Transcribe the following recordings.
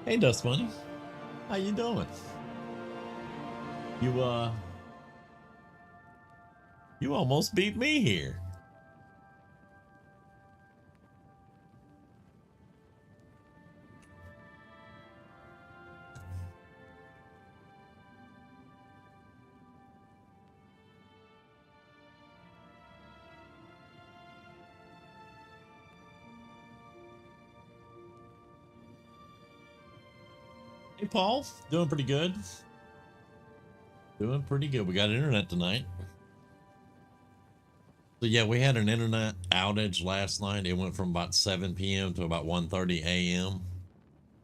Hey, Dust Bunny. How you doing? You, you almost beat me here. Hey, Paul. Doing pretty good. Doing pretty good. We got internet tonight. So yeah, we had an internet outage last night. It went from about 7 p.m. to about 1:30 a.m.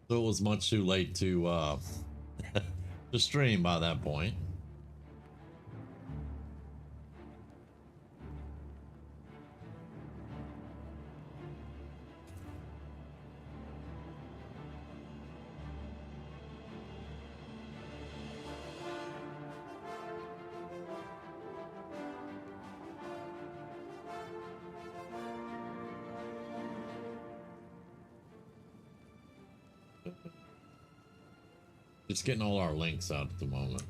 So it was much too late to to stream by that point. Just getting all our links out at the moment.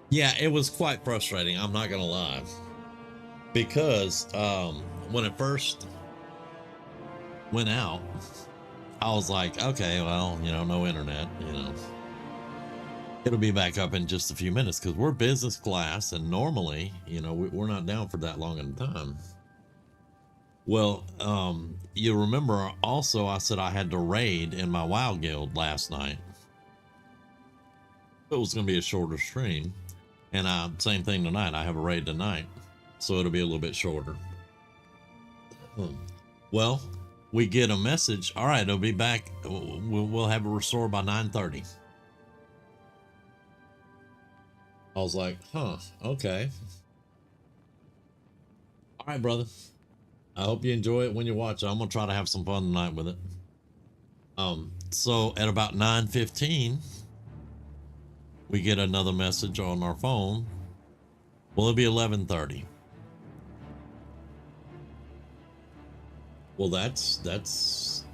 Yeah, it was quite frustrating. I'm not gonna lie, because when it first went out, I was like, okay, well, no internet, it'll be back up in just a few minutes because we're business class, and normally, we're not down for that long in time. Well, you remember also I said I had to raid in my WoW guild last night. It was going to be a shorter stream, and same thing tonight. I have a raid tonight, so it'll be a little bit shorter. Well, we get a message. All right, it'll be back. We'll have a restore by 9:30. I was like, huh, okay. All right, brother. I hope you enjoy it when you watch it. I'm gonna try to have some fun tonight with it. So at about 9:15, we get another message on our phone. Well, it'll be 11:30. Well, that's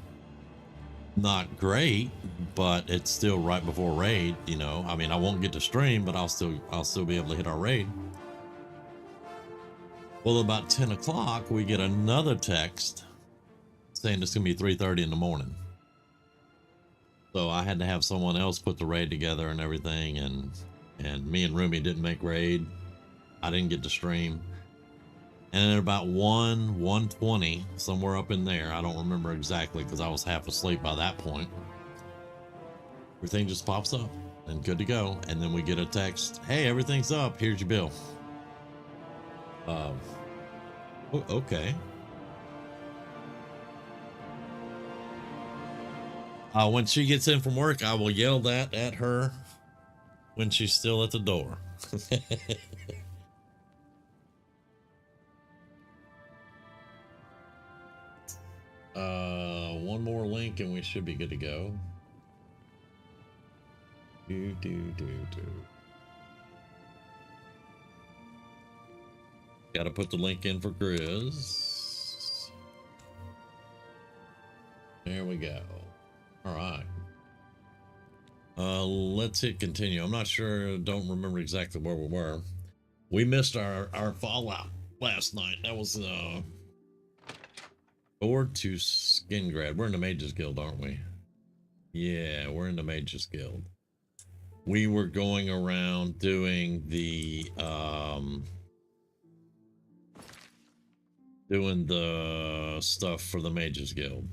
not great, but it's still right before raid. I mean, I won't get to stream, but I'll still be able to hit our raid. Well, about 10 o'clock, we get another text saying it's gonna be 3:30 in the morning. So I had to have someone else put the raid together and everything, and me and Rumi didn't make raid. I didn't get to stream. And at about 1:20, somewhere up in there, I don't remember exactly because I was half asleep by that point, everything just pops up and good to go. And then we get a text, hey, everything's up, here's your bill. Okay. When she gets in from work, I will yell that at her when she's still at the door. One more link and we should be good to go. Do. Got to put the link in for Grizz. There we go. All right. Let's hit continue. I'm not sure. Don't remember exactly where we were. We missed our fallout last night. That was Board to Skingrad. We're in the Mages Guild, aren't we? Yeah, we're in the Mages Guild. We were going around doing the stuff for the Mages Guild.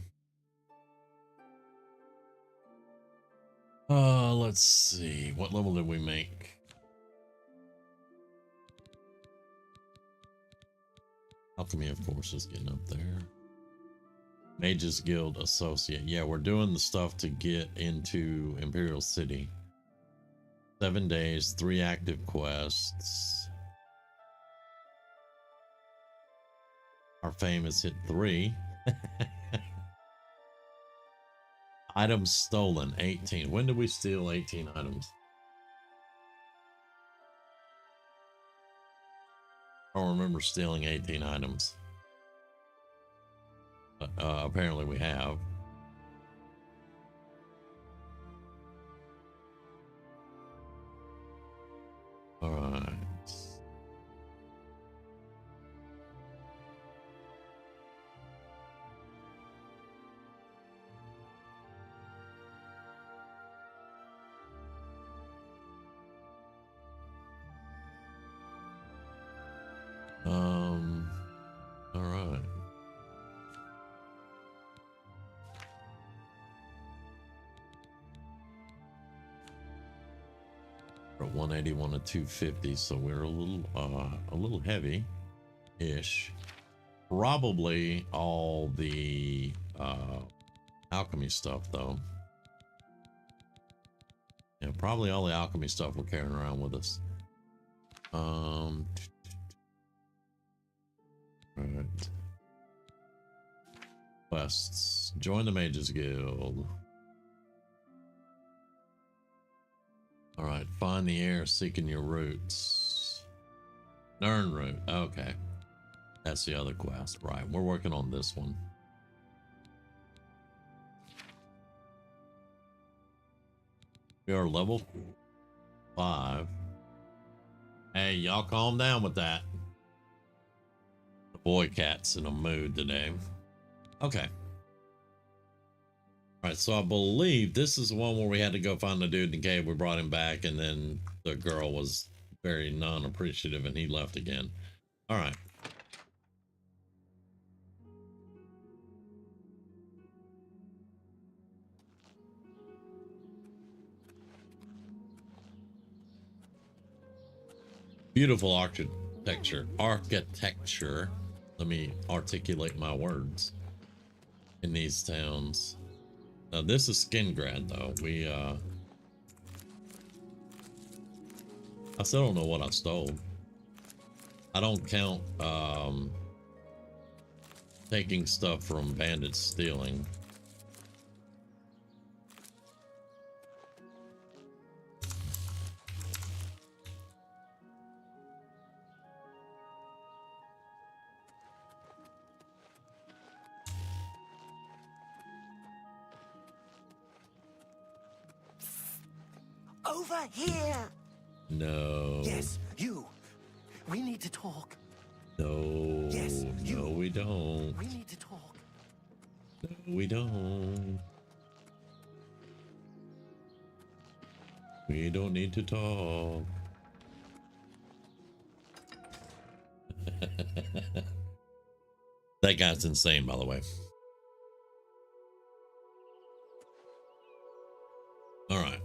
Let's see. What level did we make? Alchemy, of course, is getting up there. Mages Guild Associate. Yeah, we're doing the stuff to get into Imperial City. 7 days, 3 active quests. Our fame has hit 3. Items stolen, 18. When did we steal 18 items? I don't remember stealing 18 items. Apparently we have. All right. All right. We're at 181 to 250, so we're a little heavy-ish. Probably all the alchemy stuff, though. Yeah, probably all the alchemy stuff we're carrying around with us. Right. Quests. Join the Mages Guild. Alright, find the air seeking your roots. Nern root. Okay. That's the other quest. Right, we're working on this one. We are level 5. Hey, y'all calm down with that. The boy cat's in a mood today. Okay. All right, so I believe this is the one where we had to go find the dude in the cave. We brought him back, and then the girl was very non-appreciative, and he left again. All right. Beautiful architecture. Let me articulate my words in these towns. Now this is Skingrad though. I still don't know what I stole. I don't count taking stuff from bandits stealing. Over here. No. Yes, you. We need to talk. No. Yes, you. No, we don't. We need to talk. No, we don't. We don't need to talk. That guy's insane, by the way. All right.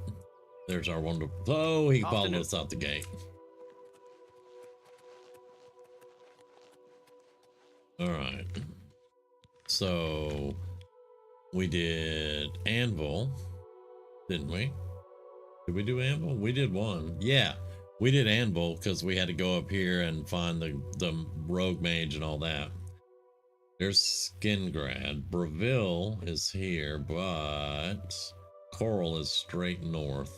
There's our wonderful. Oh, he followed us out the gate. All right. So we did Anvil, didn't we? Did we do Anvil? We did one. Yeah, we did Anvil because we had to go up here and find the rogue mage and all that. There's Skingrad. Breville is here, but Coral is straight north.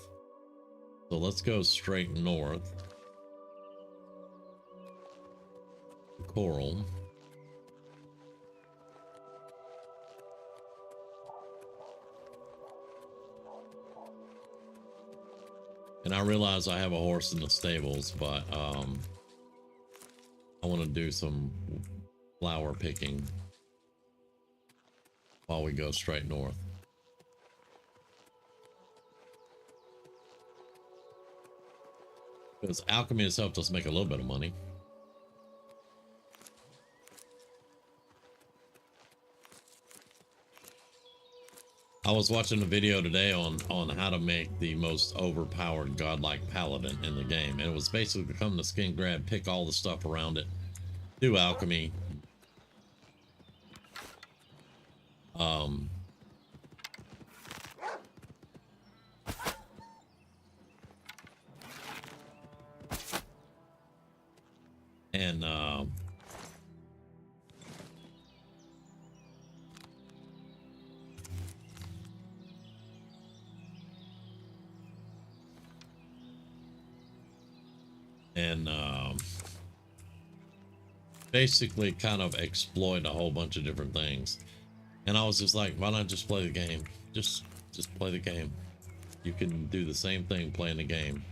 So let's go straight north. Coral. And I realize I have a horse in the stables, but I want to do some flower picking while we go straight north. Because alchemy has helped us make a little bit of money. I was watching a video today on how to make the most overpowered godlike paladin in the game, and it was basically become the Skingrad, pick all the stuff around it, do alchemy, and and basically kind of exploit a whole bunch of different things. And I was just like, why not just play the game? Just play the game. You can do the same thing playing the game.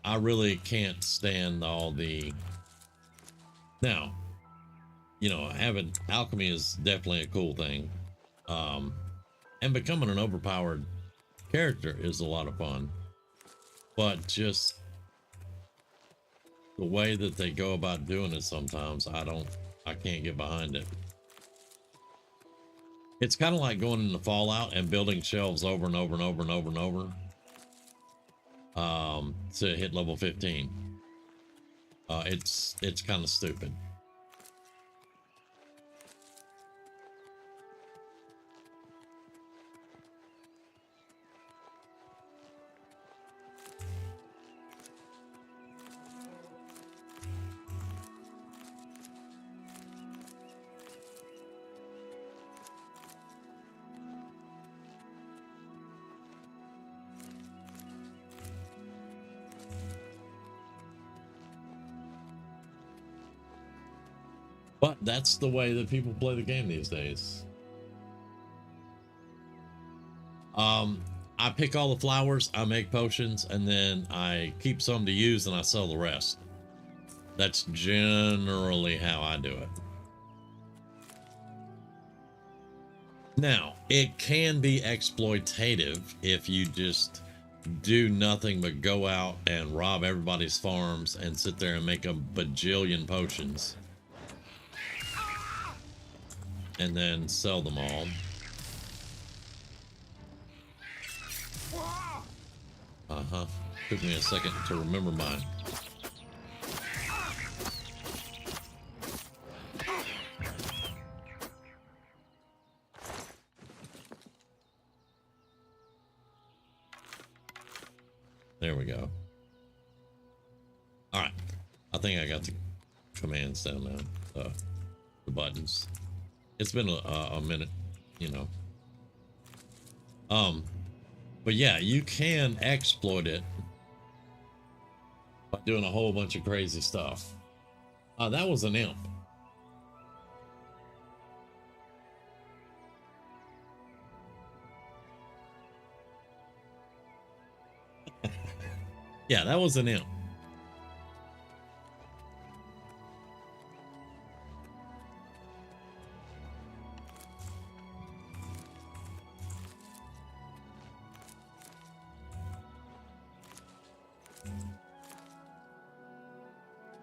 I really can't stand all the... Now, you know, having alchemy is definitely a cool thing. And becoming an overpowered character is a lot of fun. But just the way that they go about doing it sometimes, I can't get behind it. It's kind of like going into Fallout and building shelves over and over and over and over and over to hit level 15. It's kind of stupid. But that's the way that people play the game these days. I pick all the flowers, I make potions, and then I keep some to use and I sell the rest. That's generally how I do it. Now, it can be exploitative if you just do nothing but go out and rob everybody's farms and sit there and make a bajillion potions. And then sell them all. Took me a second to remember mine. There we go. All right. I think I got the commands down now. The buttons. It's been a minute, you know. But yeah, you can exploit it by doing a whole bunch of crazy stuff. That was an imp. Yeah, that was an imp.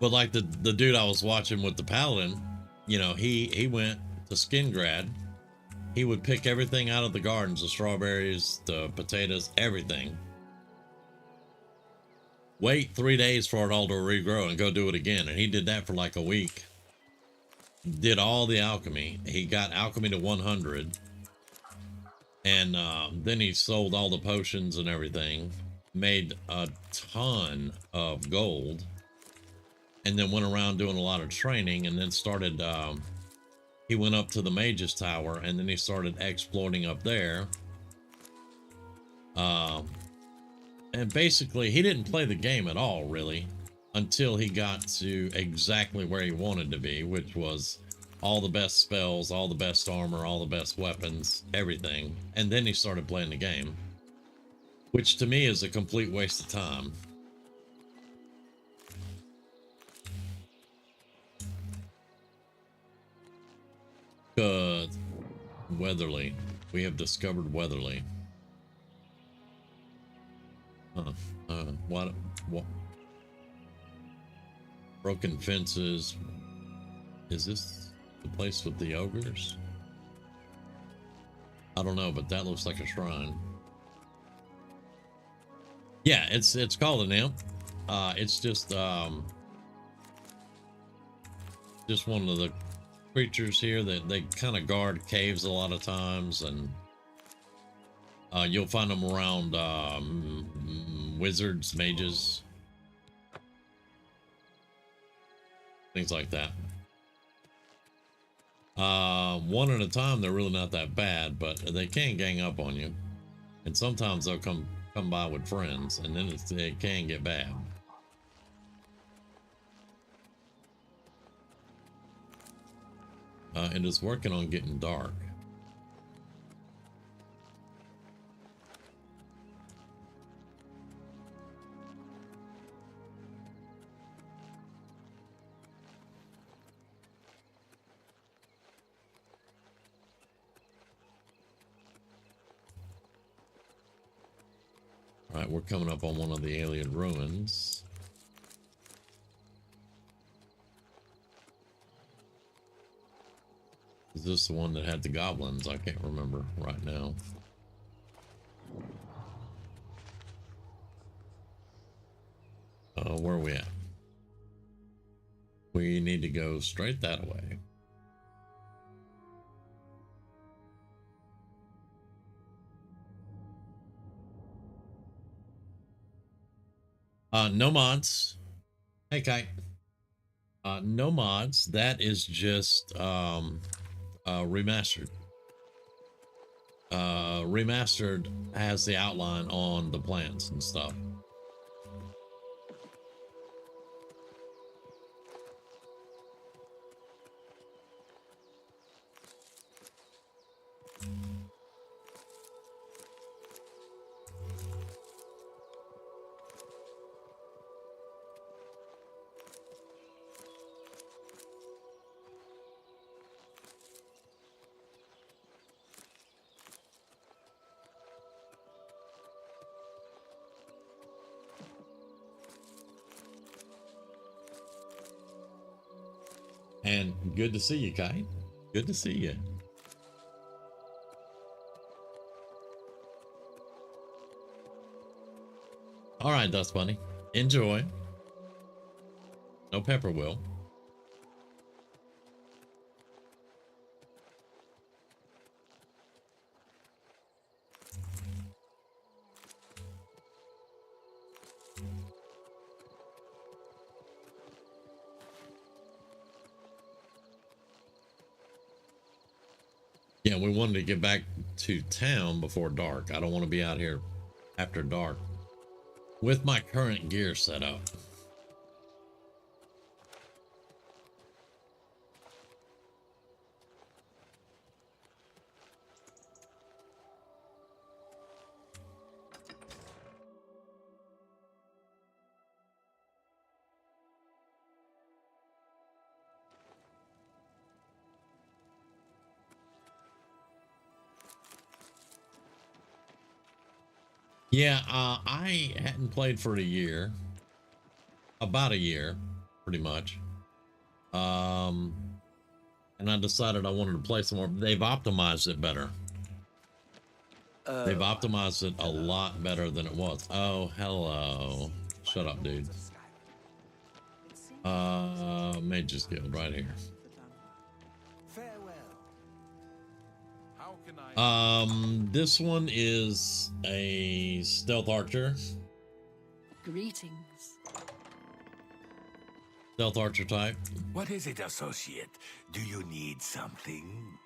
But like the dude I was watching with the paladin, you know, he went to Skingrad. He would pick everything out of the gardens, the strawberries, the potatoes, everything. Wait 3 days for it all to regrow and go do it again. And he did that for like a week. Did all the alchemy. He got alchemy to 100. And then he sold all the potions and everything. Made a ton of gold. And then went around doing a lot of training, and then started he went up to the mage's tower, and then he started exploiting up there, and basically he didn't play the game at all really until he got to exactly where he wanted to be, which was all the best spells, all the best armor, all the best weapons, everything. And then he started playing the game, which to me is a complete waste of time. Weatherly. We have discovered Weatherly. What? Broken fences. Is this the place with the ogres? I don't know, but that looks like a shrine. Yeah, it's called an imp. It's just one of the creatures here that they kind of guard caves a lot of times, and you'll find them around wizards, mages, things like that. One at a time, they're really not that bad, but they can gang up on you, and sometimes they'll come come by with friends, and then it can get bad. It is working on getting dark. All right, we're coming up on one of the alien ruins. Is this the one that had the goblins? I can't remember right now. Where are we at? We need to go straight that way. No mods. Hey, Kite. No mods. That is just remastered. Remastered has the outline on the plans and stuff. And good to see you, Kite. Good to see you. All right, Dust Bunny. Enjoy. No pepper will. Yeah, we wanted to get back to town before dark. I don't want to be out here after dark with my current gear set up. Yeah, I hadn't played for a year, about a year, pretty much. And I decided I wanted to play some more. They've optimized it better. They've optimized it a lot better than it was. Oh, hello. Shut up, dude. Mage's Guild right here. This one is a stealth archer. Greetings. Stealth archer type. What is it, associate? Do you need something?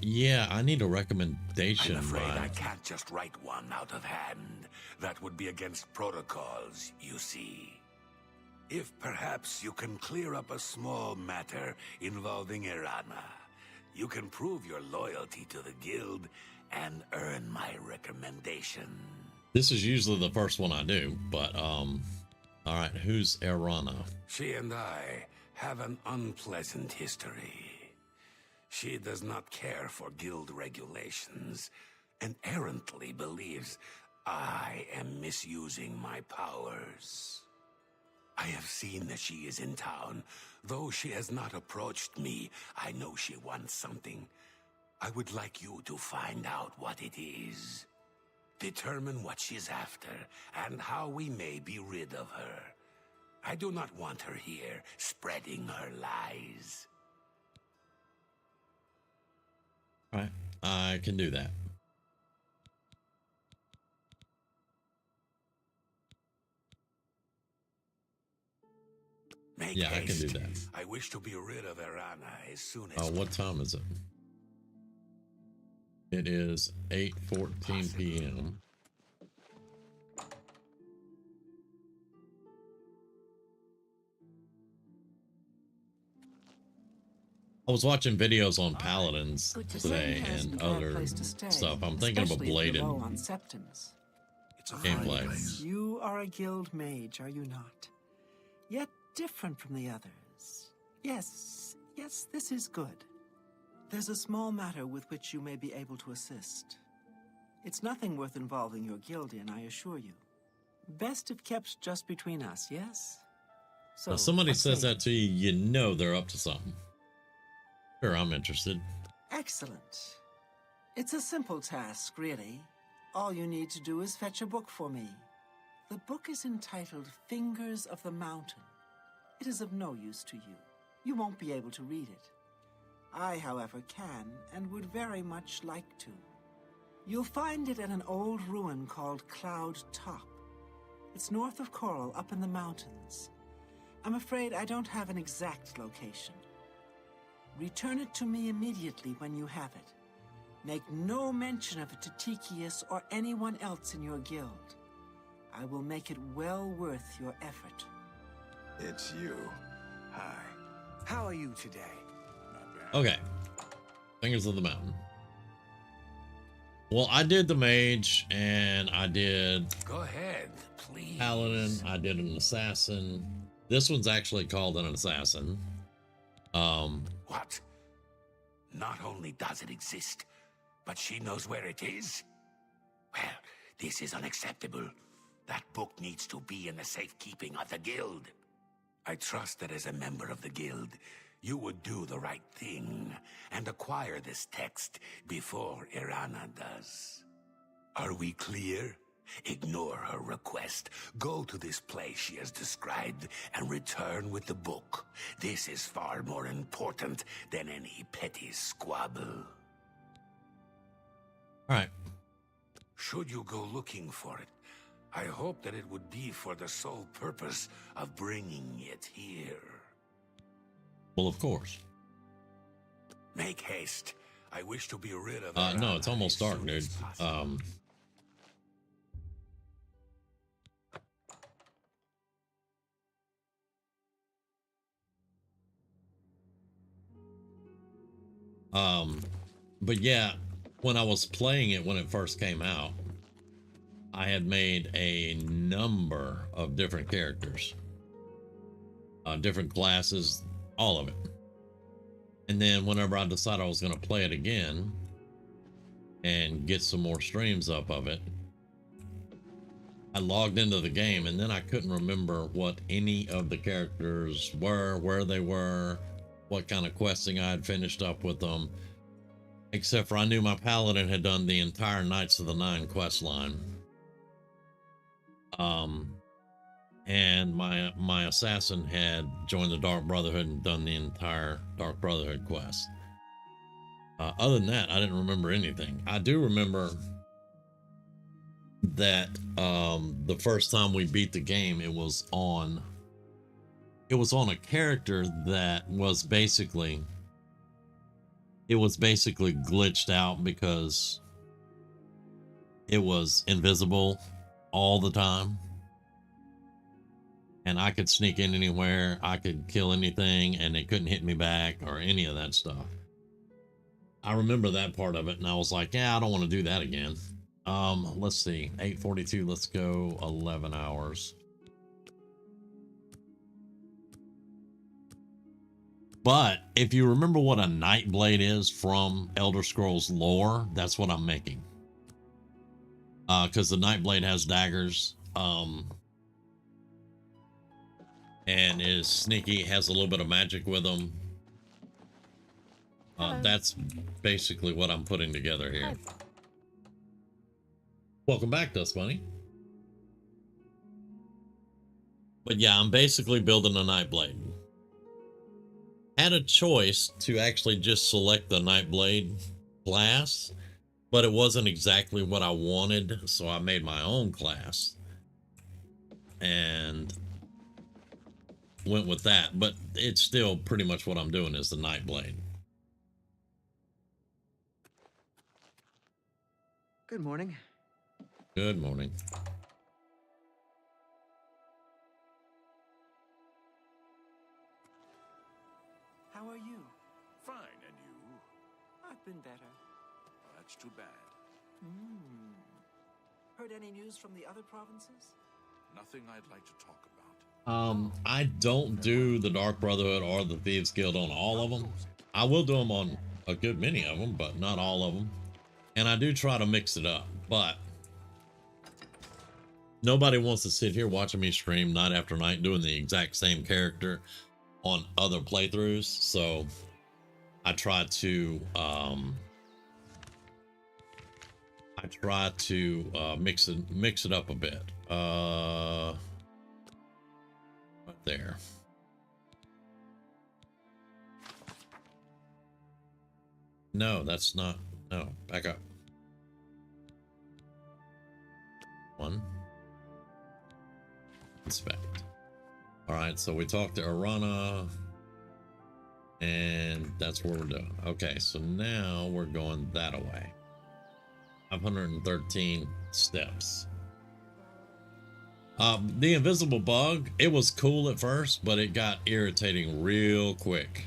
Yeah, I need a recommendation. I'm afraid I can't just write one out of hand. That would be against protocols, you see. If perhaps you can clear up a small matter involving Irana, you can prove your loyalty to the guild and earn my recommendation. This is usually the first one I do, but all right, who's Irana? She and I have an unpleasant history. She does not care for guild regulations and errantly believes I am misusing my powers. I have seen that she is in town. Though she has not approached me, I know she wants something. I would like you to find out what it is. Determine what she's after and how we may be rid of her. I do not want her here spreading her lies. All right, I can do that. Make yeah, haste. I can do that. I wish to be rid of Irana as soon as... Oh, what time is it? It is 8:14 p.m. I was watching videos on paladins Good to today see. and Fair other place to stay, stuff. I'm thinking of a especially if you're bladed low on septums. It's a fine gameplay. place. You are a guild mage, are you not? Yet different from the others. Yes, this is good. There's a small matter with which you may be able to assist. It's nothing worth involving your guild in, I assure you. Best if kept just between us, yes? So, Now, somebody what says say that to you, you know they're up to something. Sure, I'm interested. Excellent. It's a simple task, really. All you need to do is fetch a book for me. The book is entitled Fingers of the Mountain. It is of no use to you. You won't be able to read it. I, however, can and would very much like to. You'll find it at an old ruin called Cloud Top. It's north of Coral, up in the mountains. I'm afraid I don't have an exact location. Return it to me immediately when you have it. Make no mention of it to Tikius or anyone else in your guild. I will make it well worth your effort. It's you. Hi. How are you today? Not bad. Okay. Fingers of the Mountain. Well, I did the mage and I did Go ahead, please. paladin. I did an assassin. This one's actually called an assassin. What? Not only does it exist, but she knows where it is? Well, this is unacceptable. That book needs to be in the safekeeping of the guild. I trust that as a member of the guild, you would do the right thing and acquire this text before Irana does. Are we clear? Ignore her request. Go to this place she has described and return with the book. This is far more important than any petty squabble. All right. Should you go looking for it, I hope that it would be for the sole purpose of bringing it here. Well, of course. Make haste. I wish to be rid of No, it's Irana almost as dark, soon dude. as possible. But yeah, when I was playing it when it first came out, I had made a number of different characters, different classes, all of it. And then whenever I decided I was going to play it again and get some more streams up of it, I logged into the game and then I couldn't remember what any of the characters were, where they were, what kind of questing I had finished up with them, except for I knew my paladin had done the entire Knights of the Nine quest line. And my assassin had joined the Dark Brotherhood and done the entire Dark Brotherhood quest. Other than that, I didn't remember anything. I do remember that the first time we beat the game, it was on a character that was basically glitched out because it was invisible all the time. And I could sneak in anywhere, I could kill anything, and they couldn't hit me back or any of that stuff. I remember that part of it, and I was like, yeah, I don't want to do that again. Let's see, 8:42, let's go 11 hours. But if you remember what a Nightblade is from Elder Scrolls lore, that's what I'm making. Because the Nightblade has daggers, and is sneaky, has a little bit of magic with them. That's basically what I'm putting together here. Welcome back, Dust Bunny. But yeah, I'm basically building a Nightblade. Had a choice to actually just select the Nightblade class, but it wasn't exactly what I wanted, so I made my own class and went with that. But it's still pretty much what I'm doing is the Nightblade. Good morning. Good morning. How are you? Fine, and you? I've been better. Well, that's too bad. Heard any news from the other provinces? Nothing I'd like to talk about. I don't do the Dark Brotherhood or the Thieves Guild on all of them. I will do them on a good many of them, but not all of them. And I do try to mix it up, but nobody wants to sit here watching me stream night after night doing the exact same character on other playthroughs. So I try to mix it up a bit. Right there. No, that's not. No, back up. One. Inspect. All right, so we talked to Arana, and that's where we're doing. Okay, so now we're going that away. 513 steps. The invisible bug, it was cool at first, but it got irritating real quick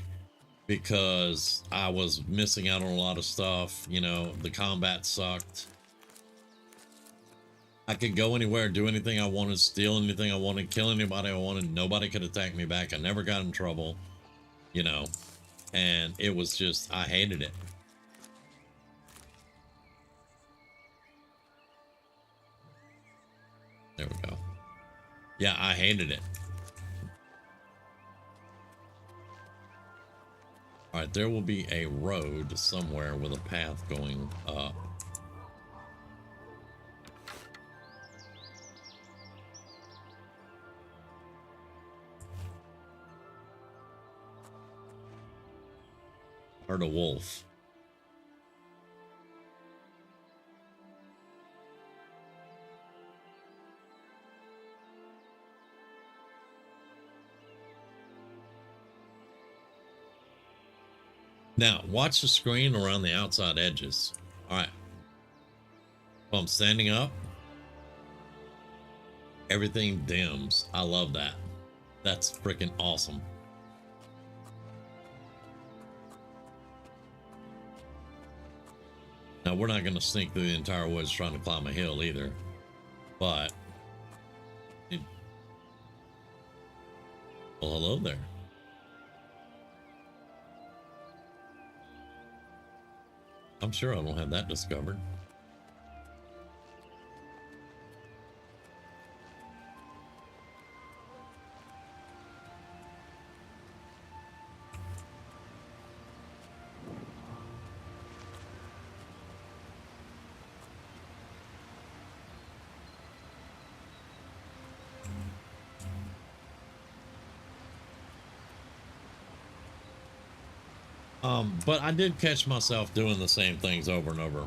because I was missing out on a lot of stuff. You know, the combat sucked. I could go anywhere, do anything I wanted, steal anything I wanted, kill anybody I wanted. Nobody could attack me back. I never got in trouble, you know, and it was just, I hated it. There we go. Yeah, I hated it. All right, there will be a road somewhere with a path going up. Heard a wolf. Now, watch the screen around the outside edges. All right. Well, I'm standing up. Everything dims. I love that. That's freaking awesome. Now, we're not going to sneak through the entire woods trying to climb a hill either. But... well, hello there. I'm sure I don't have that discovered. But I did catch myself doing the same things over and over.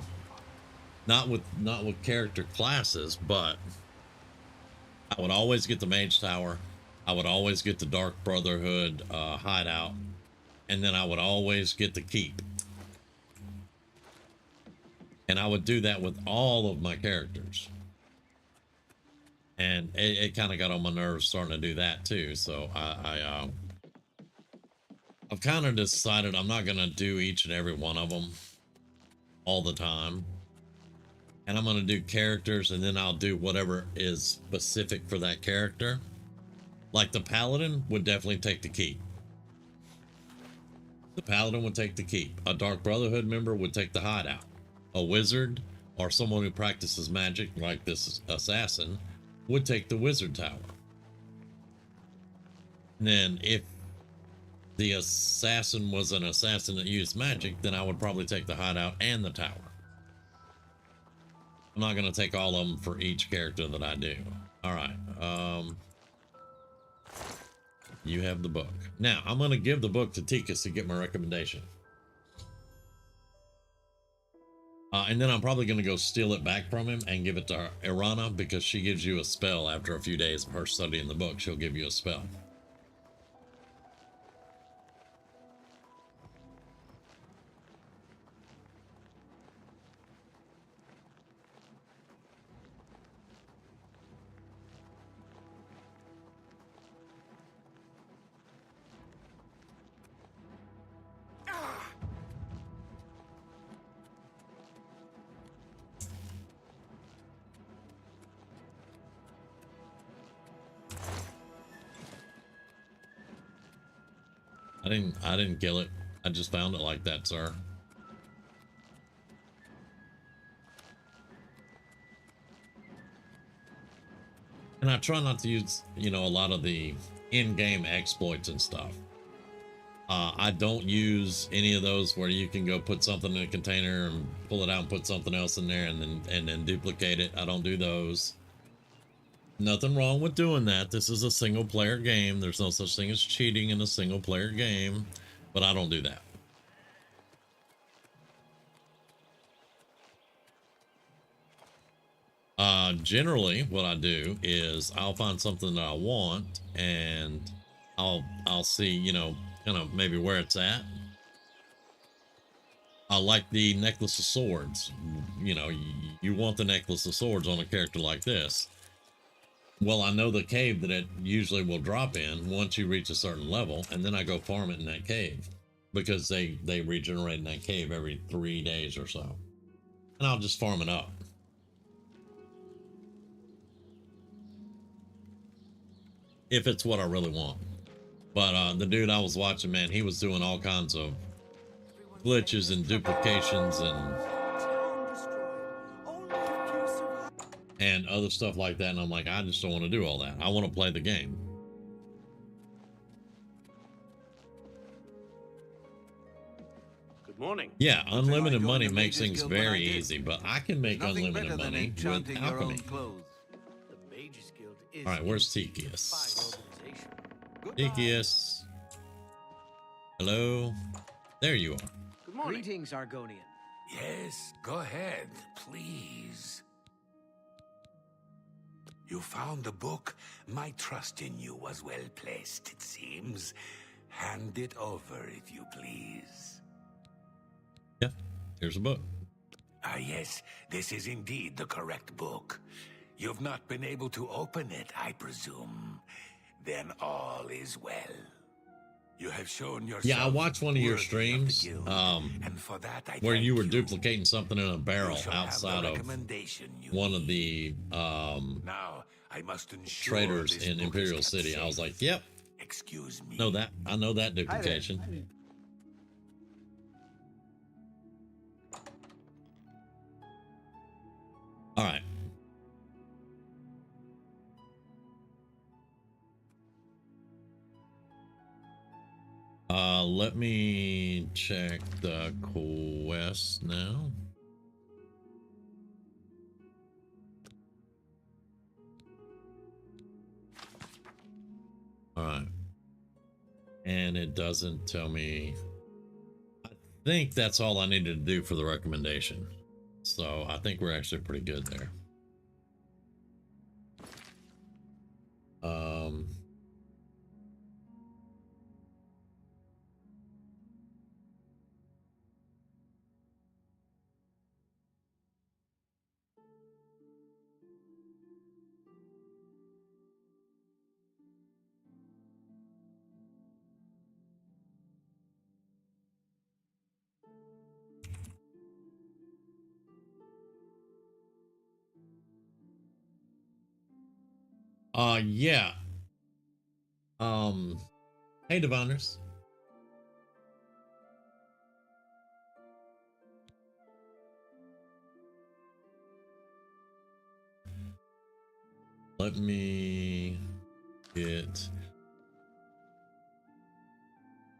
Not with character classes, but I would always get the Mage Tower. I would always get the Dark Brotherhood hideout, and then I would always get the keep. And I would do that with all of my characters. And it kind of got on my nerves starting to do that too. So I've kind of decided I'm not going to do each and every one of them all the time. And I'm going to do characters, and then I'll do whatever is specific for that character. Like the Paladin would definitely take the keep. The Paladin would take the keep. A Dark Brotherhood member would take the hideout. A wizard or someone who practices magic like this assassin would take the Wizard Tower. And then if the assassin was an assassin that used magic, then I would probably take the hideout and the tower. I'm not going to take all of them for each character that I do. All right. You have the book. Now, I'm going to give the book to Tikas to get my recommendation. And then I'm probably going to go steal it back from him and give it to Irana, because she gives you a spell after a few days of her studying the book. She'll give you a spell. I didn't kill it. I just found it like that, sir. And I try not to use, you know, a lot of the in-game exploits and stuff. I don't use any of those where you can go put something in a container and pull it out and put something else in there and then duplicate it. I don't do those. Nothing wrong with doing that. This is a single player game. There's no such thing as cheating in a single player game, but I don't do that. Generally what I do is I'll find something that I want and I'll see, you know, kind of maybe where it's at. I like the necklace of swords. You know, you want the necklace of swords on a character like this. Well, I know the cave that it usually will drop in once you reach a certain level, and then I go farm it in that cave because they regenerate in that cave every 3 days or so, and I'll just farm it up. If it's what I really want. But the dude I was watching, man, he was doing all kinds of glitches and duplications and other stuff like that, and I'm like, I just don't want to do all that. I want to play the game. Good morning. Yeah, unlimited money makes things very easy, but I can make unlimited money with alchemy. All right, where's Tikius? Tikius. Hello. There you are. Good morning. Greetings, Argonian. Yes, go ahead, please. You found the book? My trust in you was well placed, it seems. Hand it over, if you please. Yeah, here's a book. Ah, yes, this is indeed the correct book. You've not been able to open it, I presume. Then all is well. You have shown yourself. Yeah, I watched one of your worthy streams, the guild, and for that I where thank you were duplicating something in a barrel You shall have outside the of recommendation you one of need. the Now, I must ensure traders this in book is Imperial kept City. I was safe. like, yep, Excuse me. know that. I know that duplication. All right. Let me check the quest now. All right. And it doesn't tell me. I think that's all I needed to do for the recommendation. So I think we're actually pretty good there. Yeah. Hey, Diviners. Let me get...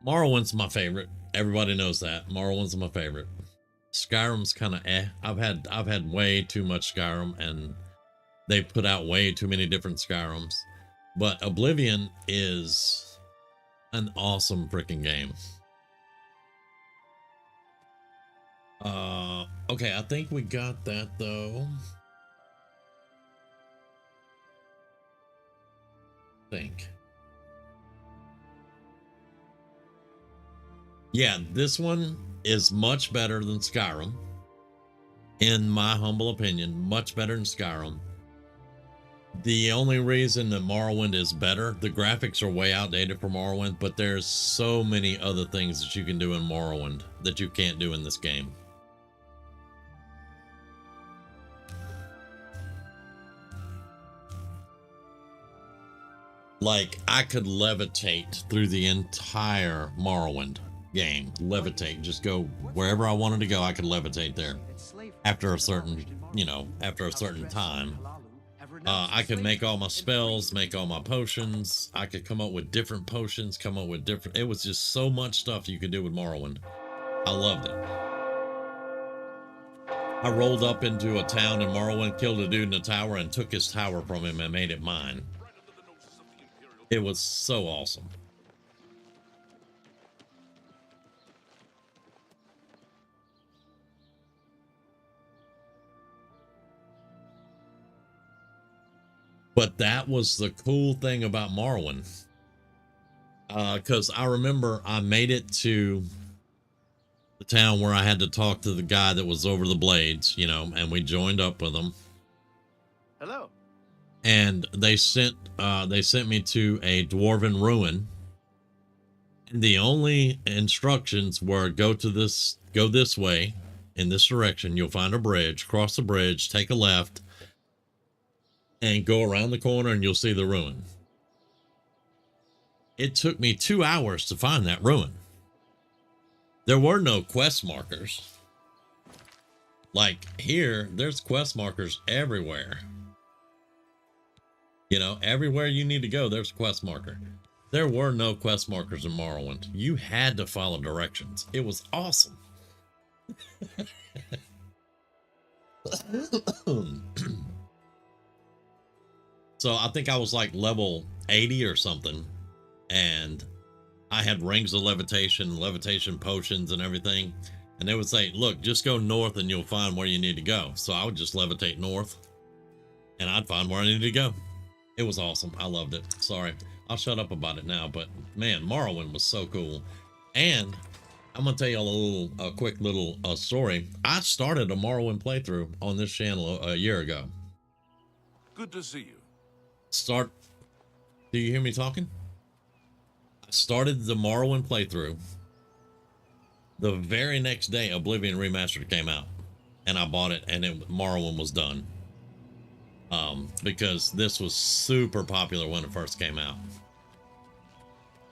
Morrowind's my favorite. Everybody knows that. Morrowind's my favorite. Skyrim's kind of eh. I've had way too much Skyrim, and they put out way too many different Skyrims. But Oblivion is an awesome freaking game. Okay, I think we got that though. Yeah, this one is much better than Skyrim. In my humble opinion, much better than Skyrim. The only reason that Morrowind is better, the graphics are way outdated for Morrowind, but there's so many other things that you can do in Morrowind that you can't do in this game. Like, I could levitate through the entire Morrowind game. Levitate, just go wherever I wanted to go. I could levitate there after a certain, after a certain time. I could make all my spells, make all my potions. I could come up with different potions, come up with different. It was just so much stuff you could do with Morrowind. I loved it. I rolled up into a town in Morrowind, killed a dude in a tower, and took his tower from him and made it mine. It was so awesome. But that was the cool thing about Morrowind. Because I remember I made it to the town where I had to talk to the guy that was over the blades, and we joined up with him. Hello. And they sent me to a dwarven ruin. And the only instructions were go this way in this direction. You'll find a bridge, cross the bridge, take a left, and go around the corner and you'll see the ruin. It took me 2 hours to find that ruin. There were no quest markers. Like here, there's quest markers everywhere. Everywhere you need to go, there's a quest marker. There were no quest markers in Morrowind. You had to follow directions. It was awesome. So I think I was like level 80 or something. And I had rings of levitation potions and everything. And they would say, look, just go north and you'll find where you need to go. So I would just levitate north and I'd find where I needed to go. It was awesome. I loved it. Sorry, I'll shut up about it now, but man, Morrowind was so cool. And I'm gonna tell you a quick little story. I started a Morrowind playthrough on this channel a year ago. Good to see you. Do you hear me talking? I started the Morrowind playthrough. The very next day, Oblivion Remastered came out, and I bought it, and Morrowind was done. Because this was super popular when it first came out.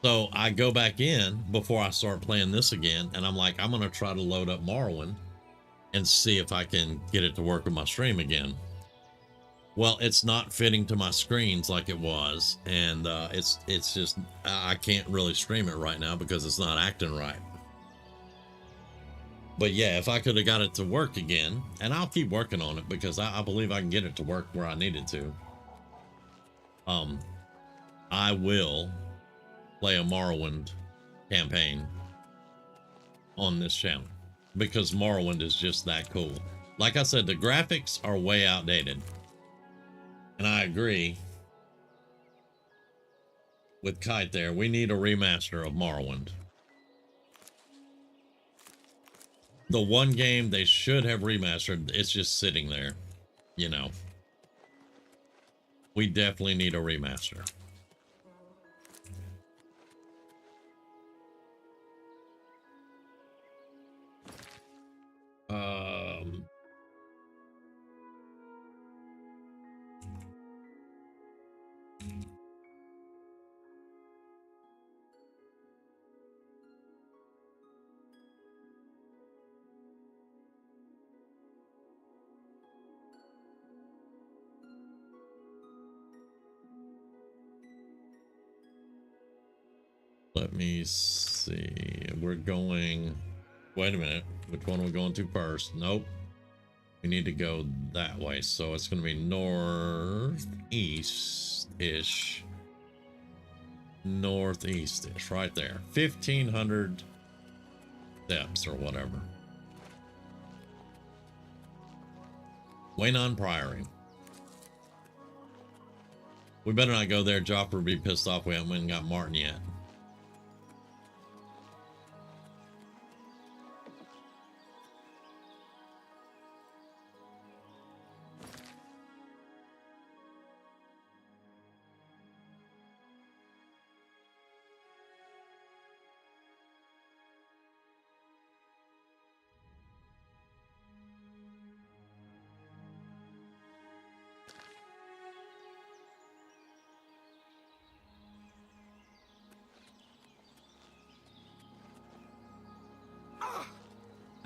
So I go back in before I start playing this again, and I'm like, I'm going to try to load up Morrowind and see if I can get it to work with my stream again. Well, it's not fitting to my screens like it was, and it's just, I can't really stream it right now because it's not acting right. But yeah, if I could have got it to work again, and I'll keep working on it because I believe I can get it to work where I need it to. I will play a Morrowind campaign on this channel because Morrowind is just that cool. Like I said, the graphics are way outdated. And I agree with Kite there. We need a remaster of Morrowind. The one game they should have remastered, it's just sitting there, We definitely need a remaster. Let me see. We're going... Wait a minute. Which one are we going to first? Nope. We need to go that way. So it's going to be northeast-ish. Northeast-ish. Right there. 1,500 steps or whatever. Waynon Priory. We better not go there. Joffrey would be pissed off we haven't went and got Martin yet.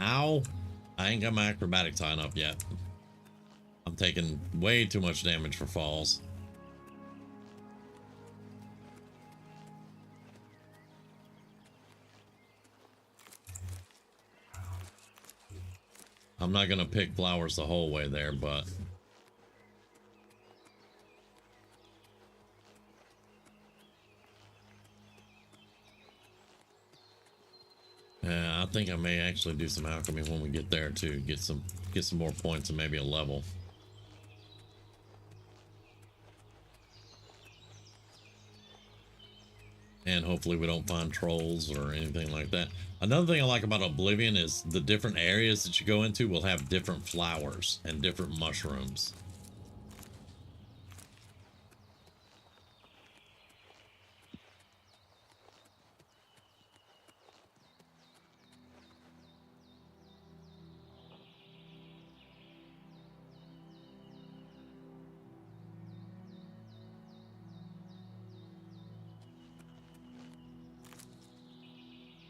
Ow. I ain't got my acrobatics high enough yet. I'm taking way too much damage for falls. I'm not gonna pick flowers the whole way there, but yeah, I think I may actually do some alchemy when we get there too. Get some more points and maybe a level. And hopefully we don't find trolls or anything like that. Another thing I like about Oblivion is the different areas that you go into will have different flowers and different mushrooms.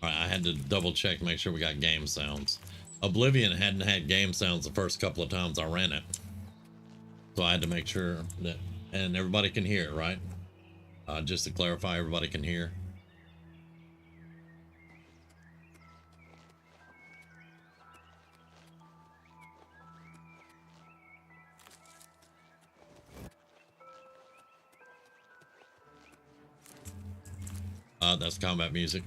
All right, I had to double check, make sure we got game sounds. Oblivion hadn't had game sounds the first couple of times I ran it. So I had to make sure that, and everybody can hear, right? Just to clarify, everybody can hear. That's combat music.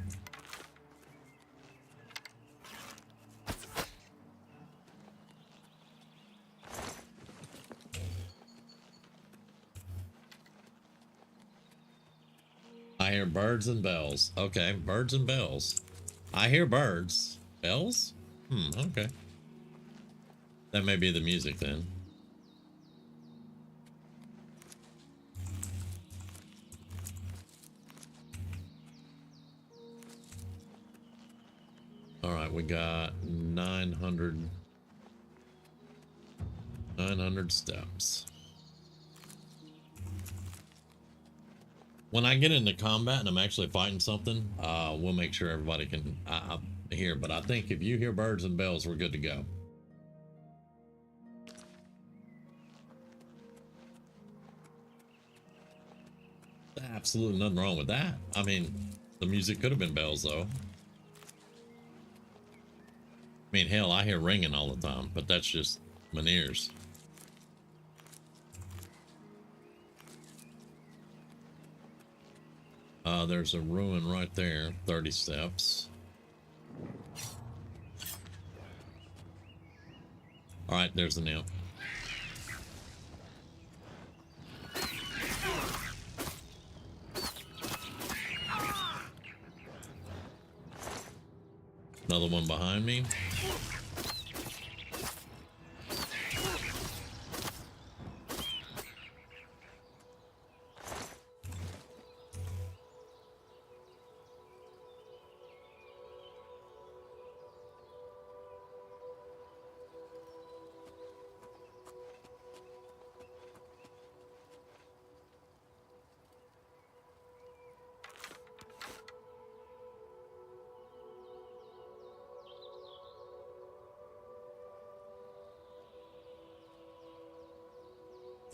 I hear birds and bells. Okay, birds and bells. I hear birds. Bells? Okay. That may be the music then. All right, we got 900 steps. When I get into combat and I'm actually fighting something, we'll make sure everybody can hear. But I think if you hear birds and bells, we're good to go. Absolutely nothing wrong with that. I mean, the music could have been bells, though. I mean, hell, I hear ringing all the time, but that's just my ears. There's a ruin right there, 30 steps. All right, there's the nymph. Another one behind me.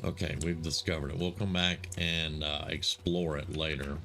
Okay, we've discovered it. We'll come back and explore it later.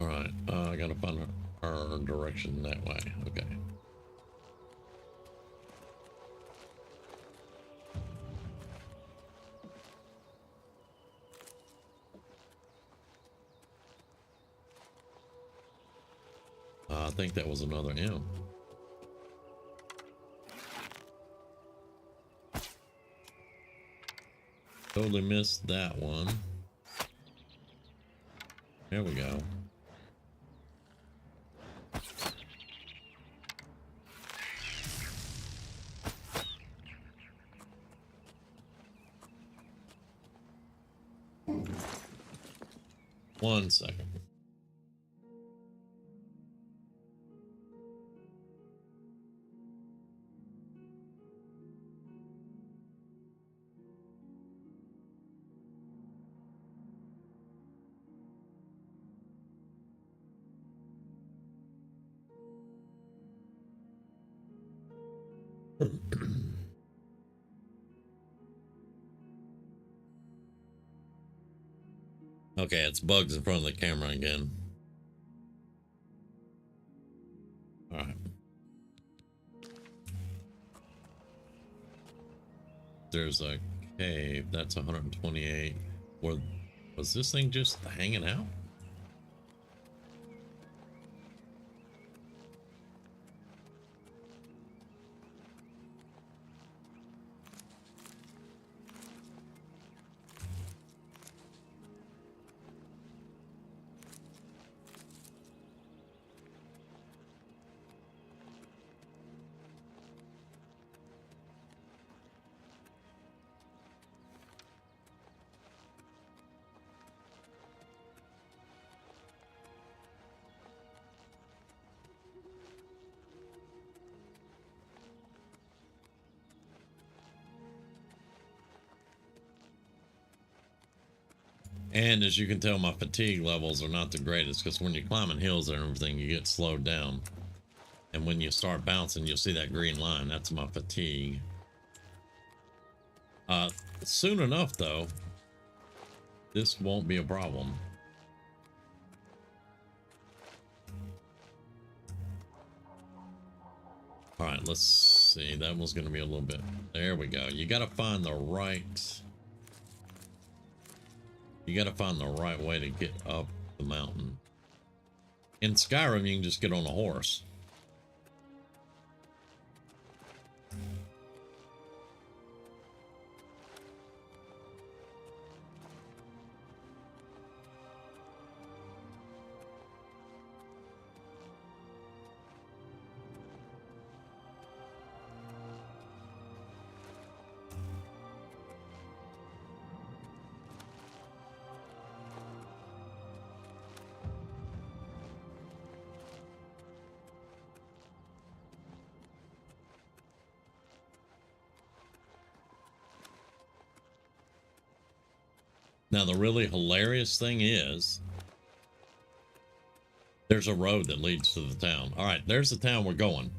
All right, I gotta find our direction that way. Okay. I think that was another M. Totally missed that one. There we go. 1 second. Okay, it's bugs in front of the camera again. All right. There's a cave. That's 128. Was this thing just hanging out? And as you can tell, my fatigue levels are not the greatest because when you're climbing hills and everything, you get slowed down. And when you start bouncing, you'll see that green line. That's my fatigue. Soon enough, though, this won't be a problem. All right, let's see. That was going to be a little bit. There we go. You got to find the right... You got to find the right way to get up the mountain. In Skyrim, you can just get on a horse. Now, the really hilarious thing is there's a road that leads to the town. All right, there's the town we're going.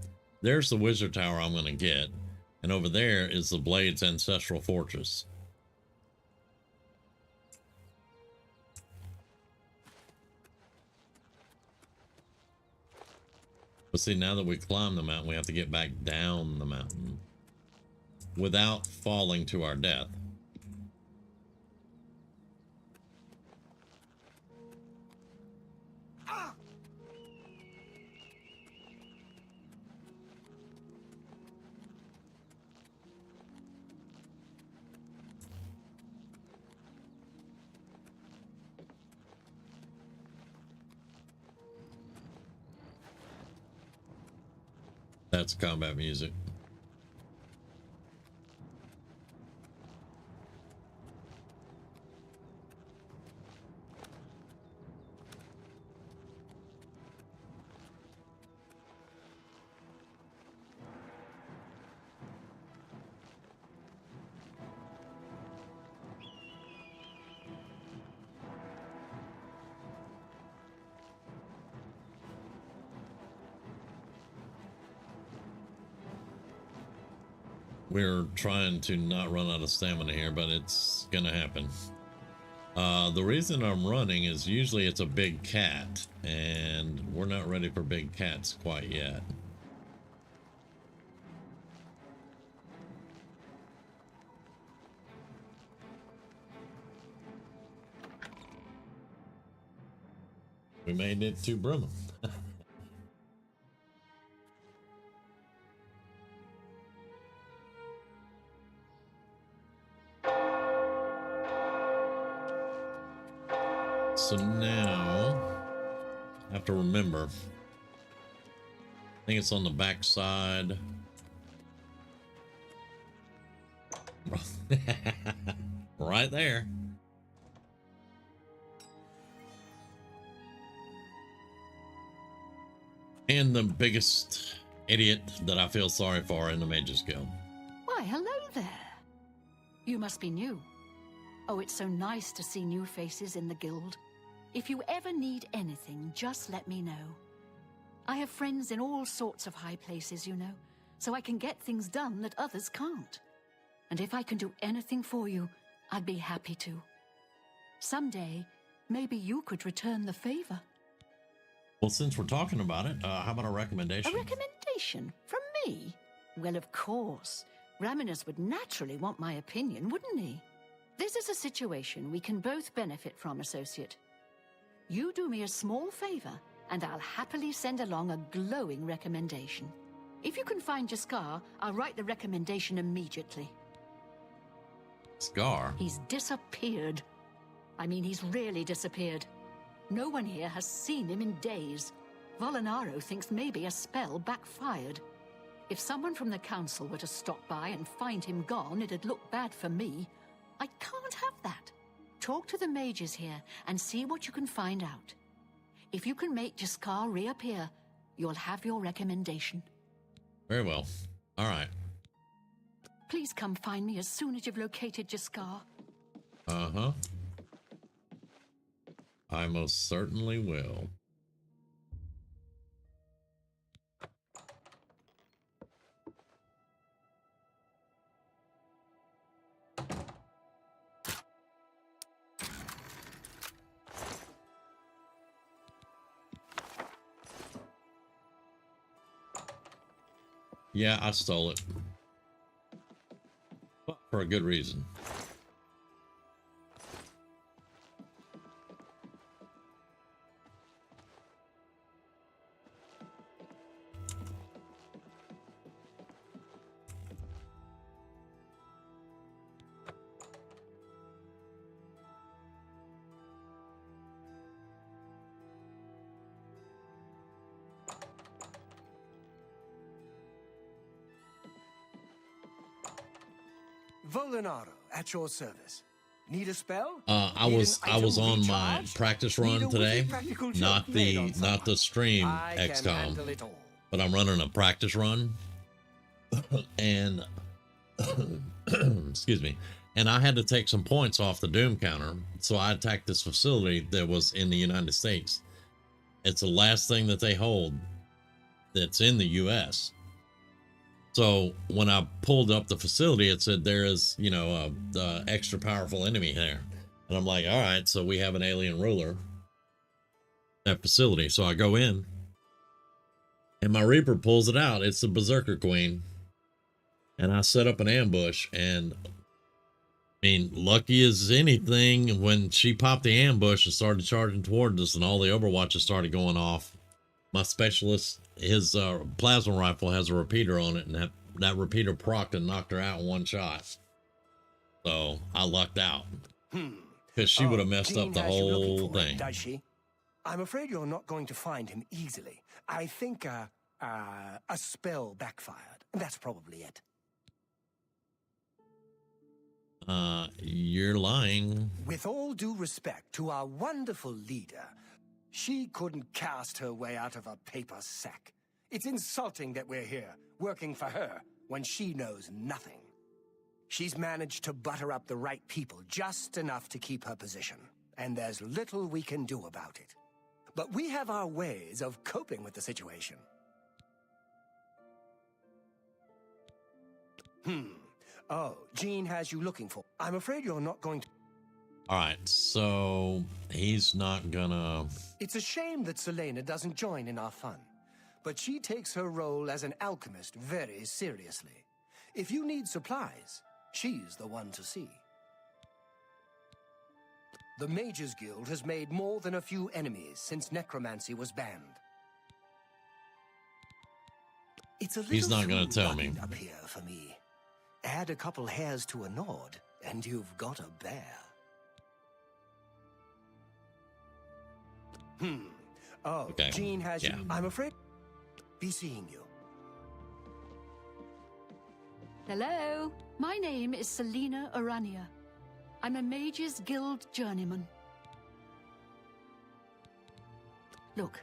There's the wizard tower I'm going to get. And over there is the Blade's ancestral fortress. But see, now that we climb the mountain, we have to get back down the mountain without falling to our death. That's combat music. We're trying to not run out of stamina here, but it's gonna happen. The reason I'm running is usually it's a big cat, and we're not ready for big cats quite yet. We made it to Brumham. So now I have to remember. I think it's on the back side. Right there. And the biggest idiot that I feel sorry for in the Mages Guild. Why, hello there. You must be new. Oh, it's so nice to see new faces in the guild. If you ever need anything, just let me know. I have friends in all sorts of high places, you know, so I can get things done that others can't. And if I can do anything for you, I'd be happy to. Someday, maybe you could return the favor. Well, since we're talking about it, how about a recommendation? A recommendation? From me? Well, of course. Raminus would naturally want my opinion, wouldn't he? This is a situation we can both benefit from, associate. You do me a small favor, and I'll happily send along a glowing recommendation. If you can find Jaskar, I'll write the recommendation immediately. Scar? He's disappeared. I mean, he's really disappeared. No one here has seen him in days. Volinaro thinks maybe a spell backfired. If someone from the council were to stop by and find him gone, it'd look bad for me. I can't have that. Talk to the mages here and see what you can find out. If you can make Jaskar reappear, you'll have your recommendation. Very well. All right. Please come find me as soon as you've located Jaskar. Uh-huh. I most certainly will. Yeah, I stole it. But for a good reason. Volinaro, at your service. Need a spell? I was on my practice run today, not the stream XCOM, but I'm running a practice run, and excuse me, and I had to take some points off the Doom counter, so I attacked this facility that was in the United States. It's the last thing that they hold that's in the U.S. So when I pulled up the facility, it said there is, you know, a extra powerful enemy here. And I'm like, all right, so we have an alien ruler, that facility. So I go in and my Reaper pulls it out. It's the Berserker Queen. And I set up an ambush, and I mean, lucky as anything, when she popped the ambush and started charging towards us and all the Overwatches started going off, my specialist, his plasma rifle has a repeater on it, and that repeater procced and knocked her out in one shot. So I lucked out, because she would have messed up the whole thing. Does she? I'm afraid you're not going to find him easily. I think a spell backfired. That's probably it. You're lying. With all due respect to our wonderful leader, she couldn't cast her way out of a paper sack. It's insulting that we're here, working for her, when she knows nothing. She's managed to butter up the right people just enough to keep her position, and there's little we can do about it. But we have our ways of coping with the situation. Oh, Jean has you looking for. I'm afraid you're not going to... All right, so he's not gonna... It's a shame that Selena doesn't join in our fun, but she takes her role as an alchemist very seriously. If you need supplies, she's the one to see. The Mages Guild has made more than a few enemies since necromancy was banned. It's a little He's not gonna tell me. up here for me. Add a couple hairs to a Nord, and you've got a bear. Oh, okay. Jean has you. Yeah. I'm afraid. Be seeing you. Hello, my name is Selena Arania. I'm a Mages Guild journeyman. Look,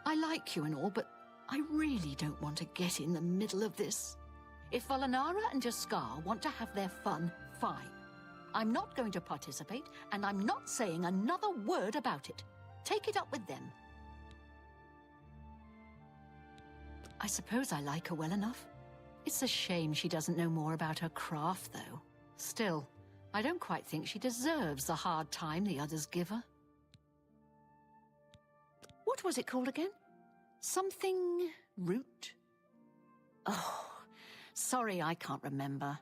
I like you and all, but I really don't want to get in the middle of this. If Volinara and Jaskar want to have their fun, fine. I'm not going to participate, and I'm not saying another word about it. Take it up with them. I suppose I like her well enough. It's a shame she doesn't know more about her craft, though. Still, I don't quite think she deserves the hard time the others give her. What was it called again? Something root? Oh, sorry, I can't remember.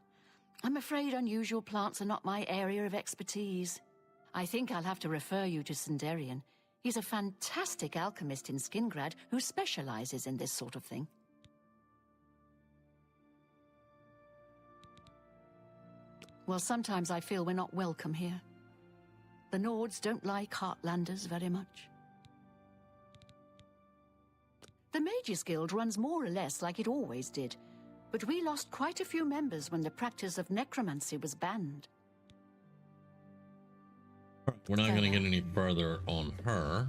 I'm afraid unusual plants are not my area of expertise. I think I'll have to refer you to Sindarian. He's a fantastic alchemist in Skingrad who specializes in this sort of thing. Well, sometimes I feel we're not welcome here. The Nords don't like Heartlanders very much. The Mages Guild runs more or less like it always did, but we lost quite a few members when the practice of necromancy was banned. We're not going to get any further on her.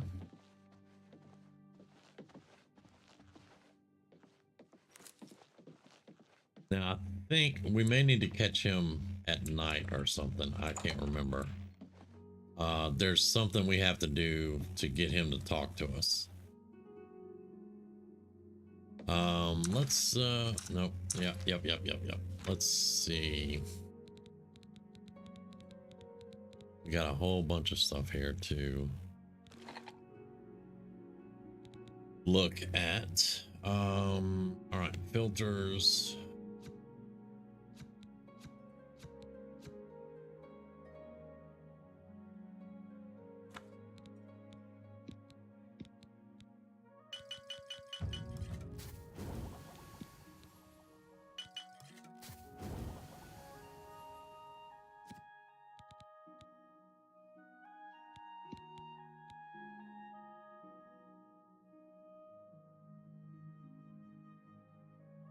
Now, I think we may need to catch him at night or something. I can't remember. There's something we have to do to get him to talk to us. Let's, nope. Yep. Let's see. We got a whole bunch of stuff here to look at. All right, filters.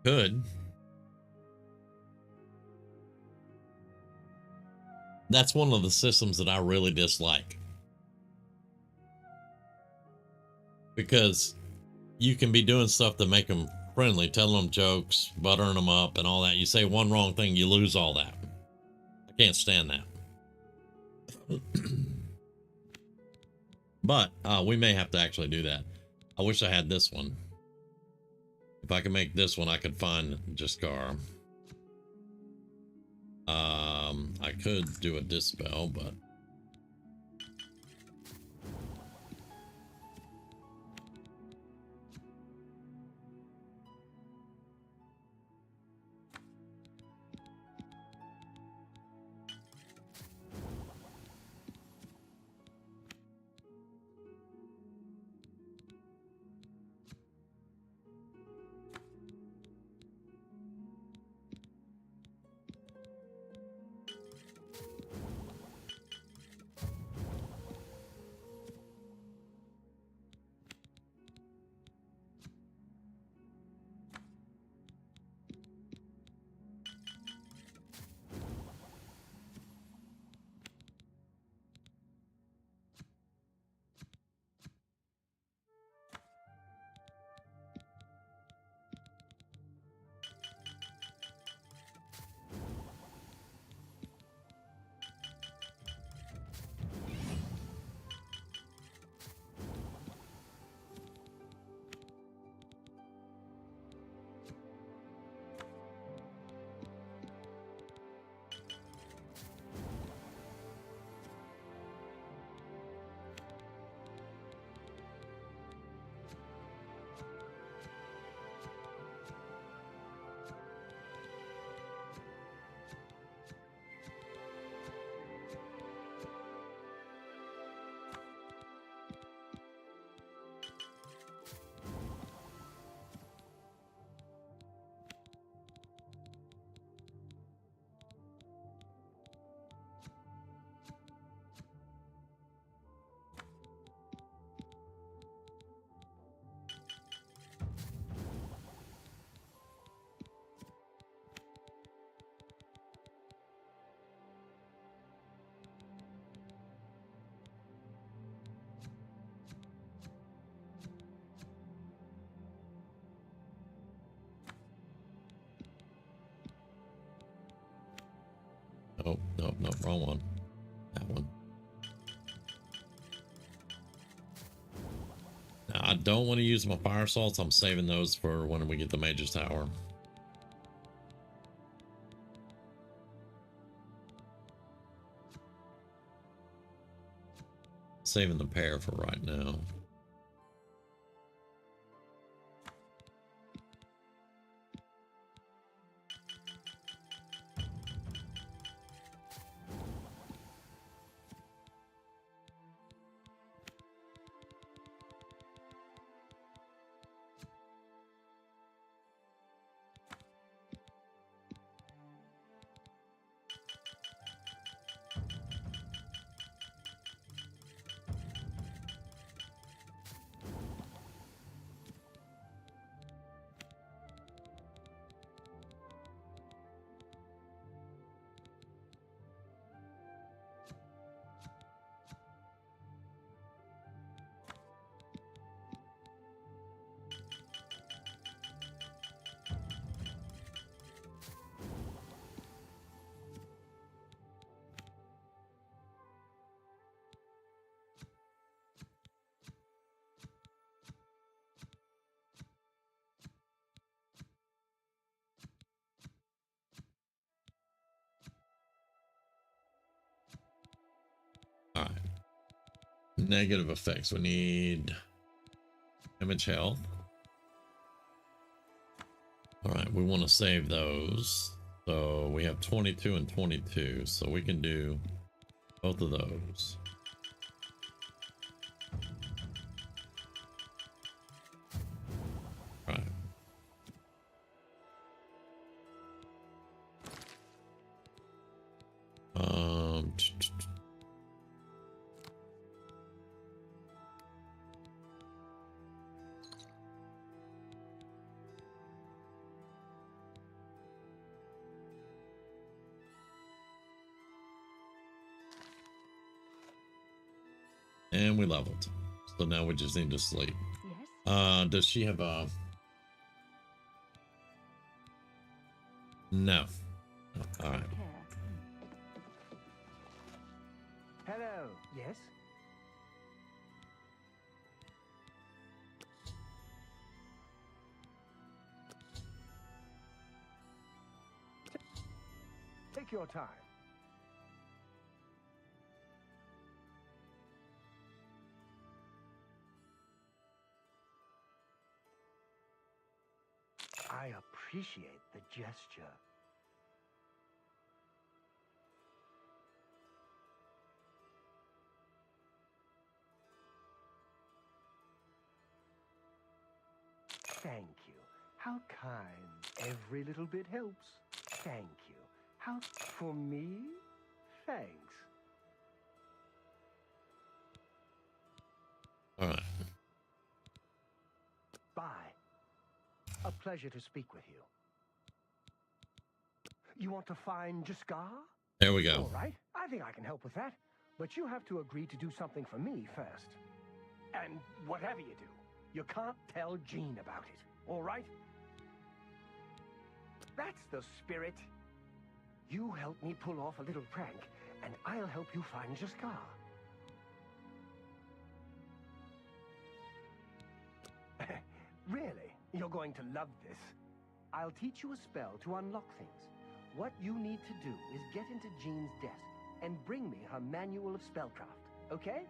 Could. That's one of the systems that I really dislike. Because you can be doing stuff to make them friendly, telling them jokes, buttering them up and all that. You say one wrong thing, you lose all that. I can't stand that. But we may have to actually do that. I wish I had this one. If I can make this one, I could find Jaskar. I could do a dispel, but Oh, no, no, wrong one. That one. Now, I don't want to use my fire salts. I'm saving those for when we get the Mage's Tower. Saving the pear for right now. All right. Negative effects. We need damage health. All right, we want to save those. So we have 22 and 22, so we can do both of those. All right. And we leveled. So now we just need to sleep. Yes? Does she have a... No. All right. Hello. Yes? Take your time. I appreciate the gesture. Thank you. How kind. Every little bit helps. Thank you. How... For me? Thanks. All right. Bye. A pleasure to speak with you. You want to find Jaskar? There we go. All right. I think I can help with that. But you have to agree to do something for me first. And whatever you do, you can't tell Jean about it. All right? That's the spirit. You help me pull off a little prank, and I'll help you find Jaskar. Really? You're going to love this. I'll teach you a spell to unlock things. What you need to do is get into Jean's desk and bring me her manual of spellcraft, okay?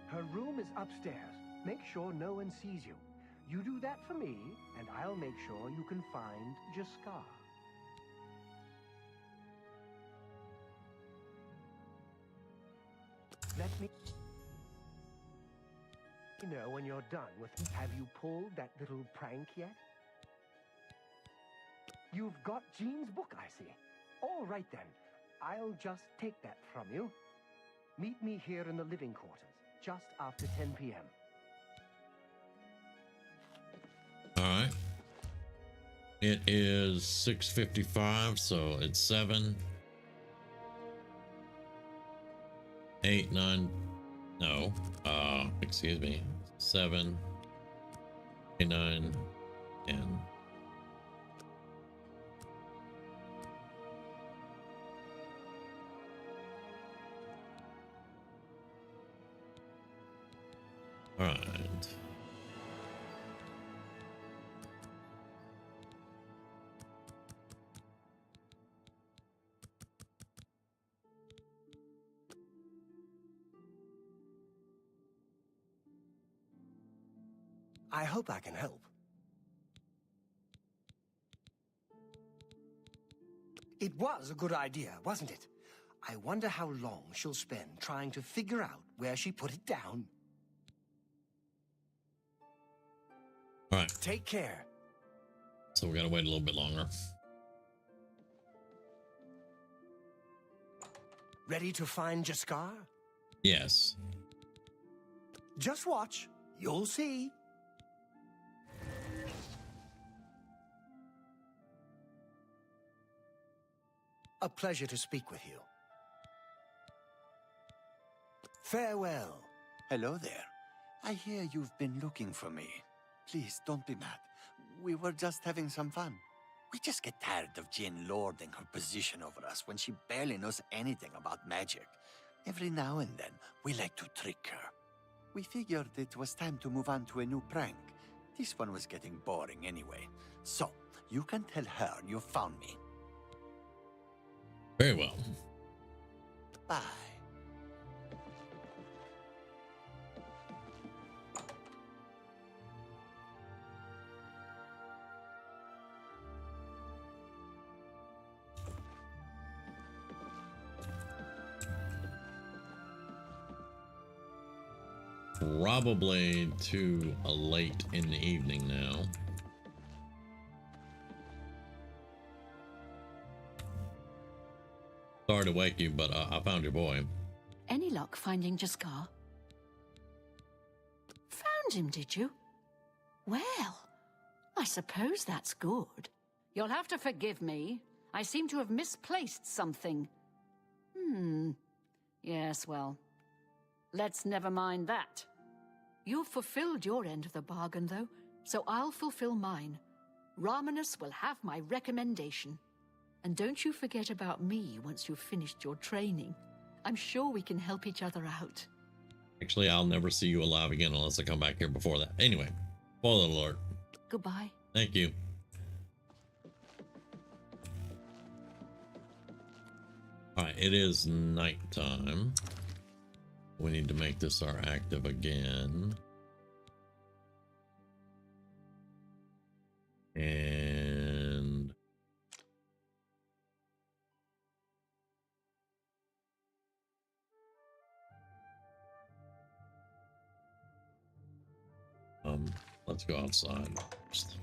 Her room is upstairs. Make sure no one sees you. You do that for me, and I'll make sure you can find Jaskar. Let me know when you're done with... Have you pulled that little prank yet? You've got Jean's book, I see. All right, then. I'll just take that from you. Meet me here in the living quarters, just after 10 p.m. All right. It is 6:55, so it's 7, 8, 9. No. Excuse me. 7, 8, 9, 10. All right. I hope I can help. It was a good idea, wasn't it? I wonder how long she'll spend trying to figure out where she put it down. All right. Take care. So we gotta wait a little bit longer. Ready to find Jaskar? Yes. Just watch. You'll see. A pleasure to speak with you. Farewell. Hello there. I hear you've been looking for me. Please, don't be mad. We were just having some fun. We just get tired of Jane lording her position over us when she barely knows anything about magic. Every now and then, we like to trick her. We figured it was time to move on to a new prank. This one was getting boring anyway. So, you can tell her you found me. Very well. Bye. Probably too late in the evening now. Sorry to wake you, but I found your boy. Any luck finding Jaskar? Found him, did you? Well, I suppose that's good. You'll have to forgive me. I seem to have misplaced something. Yes, well, let's never mind that. You've fulfilled your end of the bargain, though, so I'll fulfill mine. Ramanus will have my recommendation. And don't you forget about me once you've finished your training. I'm sure we can help each other out. Actually, I'll never see you alive again unless I come back here before that. Anyway, spoiler alert. Goodbye. Thank you. All right, it is nighttime. We need to make this our active again. And let's go outside first.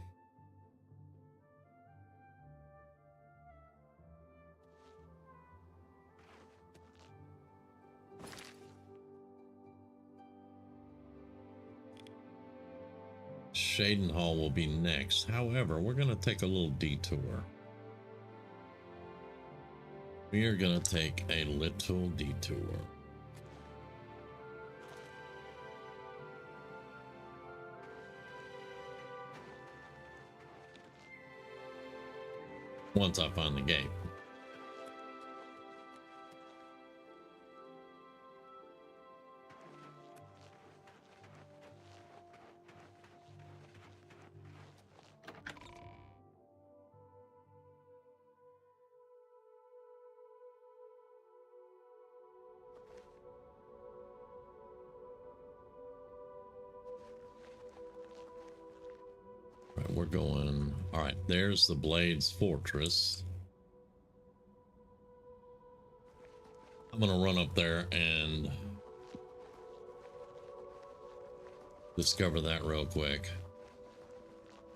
Shaden Hall will be next. However, we're going to take a little detour. We are going to take a little detour. Once I find the gate. Right, we're going. All right, there's the Blades Fortress. I'm gonna run up there and discover that real quick.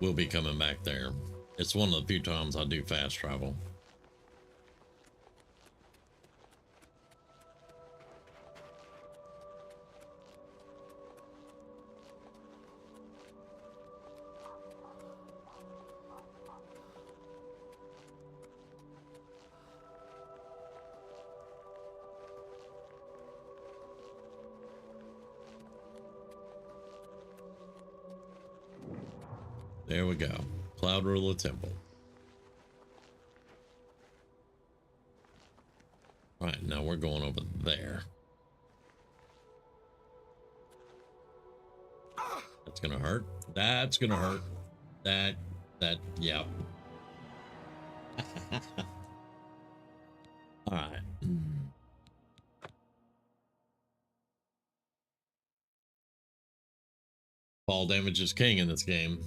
We'll be coming back there. It's one of the few times I do fast travel. There we go. Cloud Ruler Temple. All right, now we're going over there. That's gonna hurt. That's gonna hurt. Yeah. All right. Fall damage is king in this game.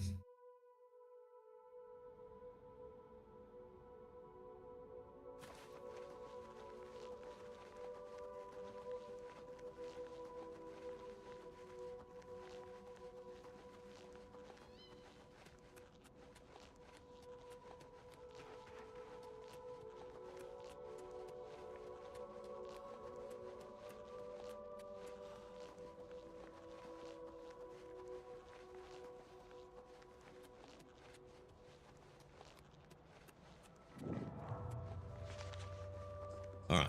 All right.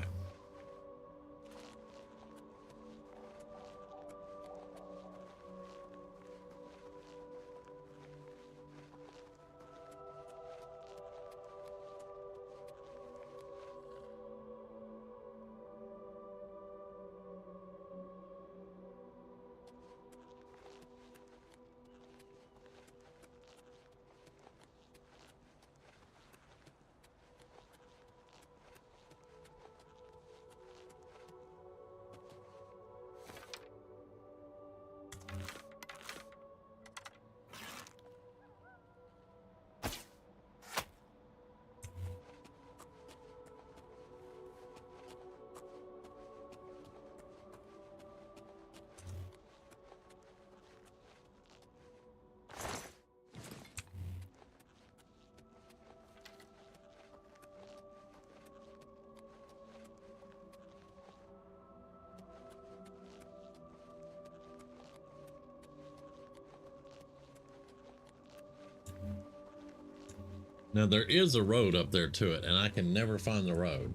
Now there is a road up there to it, and I can never find the road.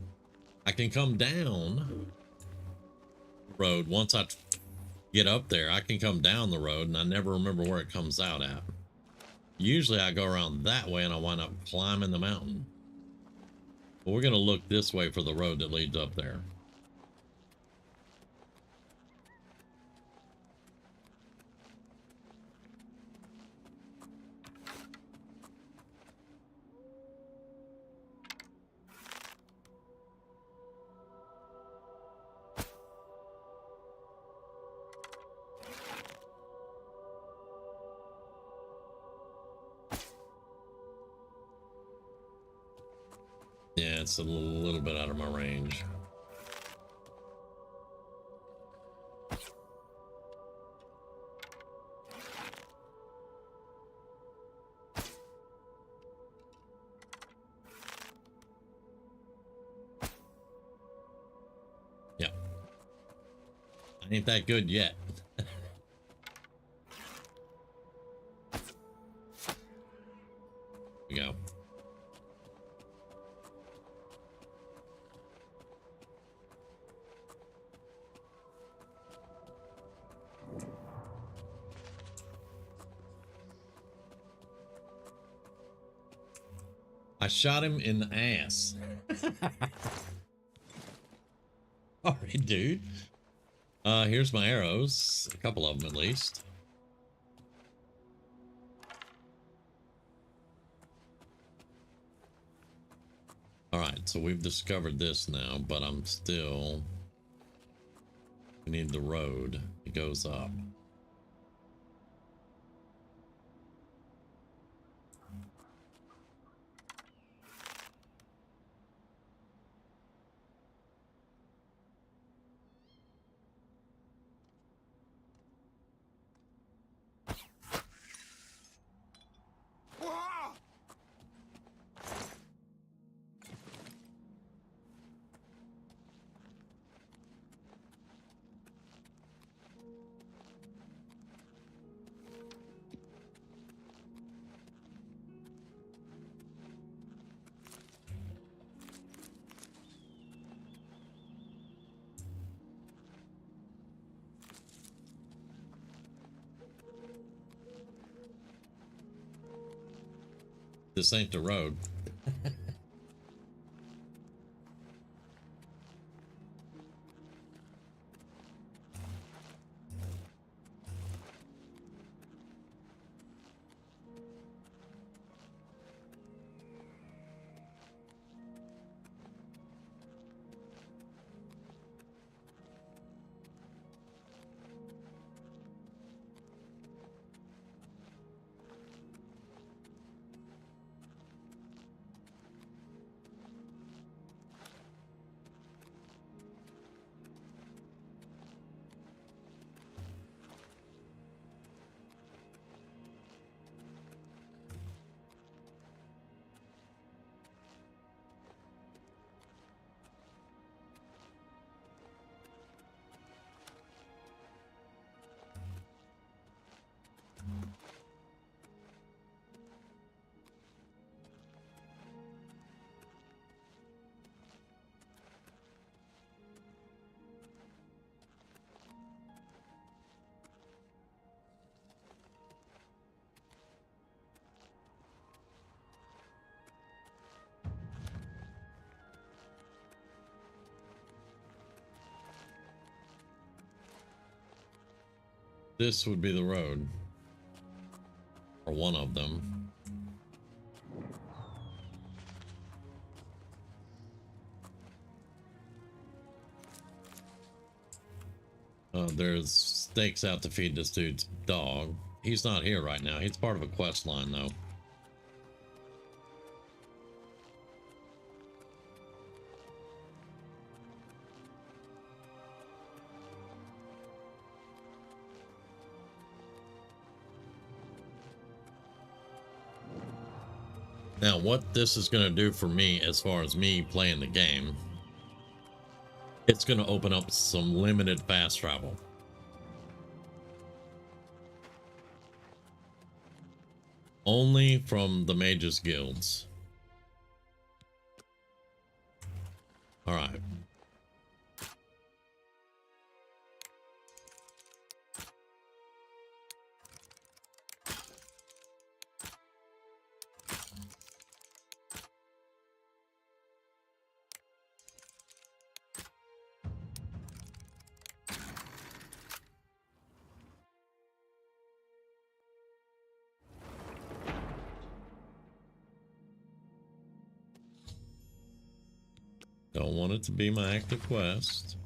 I can come down the road once I get up there. I can come down the road, and I never remember where it comes out at. Usually I go around that way, and I wind up climbing the mountain. But we're going to look this way for the road that leads up there. Yeah, it's a little bit out of my range. Yeah. I ain't that good yet. We go. I shot him in the ass. All right, dude. Here's my arrows. A couple of them at least. All right, so we've discovered this now, but I'm still... We need the road. It goes up. This ain't the road. This would be the road. Or one of them. There's stakes out to feed this dude's dog. He's not here right now. He's part of a quest line, though. Now, what this is going to do for me as far as me playing the game, it's going to open up some limited fast travel. Only from the mages guilds. All right. Don't want it to be my active quest.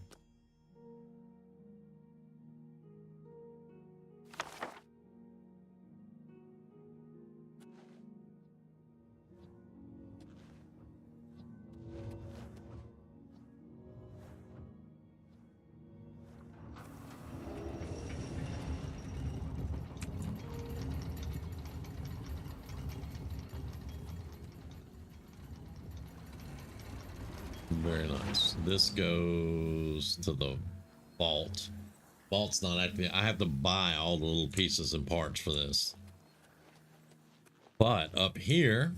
Very nice. This goes to the vault. Vault's not active. I have to buy all the little pieces and parts for this. But up here,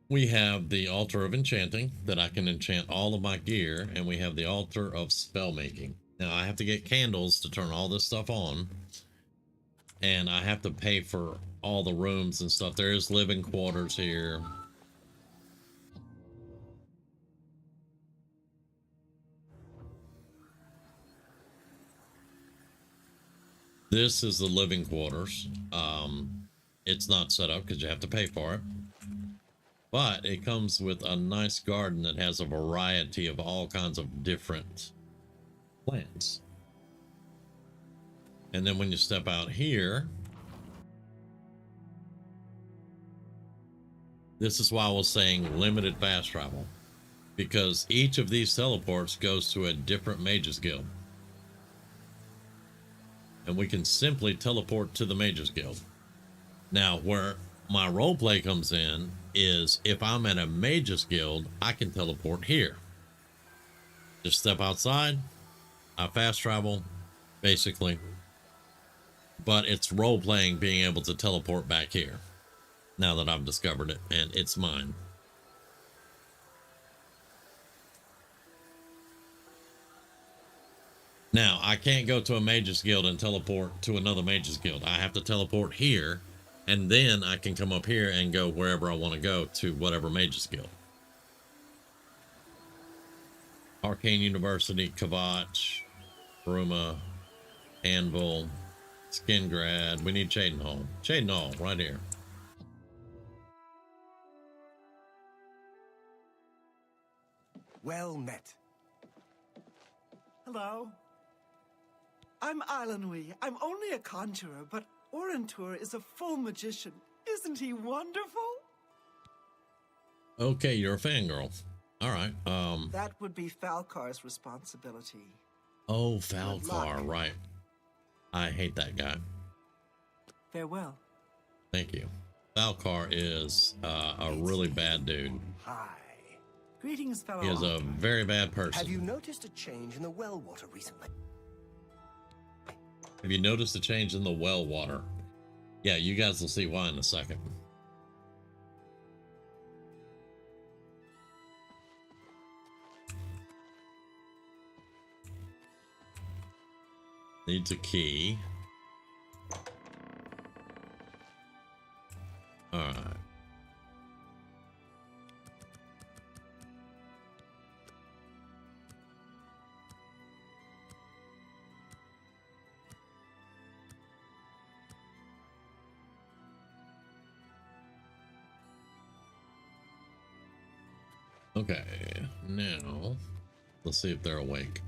we have the altar of enchanting that I can enchant all of my gear, and we have the altar of spell making. Now I have to get candles to turn all this stuff on, and I have to pay for all the rooms and stuff. There is living quarters here. This is the living quarters. It's not set up because you have to pay for it. But it comes with a nice garden that has a variety of all kinds of different plants. And then when you step out here, this is why I was saying limited fast travel. Because each of these teleports goes to a different mages guild. And we can simply teleport to the Mages Guild. Now, where my roleplay comes in is if I'm at a Mages Guild, I can teleport here. Just step outside, I fast travel, basically. But it's roleplaying being able to teleport back here. Now that I've discovered it, and it's mine. Now, I can't go to a Mages Guild and teleport to another Mages Guild. I have to teleport here, and then I can come up here and go wherever I want to go to whatever Mages Guild. Arcane University, Kvatch, Bruma, Anvil, Skingrad. We need Cheydinhal. Cheydinhal, right here. Well met. Hello. I'm Ilanui. I'm only a conjurer, but Orentur is a full magician. Isn't he wonderful? Okay, you're a fangirl. All right. That would be Falcar's responsibility. Oh, Falcar, right. I hate that guy. Farewell. Thank you. Falcar is a really bad dude. Hi. Greetings, fellow. He is a very bad person. Have you noticed a change in the well water recently? Have you noticed a change in the well water? Yeah, you guys will see why in a second. Needs a key. All right. Okay, now let's see if they're awake.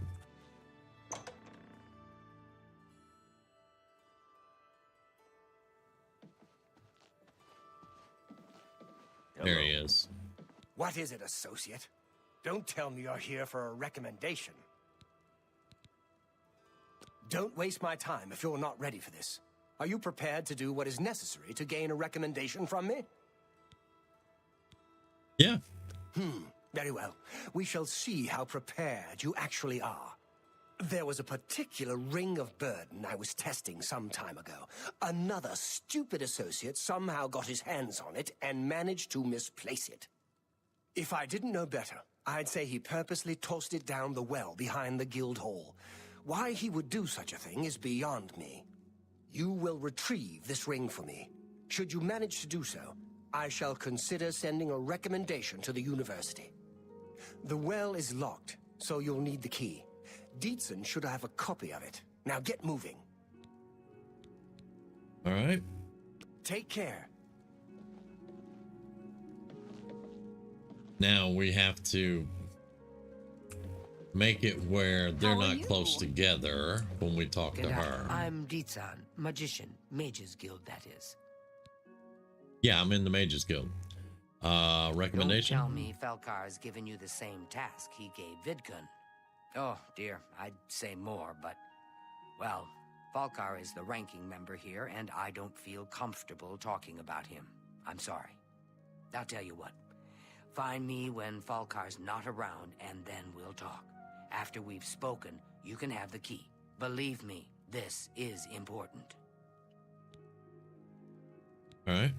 There he is. What is it, associate? Don't tell me you're here for a recommendation. Don't waste my time if you're not ready for this. Are you prepared to do what is necessary to gain a recommendation from me? Yeah. Very well. We shall see how prepared you actually are. There was a particular ring of burden I was testing some time ago. Another stupid associate somehow got his hands on it and managed to misplace it. If I didn't know better, I'd say he purposely tossed it down the well behind the guild hall. Why he would do such a thing is beyond me. You will retrieve this ring for me. Should you manage to do so, I shall consider sending a recommendation to the university. The well is locked, so you'll need the key. Dietzen should have a copy of it. Now get moving. All right. Take care. Now we have to make it where they're not close together when we talk to her. I'm Dietzen, magician, Mages Guild, that is. Yeah, I'm in the Mages Guild. Recommendation? Don't tell me Falcar's given you the same task he gave Vidkun. Oh, dear, I'd say more, but... Well, Falcar is the ranking member here, and I don't feel comfortable talking about him. I'm sorry. I'll tell you what. Find me when Falcar's not around, and then we'll talk. After we've spoken, you can have the key. Believe me, this is important. All right.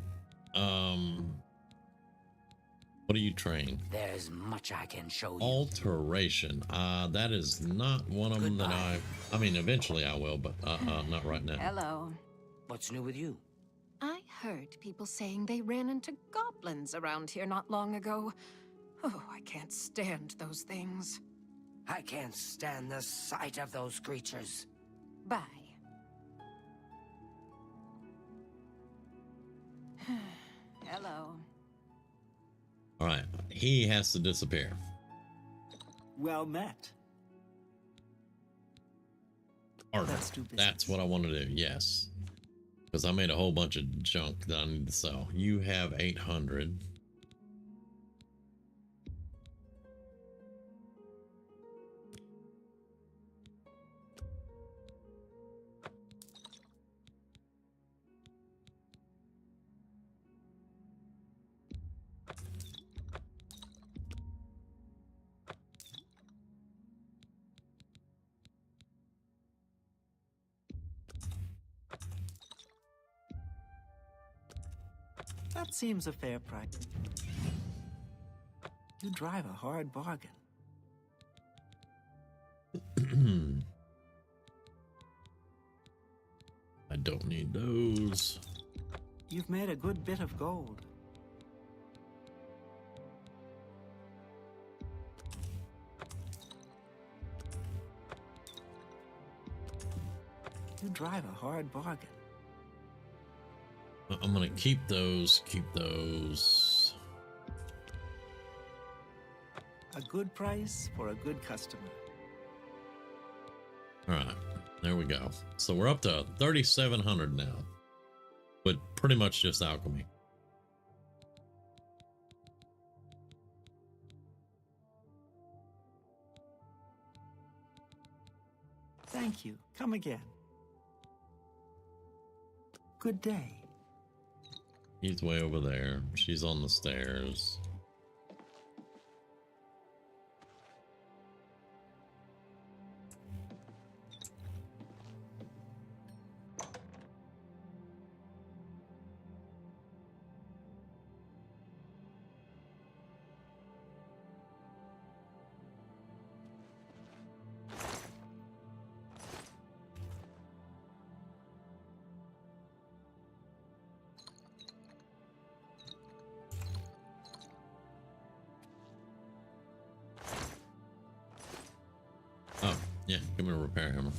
What do you train? There's much I can show you. Alteration. That is not one of them that I mean, eventually I will, but not right now. Hello. What's new with you? I heard people saying they ran into goblins around here not long ago. Oh, I can't stand those things. I can't stand the sight of those creatures. Bye. Hello. All right. He has to disappear. Well met. Or Let's do business. that's what I want to do. Yes. Because I made a whole bunch of junk that I need to sell. You have 800. That seems a fair price. You drive a hard bargain. I don't need those. You've made a good bit of gold. You drive a hard bargain. I'm gonna keep those. Keep those. A good price for a good customer. All right, there we go. So we're up to 3,700 now, but pretty much just alchemy. Thank you. Come again. Good day. He's way over there. She's on the stairs. Oh, yeah, give me a repair hammer.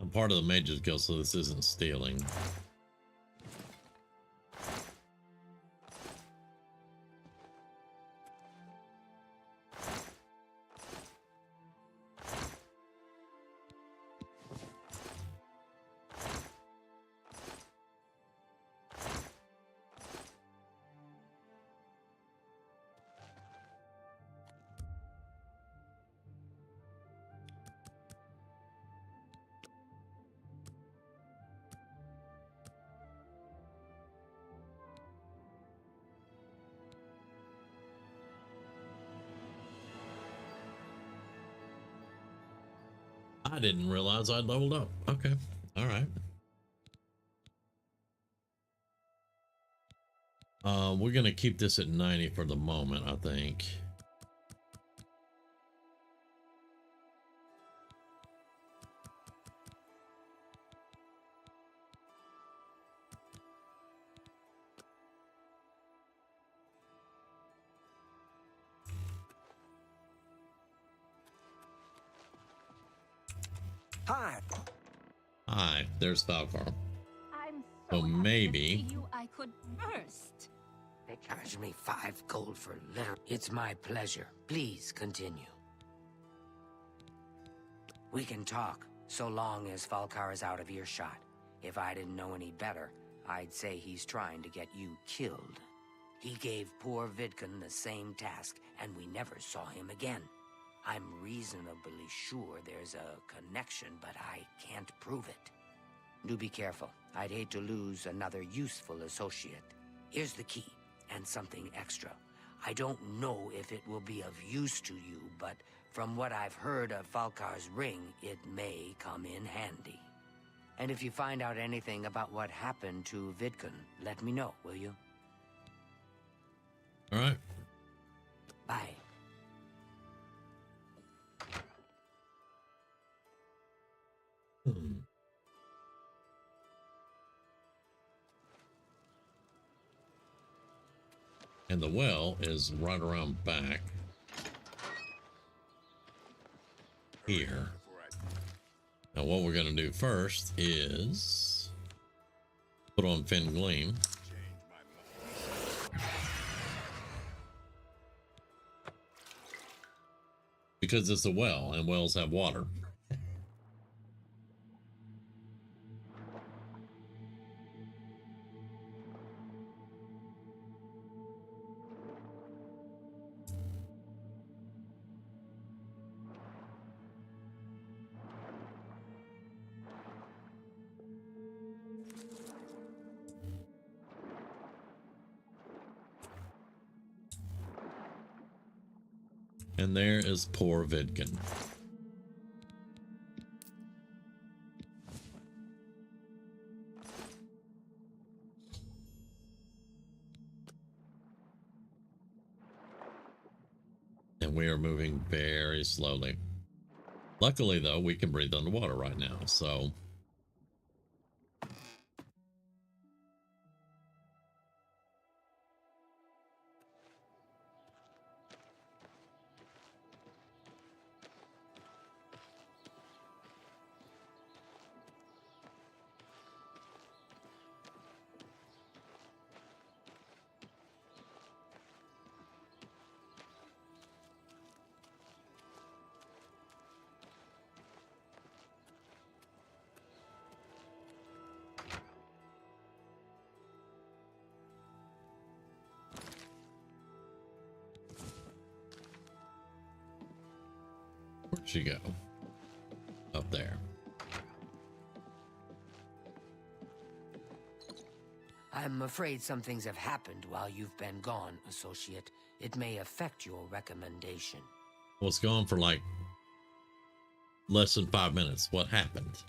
I'm part of the Mages Guild, so this isn't stealing. I didn't realize I'd leveled up. Okay. All right. We're going to keep this at 90 for the moment, I think. Hi. Hi, there's Falcar. I'm So happy maybe- to see you. I could burst. They charge me 5 gold for litter. It's my pleasure. Please continue. We can talk, so long as Falcar is out of earshot. If I didn't know any better, I'd say he's trying to get you killed. He gave poor Vidkun the same task, and we never saw him again. I'm reasonably sure there's a connection, but I can't prove it. Do be careful. I'd hate to lose another useful associate. Here's the key, and something extra. I don't know if it will be of use to you, but from what I've heard of Falcar's ring, it may come in handy. And if you find out anything about what happened to Vidkun, let me know, will you? All right. Bye. And the well is right around back here. Now what we're going to do first is put on Fin Gleam. Because it's a well and wells have water. And there is poor Vidkun. And we are moving very slowly. Luckily, though, we can breathe underwater right now, so... Where'd she go? Up there. I'm afraid some things have happened while you've been gone, associate. It may affect your recommendation. Well, it's gone for like less than 5 minutes. What happened?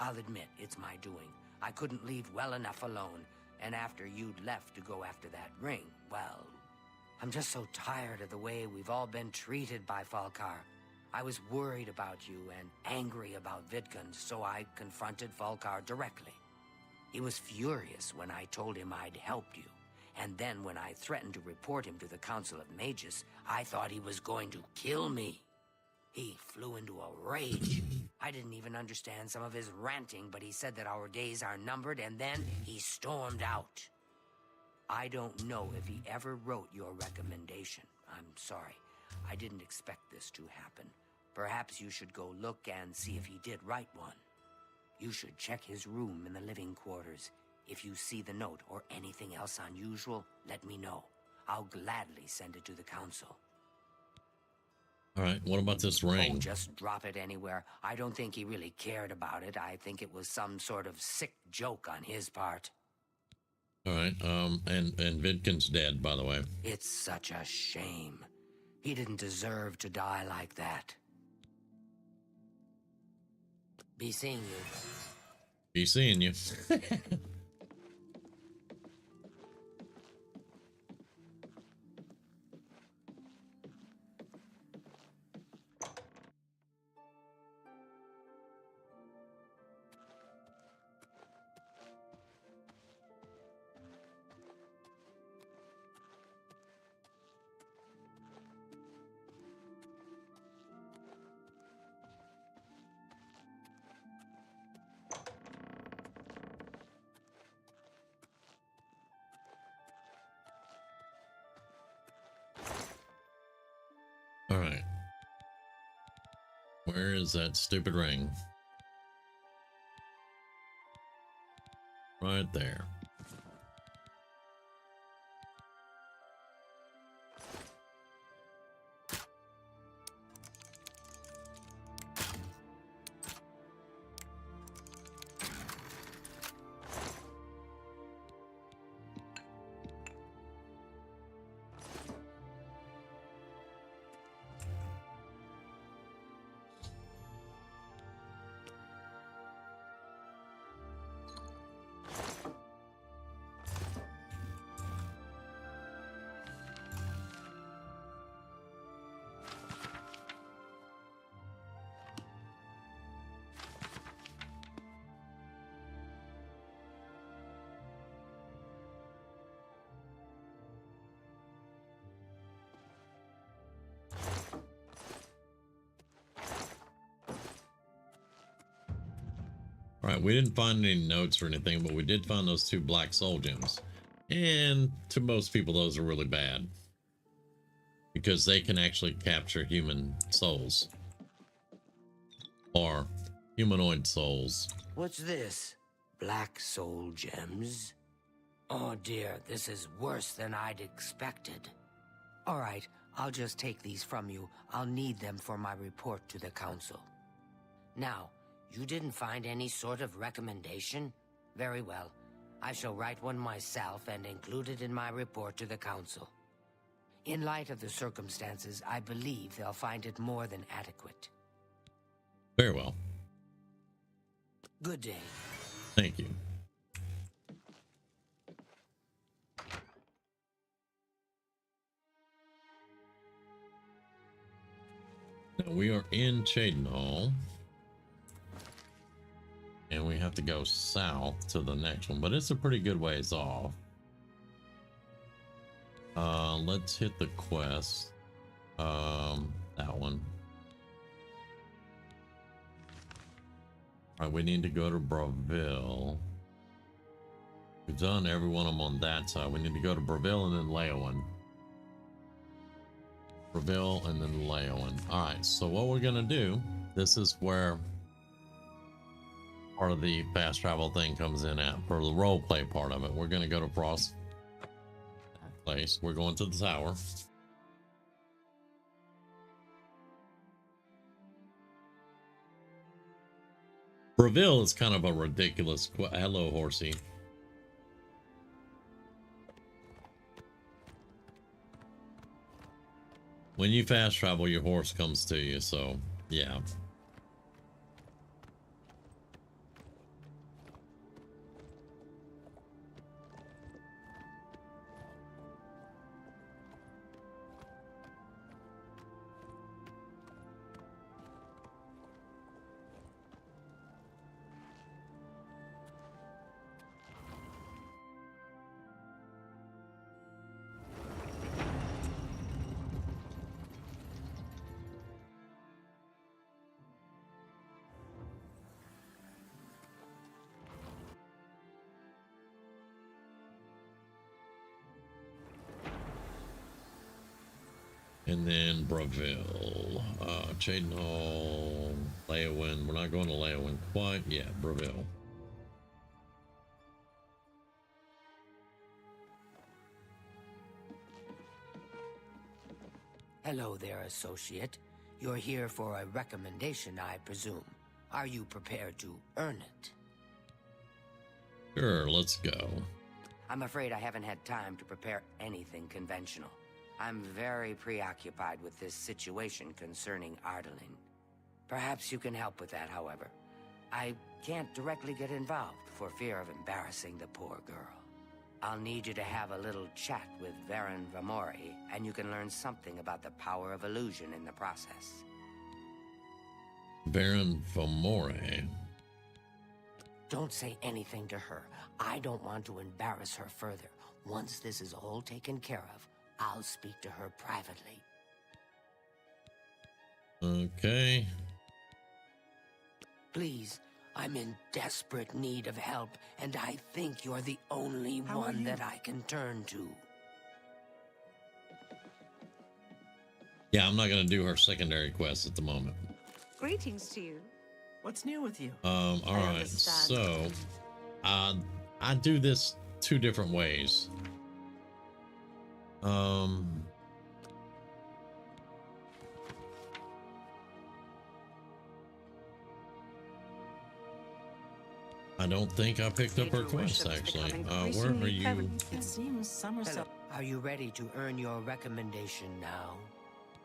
I'll admit, it's my doing. I couldn't leave well enough alone, and after you'd left to go after that ring, well... I'm just so tired of the way we've all been treated by Falcar. I was worried about you and angry about Vidkun, so I confronted Falcar directly. He was furious when I told him I'd helped you, and then when I threatened to report him to the Council of Mages, I thought he was going to kill me. He flew into a rage. I didn't even understand some of his ranting, but he said that our days are numbered, and then he stormed out. I don't know if he ever wrote your recommendation. I'm sorry. I didn't expect this to happen. Perhaps you should go look and see if he did write one. You should check his room in the living quarters. If you see the note or anything else unusual, let me know. I'll gladly send it to the council. All right, what about this ring? Oh, just drop it anywhere. I don't think he really cared about it. I think it was some sort of sick joke on his part. All right, and Vidkun's dead, by the way. It's such a shame. He didn't deserve to die like that. Be seeing you. Be seeing you. All right. Where is that stupid ring? Right there. All right, we didn't find any notes or anything, but we did find those 2 black soul gems. And to most people, those are really bad. Because they can actually capture human souls. Or humanoid souls. What's this? Black soul gems? Oh dear, this is worse than I'd expected. All right, I'll just take these from you. I'll need them for my report to the council. Now, you didn't find any sort of recommendation? Very well. I shall write one myself and include it in my report to the council. In light of the circumstances, I believe they'll find it more than adequate. Very well. Good day. Thank you. Now we are in Cheydinhal. And we have to go south to the next one, but it's a pretty good ways off. Let's hit the quest. That one. All right, we need to go to Bravil. We've done every one of them on that side. We need to go to Bravil and then Leowen. Bravil and then Leowen. All right, so what we're gonna do, this is where part of the fast travel thing comes in at for the role play part of it. We're going to go to Frost place. We're going to the tower. Bravil is kind of a ridiculous hello, horsey. When you fast travel, your horse comes to you, so yeah. And then Bravil, Cheydinhal, Leowen. We're not going to Leowen quite yet. Bravil. Hello there, associate. You're here for a recommendation, I presume. Are you prepared to earn it? Sure, let's go. I'm afraid I haven't had time to prepare anything conventional. I'm very preoccupied with this situation concerning Ardaline. Perhaps you can help with that, however. I can't directly get involved for fear of embarrassing the poor girl. I'll need you to have a little chat with Varen Vamori, and you can learn something about the power of illusion in the process. Baron Vamore. Don't say anything to her. I don't want to embarrass her further. Once this is all taken care of, I'll speak to her privately. Okay. Please, I'm in desperate need of help, and I think you're the only one that I can turn to. Yeah, I'm not going to do her secondary quest at the moment. Greetings to you. What's new with you? All right. So, I do this two different ways. I don't think I picked up her quest, actually. Where are you? It seems Somerset. Are you ready to earn your recommendation now?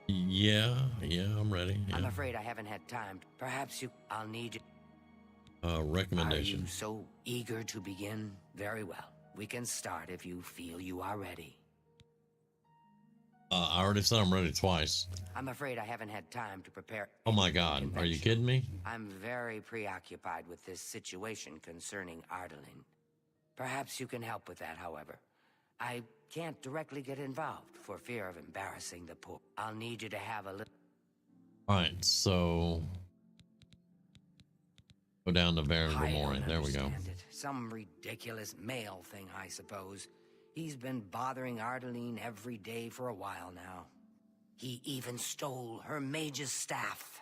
Yeah, I'm ready. Yeah. I'm afraid I haven't had time. Perhaps I'll need you. Recommendation. Are you so eager to begin? Very well. We can start if you feel you are ready. I already said I'm ready twice. I'm afraid I haven't had time to prepare. Oh my God, are you kidding me? I'm very preoccupied with this situation concerning Ardaline. Perhaps you can help with that, however. I can't directly get involved for fear of embarrassing the poor. I'll need you to have a little... Alright, so... Go down to Baron Vamore. There we go. Some ridiculous male thing, I suppose. He's been bothering Ardaline every day for a while now. He even stole her mage's staff.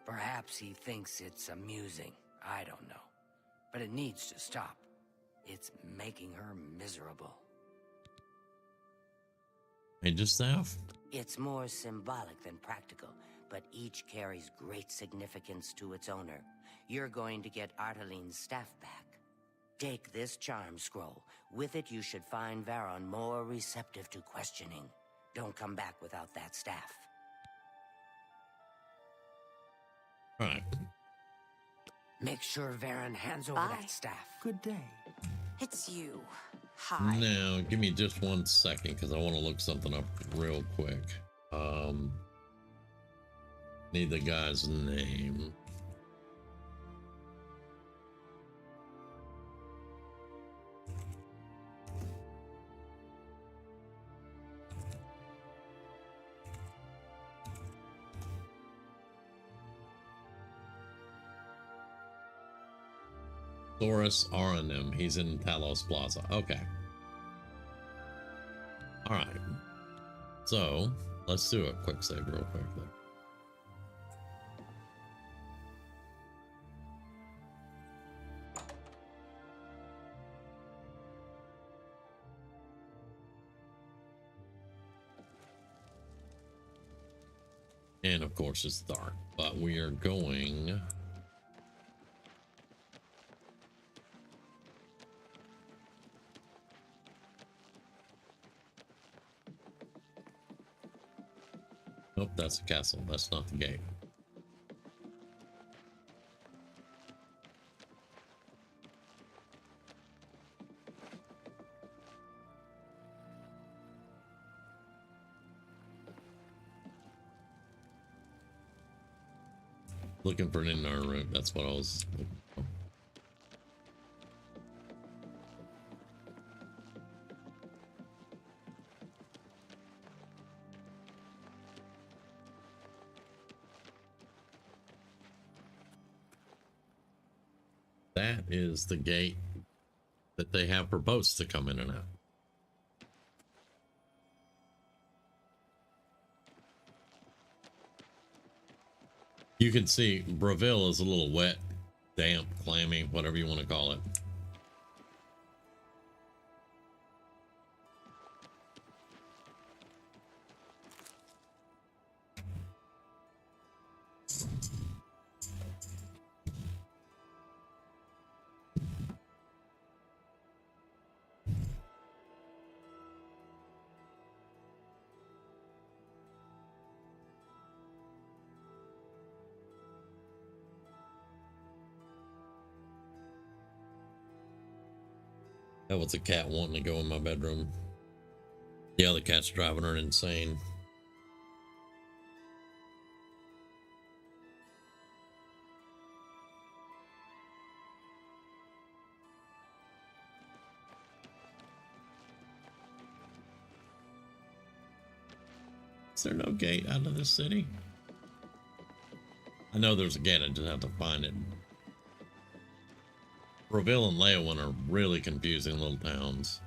Perhaps he thinks it's amusing. I don't know. But it needs to stop. It's making her miserable. Mage's staff? It's more symbolic than practical, but each carries great significance to its owner. You're going to get Ardaline's staff back. Take this charm scroll. With it, you should find Varon more receptive to questioning. Don't come back without that staff. All right. Make sure Varon hands over that staff. Good day. It's you. Hi. Now, give me just 1 second because I want to look something up real quick. Need the guy's name. Thoris Aranim. He's in Talos Plaza. Okay. All right. So let's do a quick save real quick there. And of course it's dark, but we are going... Nope, that's a castle. That's not the gate. Looking for an in-our route. That's what I was looking for. That is the gate that they have for boats to come in and out. You can see Breville is a little wet, damp, clammy, whatever you want to call it. That was a cat wanting to go in my bedroom. The other cat's driving her insane. Is there no gate out of this city? I know there's a gate, I just have to find it. Reville and Leowin are really confusing little towns.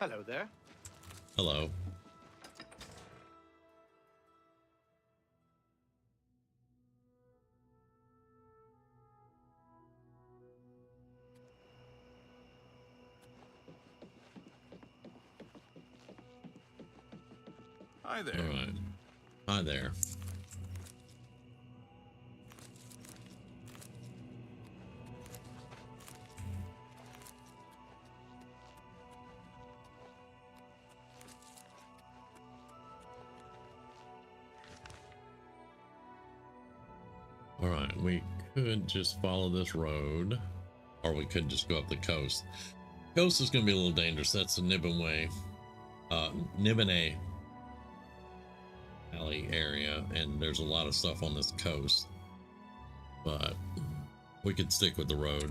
Hello there. Hello. Hi there. All right. Hi there. All right, we could just follow this road, or we could just go up the coast. Coast is going to be a little dangerous. That's the Nibbenway, Nibbenay Alley area, and there's a lot of stuff on this coast. But we could stick with the road.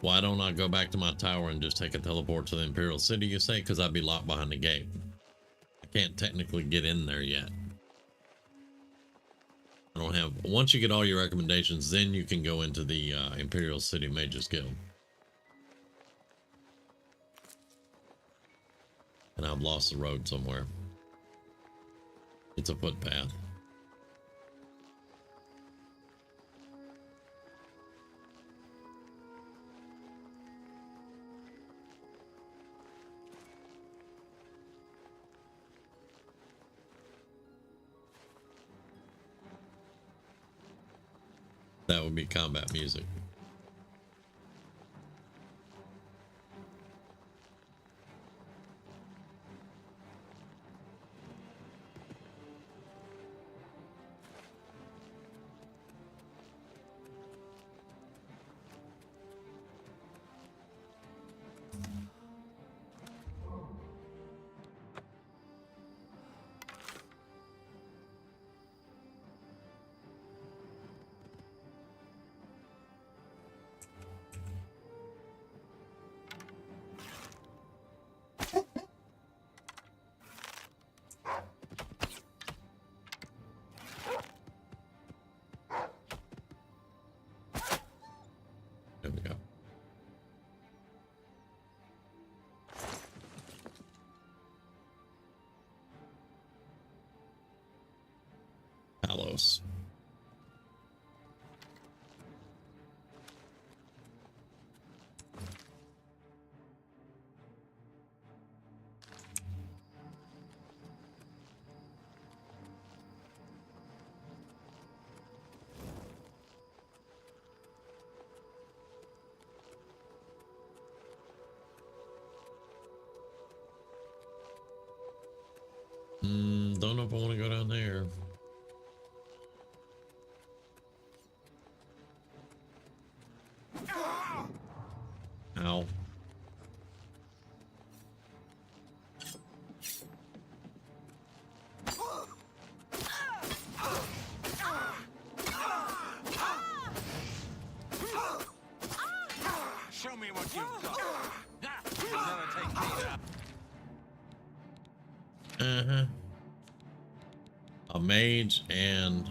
Why don't I go back to my tower and just take a teleport to the Imperial City, you say? Because I'd be locked behind the gate. I can't technically get in there yet. I don't have... Once you get all your recommendations, then you can go into the Imperial City Mages Guild. And I've lost the road somewhere. It's a footpath. That would be combat music. There we go. Palos. Don't know if I want to go down there. Ow. Show me what you've got. You're gonna take me down. Uh-huh. A mage and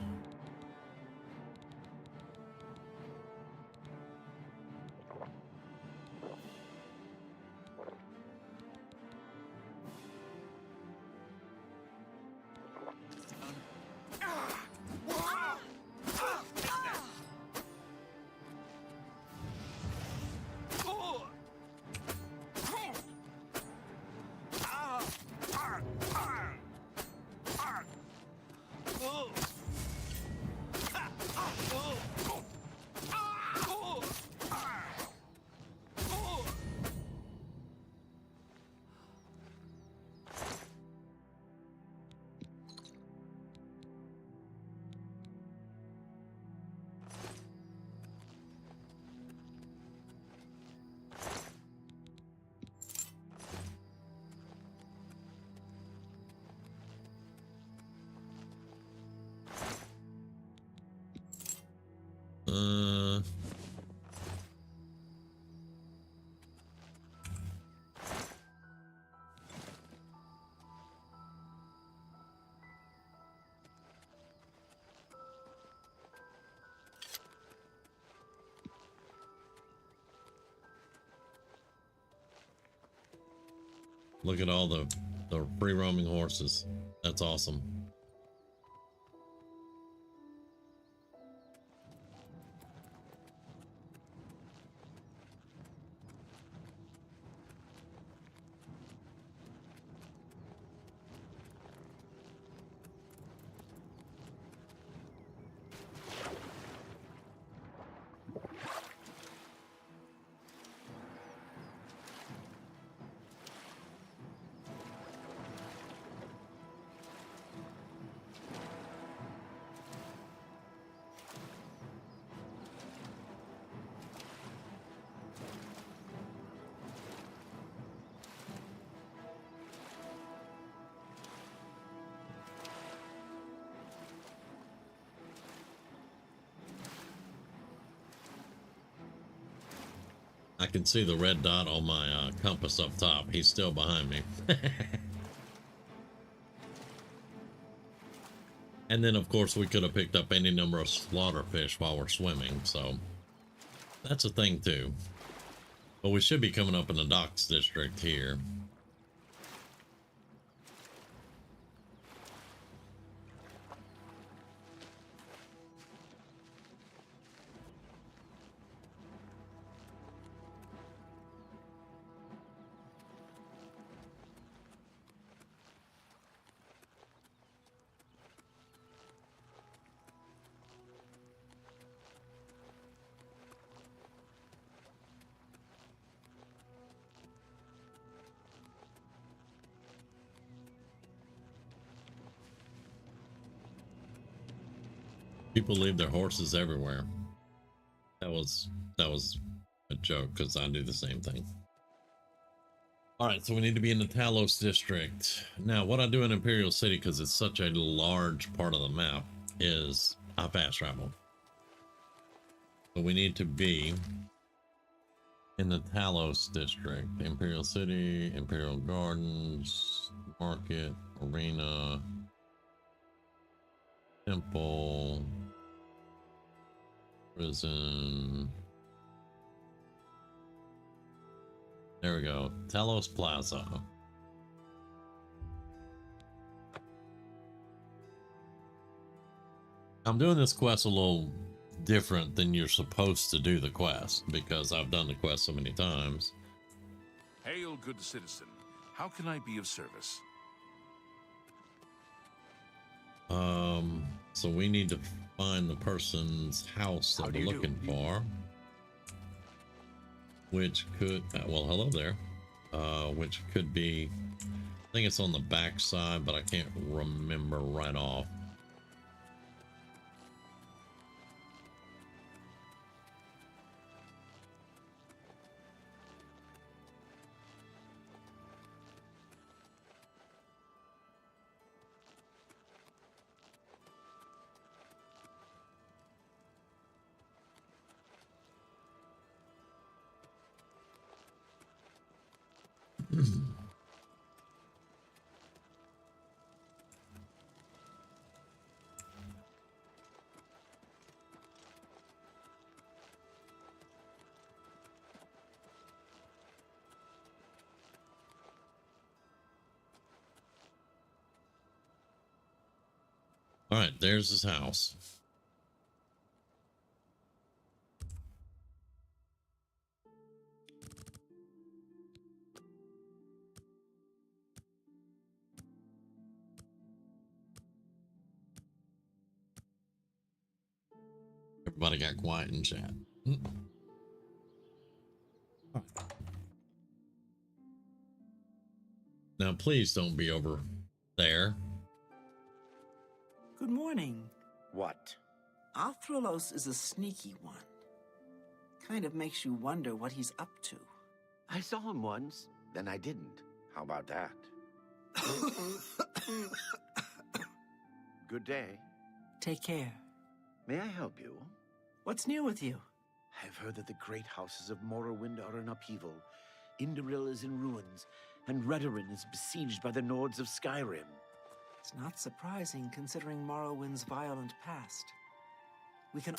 Look at all the free roaming horses. That's awesome. I can see the red dot on my compass up top. He's still behind me. And then, of course, we could have picked up any number of slaughterfish while we're swimming, so that's a thing, too. But we should be coming up in the docks district here. People leave their horses everywhere. That was a joke because I do the same thing. All right, so we need to be in the Talos district. Now, what I do in Imperial City, because it's such a large part of the map, is I fast travel. So we need to be in the Talos district. Imperial City, Imperial Gardens, Market, Arena, Temple, Prison. There we go. Talos Plaza. I'm doing this quest a little different than you're supposed to do the quest because I've done the quest so many times. Hail, good citizen. How can I be of service? So we need to find the person's house that we're looking for. Which could, well, hello there. Which could be, I think it's on the back side, but I can't remember right off. All right, there's his house. Everybody got quiet in chat. Now, please don't be over there. Good morning. What? Arthrolos is a sneaky one. Kind of makes you wonder what he's up to. I saw him once, then I didn't. How about that? Good day. Take care. May I help you? What's new with you? I've heard that the great houses of Morrowind are in upheaval. Indoril is in ruins, and Redoran is besieged by the Nords of Skyrim. It's not surprising considering Morrowind's violent past. We can...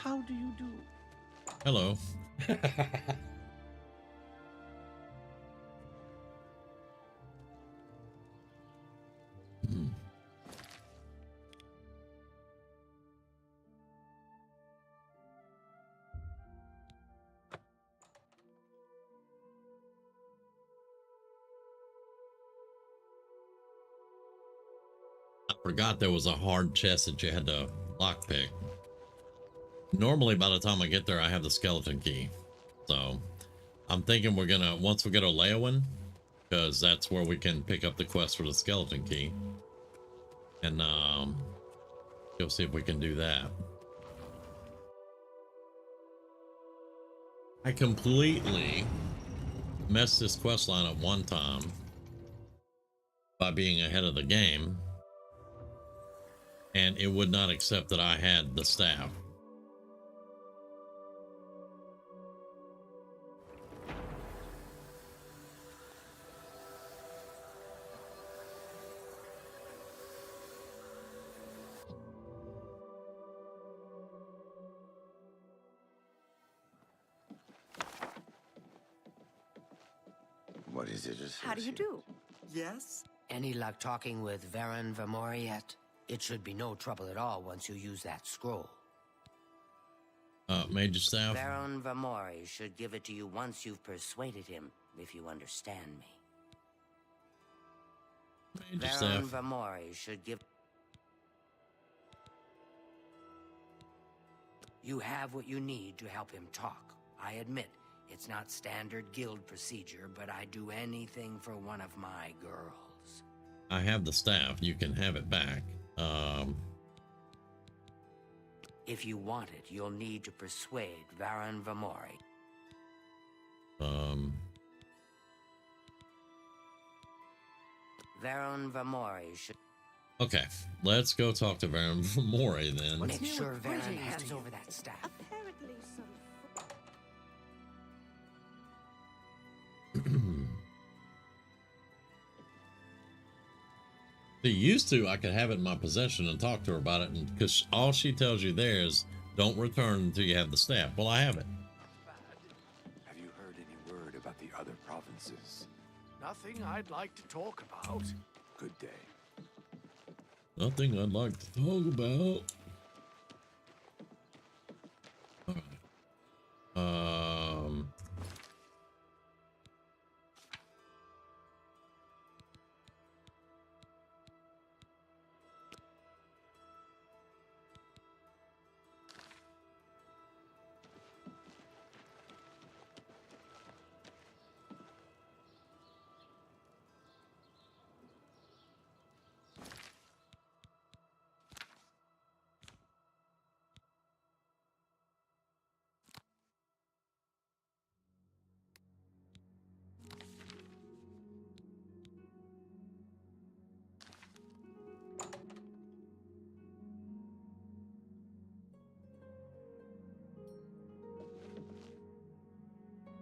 How do you do? Hello. Hmm. I forgot there was a hard chest that you had to lockpick. Normally, by the time I get there, I have the skeleton key. So, I'm thinking we're gonna, once we get Oleowin, because that's where we can pick up the quest for the skeleton key. And, go see if we can do that. I completely messed this quest line up one time by being ahead of the game, and it would not accept that I had the staff. What is it? How do you do? Yes? Any luck talking with Varen Vamori yet? It should be no trouble at all once you use that scroll. Major staff? Varen Vamori should give it to you once you've persuaded him, if you understand me. Major Varen staff. Vamori should give... You have what you need to help him talk. I admit, it's not standard guild procedure, but I'd do anything for one of my girls. I have the staff. You can have it back. If you want it, you'll need to persuade Varen Vamori. Varen Vamori should... Okay, let's go talk to Varen Vamori then. Make sure Varen hands over that staff. Apparently so. See, used to, I could have it in my possession and talk to her about it, and because all she tells you there is, don't return until you have the staff. Well, I have it. Have you heard any word about the other provinces? Nothing I'd like to talk about. Good day. Nothing I'd like to talk about. All right.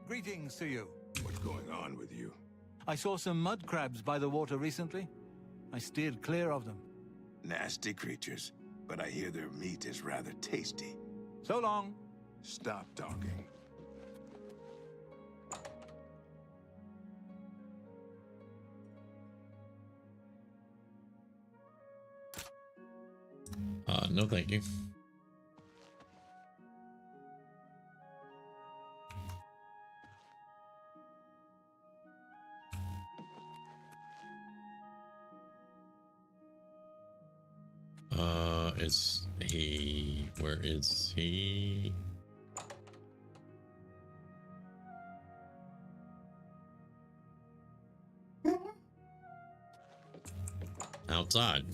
Greetings to you. What's going on with you? I saw some mud crabs by the water recently. I steered clear of them. Nasty creatures, but I hear their meat is rather tasty. So long. Stop talking. No, thank you. Is he? Where is he? Outside.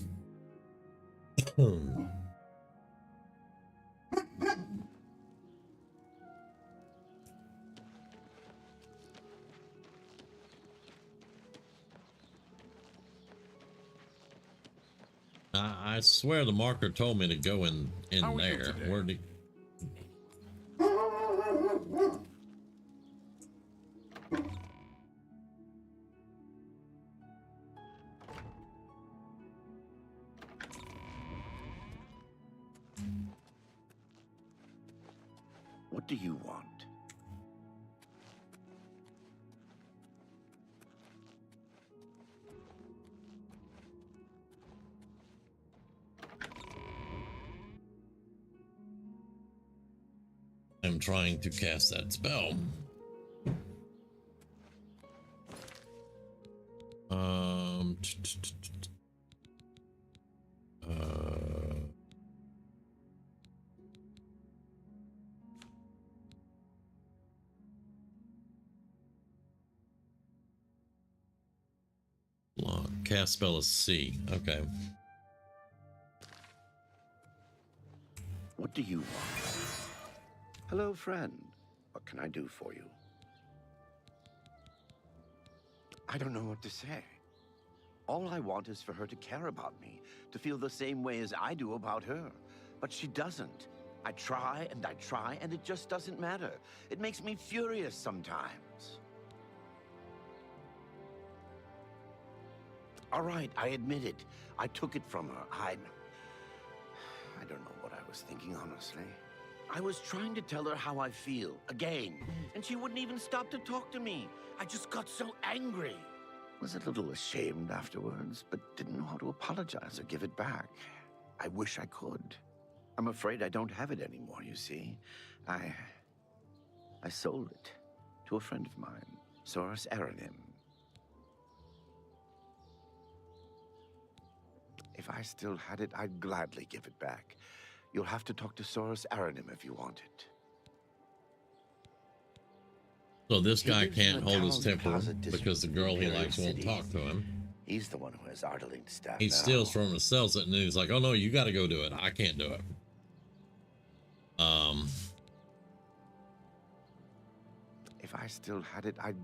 I swear the marker told me to go in there. Where did he... What do you want? I'm trying to cast that spell. Cast spell is C. Okay. What do you want? Hello, friend. What can I do for you? I don't know what to say. All I want is for her to care about me, to feel the same way as I do about her. But she doesn't. I try, and it just doesn't matter. It makes me furious sometimes. All right, I admit it. I took it from her. I don't know what I was thinking, honestly. I was trying to tell her how I feel, again, and she wouldn't even stop to talk to me. I just got so angry. Was a little ashamed afterwards, but didn't know how to apologize or give it back. I wish I could. I'm afraid I don't have it anymore, you see. I sold it to a friend of mine, Soros Aranim. If I still had it, I'd gladly give it back. You'll have to talk to Soros Aranim if you want it. So this guy can't hold his temper because the girl he likes won't talk to him. He's the one who has Ardeling staff. He steals from him, sells it, and then he's like, "Oh no, you got to go do it. I can't do it." If I still had it, I'd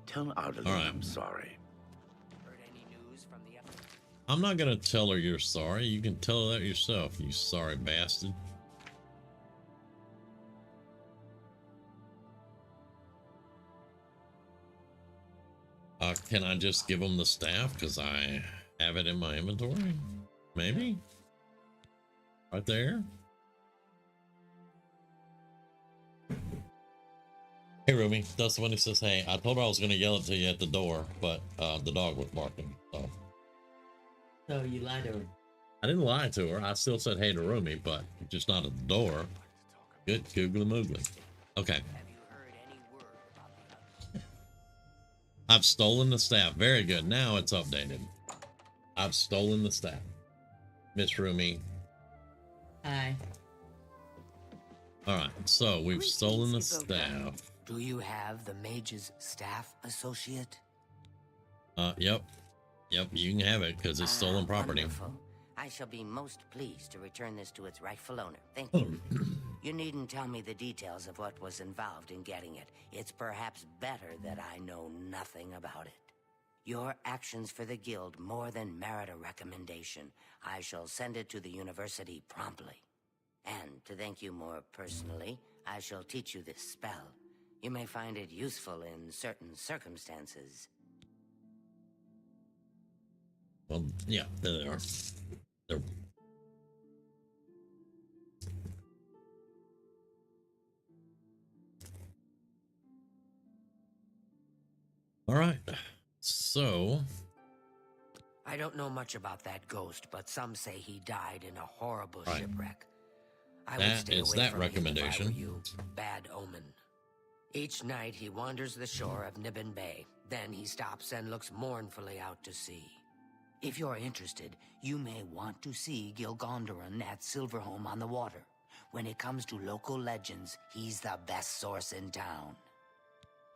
tell Ardeling I'm sorry. I'm not gonna tell her you're sorry. You can tell her that yourself, you sorry bastard. Can I just give him the staff because I have it in my inventory? Maybe? Right there? Hey Rumi, that's the one who says, hey, I told her I was gonna yell it to you at the door, but the dog was barking, so. So you lied to her. I didn't lie to her. I still said hey to Rumi, but just not at the door. Good googly moogly. Okay. I've stolen the staff. Very good. Now it's updated. I've stolen the staff. Miss Rumi. Hi. All right. So we've stolen the staff. Do you have the mage's staff, associate? Yep. Yep, you can have it because it's stolen property. Wonderful. I shall be most pleased to return this to its rightful owner. Thank you. You needn't tell me the details of what was involved in getting it. It's perhaps better that I know nothing about it. Your actions for the guild more than merit a recommendation. I shall send it to the university promptly. And to thank you more personally, I shall teach you this spell. You may find it useful in certain circumstances. Well, yeah, there they are. They're... All right, so... I don't know much about that ghost, but some say he died in a horrible shipwreck. I would stay away that from recommendation. him if I were you. Bad omen. Each night he wanders the shore of Nibbin Bay. Then he stops and looks mournfully out to sea. If you're interested, you may want to see Gilgondaran at Silverhome on the water. When it comes to local legends, he's the best source in town.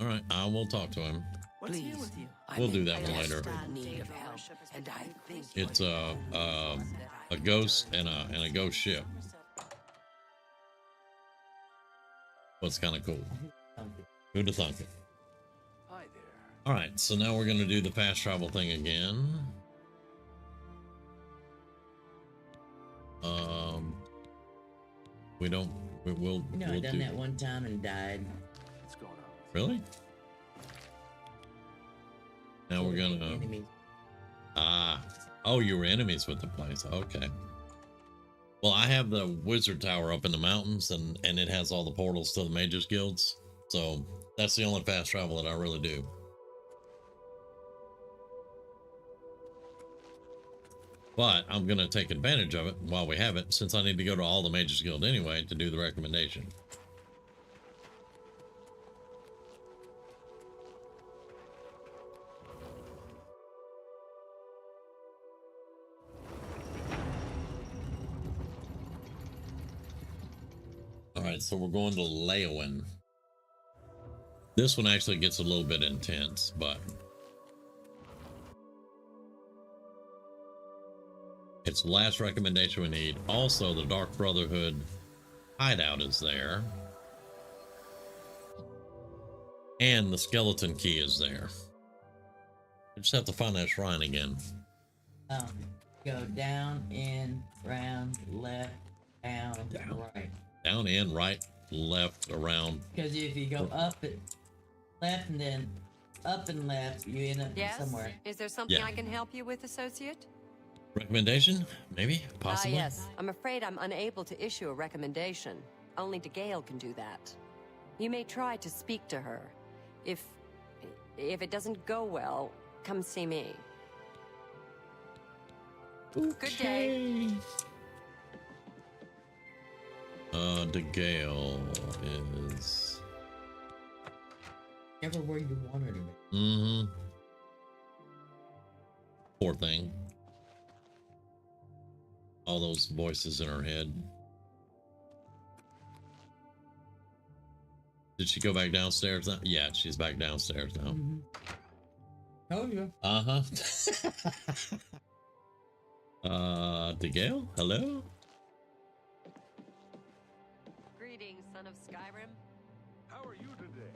All right, I will talk to him. What's new with you? We'll do that one later. Need of help, and I think It's a ghost and a ghost ship. What's kind of cool. Who'd have thunk it? Hi there. All right, so now we're gonna do the fast travel thing again. We'll You know, I done that one time and died. What's going on? Really? Now we're gonna Enemies. oh, you were enemies with the place. Okay. Well, I have the wizard tower up in the mountains, and it has all the portals to the mages guilds. So that's the only fast travel that I really do. But I'm going to take advantage of it while we have it, since I need to go to all the mages guild anyway to do the recommendation. All right, so we're going to Leowin. This one actually gets a little bit intense, but it's the last recommendation we need. Also, the Dark Brotherhood hideout is there. And the skeleton key is there. I just have to find that shrine again. Go down, in, round, left, down, right. Down, in, right, left, around. Because if you go up and left and then up and left, you end up somewhere. Is there something Yeah. I can help you with, Associate? Recommendation? Maybe? Possibly? Yes. I'm afraid I'm unable to issue a recommendation. Only DeGale can do that. You may try to speak to her. If it doesn't go well, come see me. Okay. Good day. DeGale is... Everywhere you want her to be. Mm-hmm. Poor thing. All those voices in her head. Did she go back downstairs now? Yeah, she's back downstairs now. Mm-hmm. Told you. Uh-huh. DeGale? Hello? Greetings, son of Skyrim. How are you today?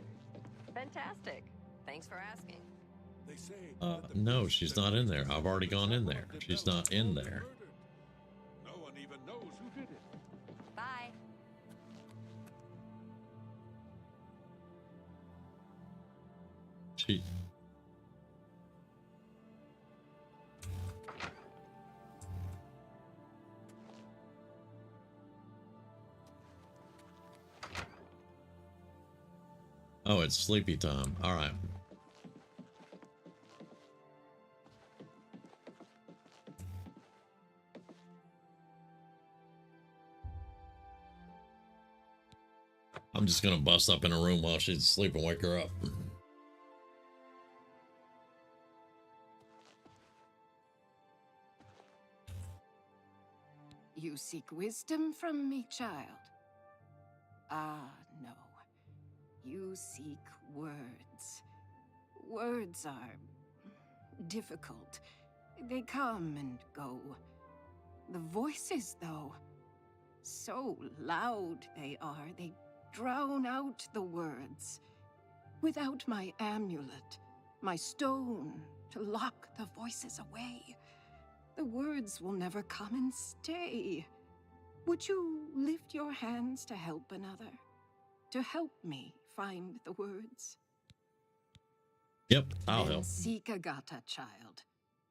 Fantastic. Thanks for asking. They say No, she's not in there. I've already gone in there. She's not in there. no one even knows who did it. Bye. She... Oh, it's sleepy time. All right. I'm just gonna bust up in her room while she's asleep and wake her up. You seek wisdom from me, child? Ah, no. You seek words. Words are difficult. They come and go. The voices, though, so loud they are, they drown out the words. Without my amulet, my stone to lock the voices away, the words will never come and stay. Would you lift your hands to help another? To help me find the words? Yep, I'll Then help. seek Agatha, child.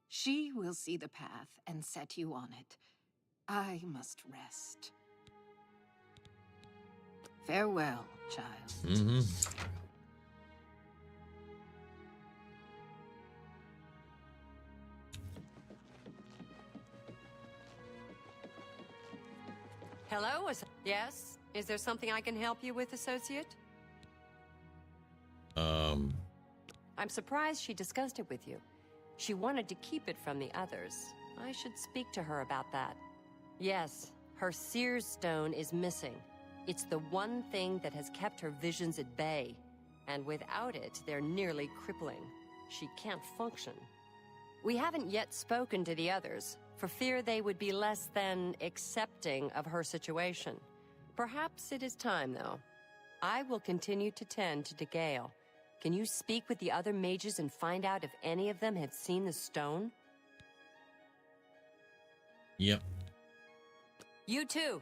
She will see the path and set you on it. I must rest. Farewell, child. Mm-hmm. Hello? Yes? Is there something I can help you with, Associate? I'm surprised she discussed it with you. She wanted to keep it from the others. I should speak to her about that. Yes, her Seer's Stone is missing. It's the one thing that has kept her visions at bay. And without it, they're nearly crippling. She can't function. We haven't yet spoken to the others, for fear they would be less than accepting of her situation. Perhaps it is time, though. I will continue to tend to DeGale. Can you speak with the other mages and find out if any of them have seen the stone? Yep. You too.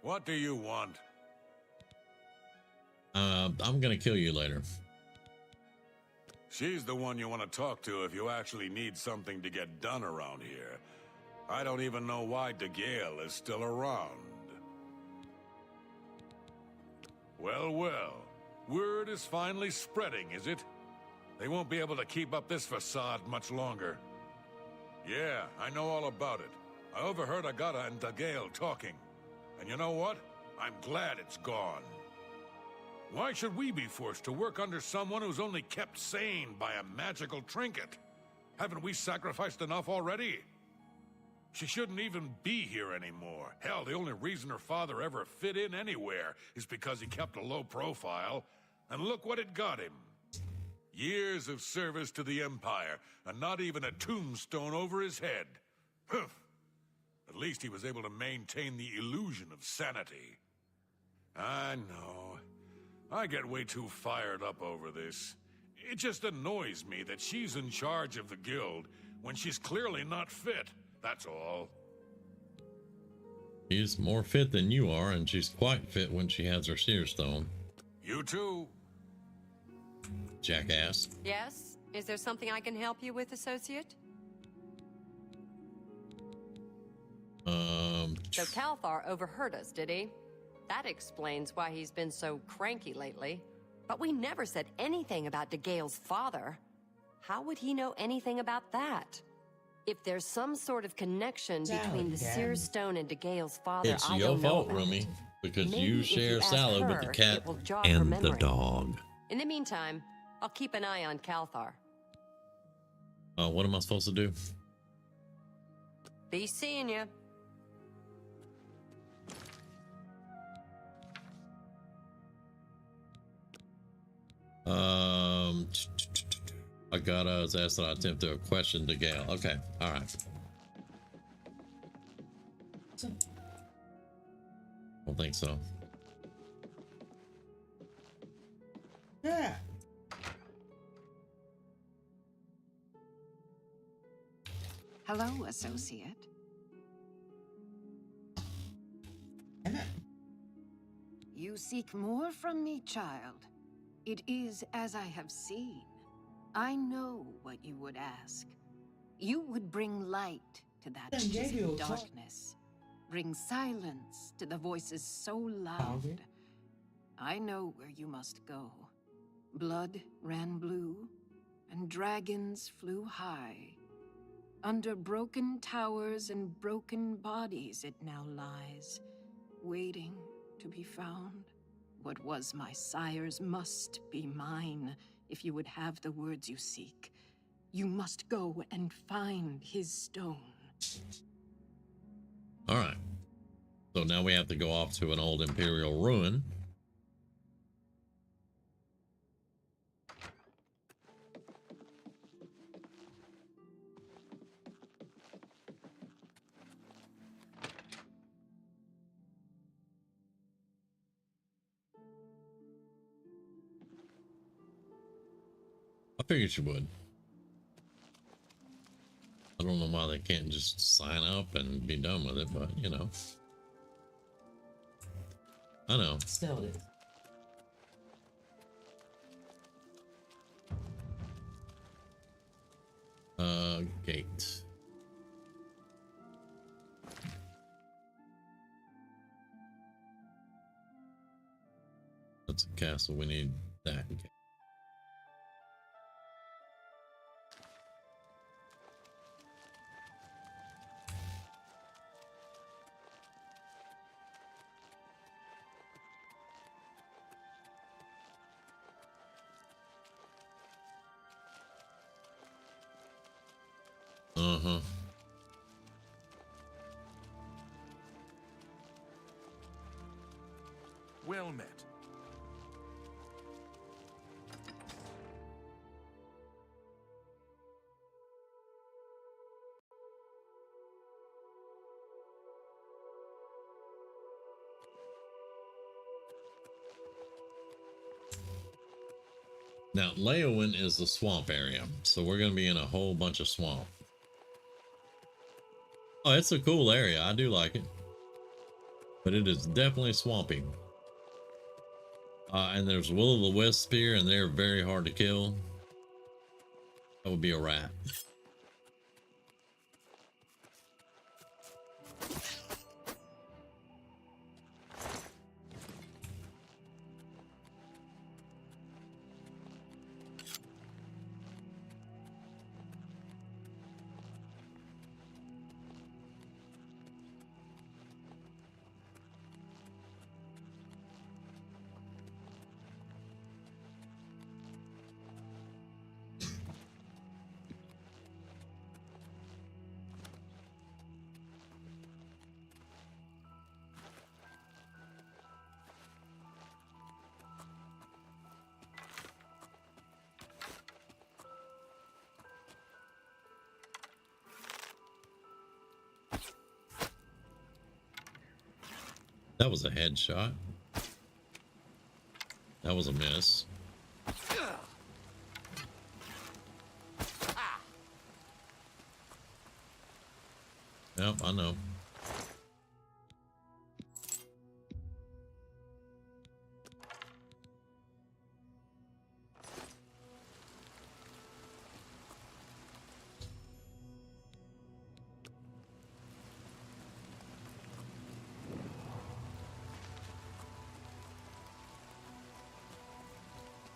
What do you want? I'm gonna kill you later. She's the one you want to talk to if you actually need something to get done around here. I don't even know why DeGale is still around. Well, well. Word is finally spreading, is it? They won't be able to keep up this facade much longer. Yeah, I know all about it. I overheard Agata and DeGale talking. And you know what? I'm glad it's gone. Why should we be forced to work under someone who's only kept sane by a magical trinket? Haven't we sacrificed enough already? She shouldn't even be here anymore. Hell, the only reason her father ever fit in anywhere is because he kept a low profile. And look what it got him. Years of service to the Empire, and not even a tombstone over his head. Humph. At least he was able to maintain the illusion of sanity. I know. I get way too fired up over this. It just annoys me that she's in charge of the guild when she's clearly not fit. That's all. She's more fit than you are, and she's quite fit when she has her seer stone. You too. Jackass. Yes? Is there something I can help you with, associate? So Calthar overheard us, did he? That explains why he's been so cranky lately. But we never said anything about DeGale's father. How would he know anything about that? If there's some sort of connection between the seer stone and DeGale's father, It's I your don't know fault, about. Rumi, because Maybe you if you share ask salad with her, the cat it will jog her and the memory. dog. In the meantime, I'll keep an eye on Calthar. What am I supposed to do? Be seeing you. I got us asked that I attempt to question the Gale. Okay, all right. Don't think so. Yeah. Hello, associate. You seek more from me, child. It is as I have seen. I know what you would ask. You would bring light to that which is in darkness. Bring silence to the voices so loud. I know where you must go. Blood ran blue, and dragons flew high. Under broken towers and broken bodies it now lies, waiting to be found. What was my sire's must be mine, if you would have the words you seek. You must go and find his stone. All right. So now we have to go off to an old Imperial ruin. I figured you would. I don't know why they can't just sign up and be done with it, but you know. I know. Still it. Gate. That's a castle. We need that gate. Uh-huh. Well met. Now, Leowin is the swamp area, so we're going to be in a whole bunch of swamp. Oh, it's a cool area. I do like it. But it is definitely swampy. And there's will-o'-the-wisp here, and they're very hard to kill. That would be a rat. That was a headshot. That was a miss. Yep, I know.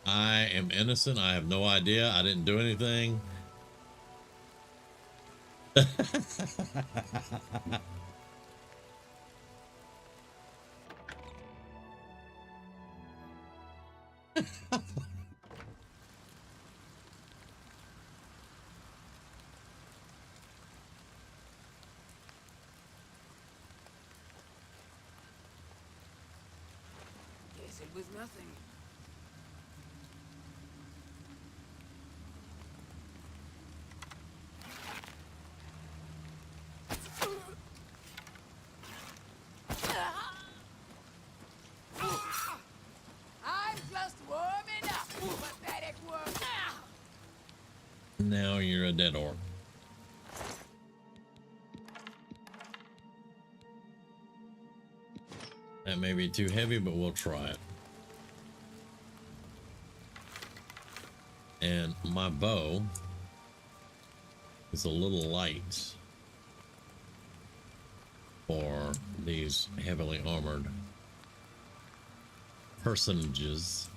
I am innocent. I have no idea. I didn't do anything. Guess it was nothing. I'm just warming up. Pathetic work. Now you're a dead orc. That may be too heavy, but we'll try it. And my bow is a little light for these heavily armored personages.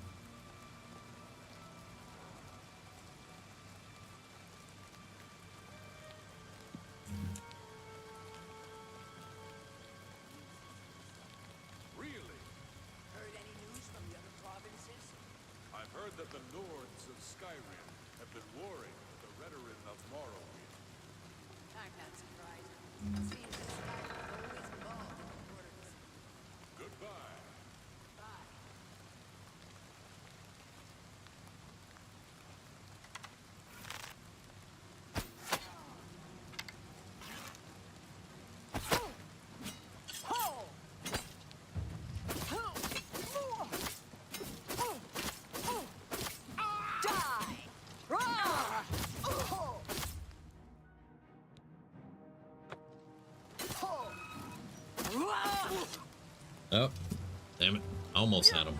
Really? Heard any news from the other provinces? I've heard that the lords of Skyrim have been warring with the Redoran of Morrowind. I'm not surprised. Seems that Skyrim is always involved in the borders. Goodbye. Bye. Oh, damn it. Almost had him.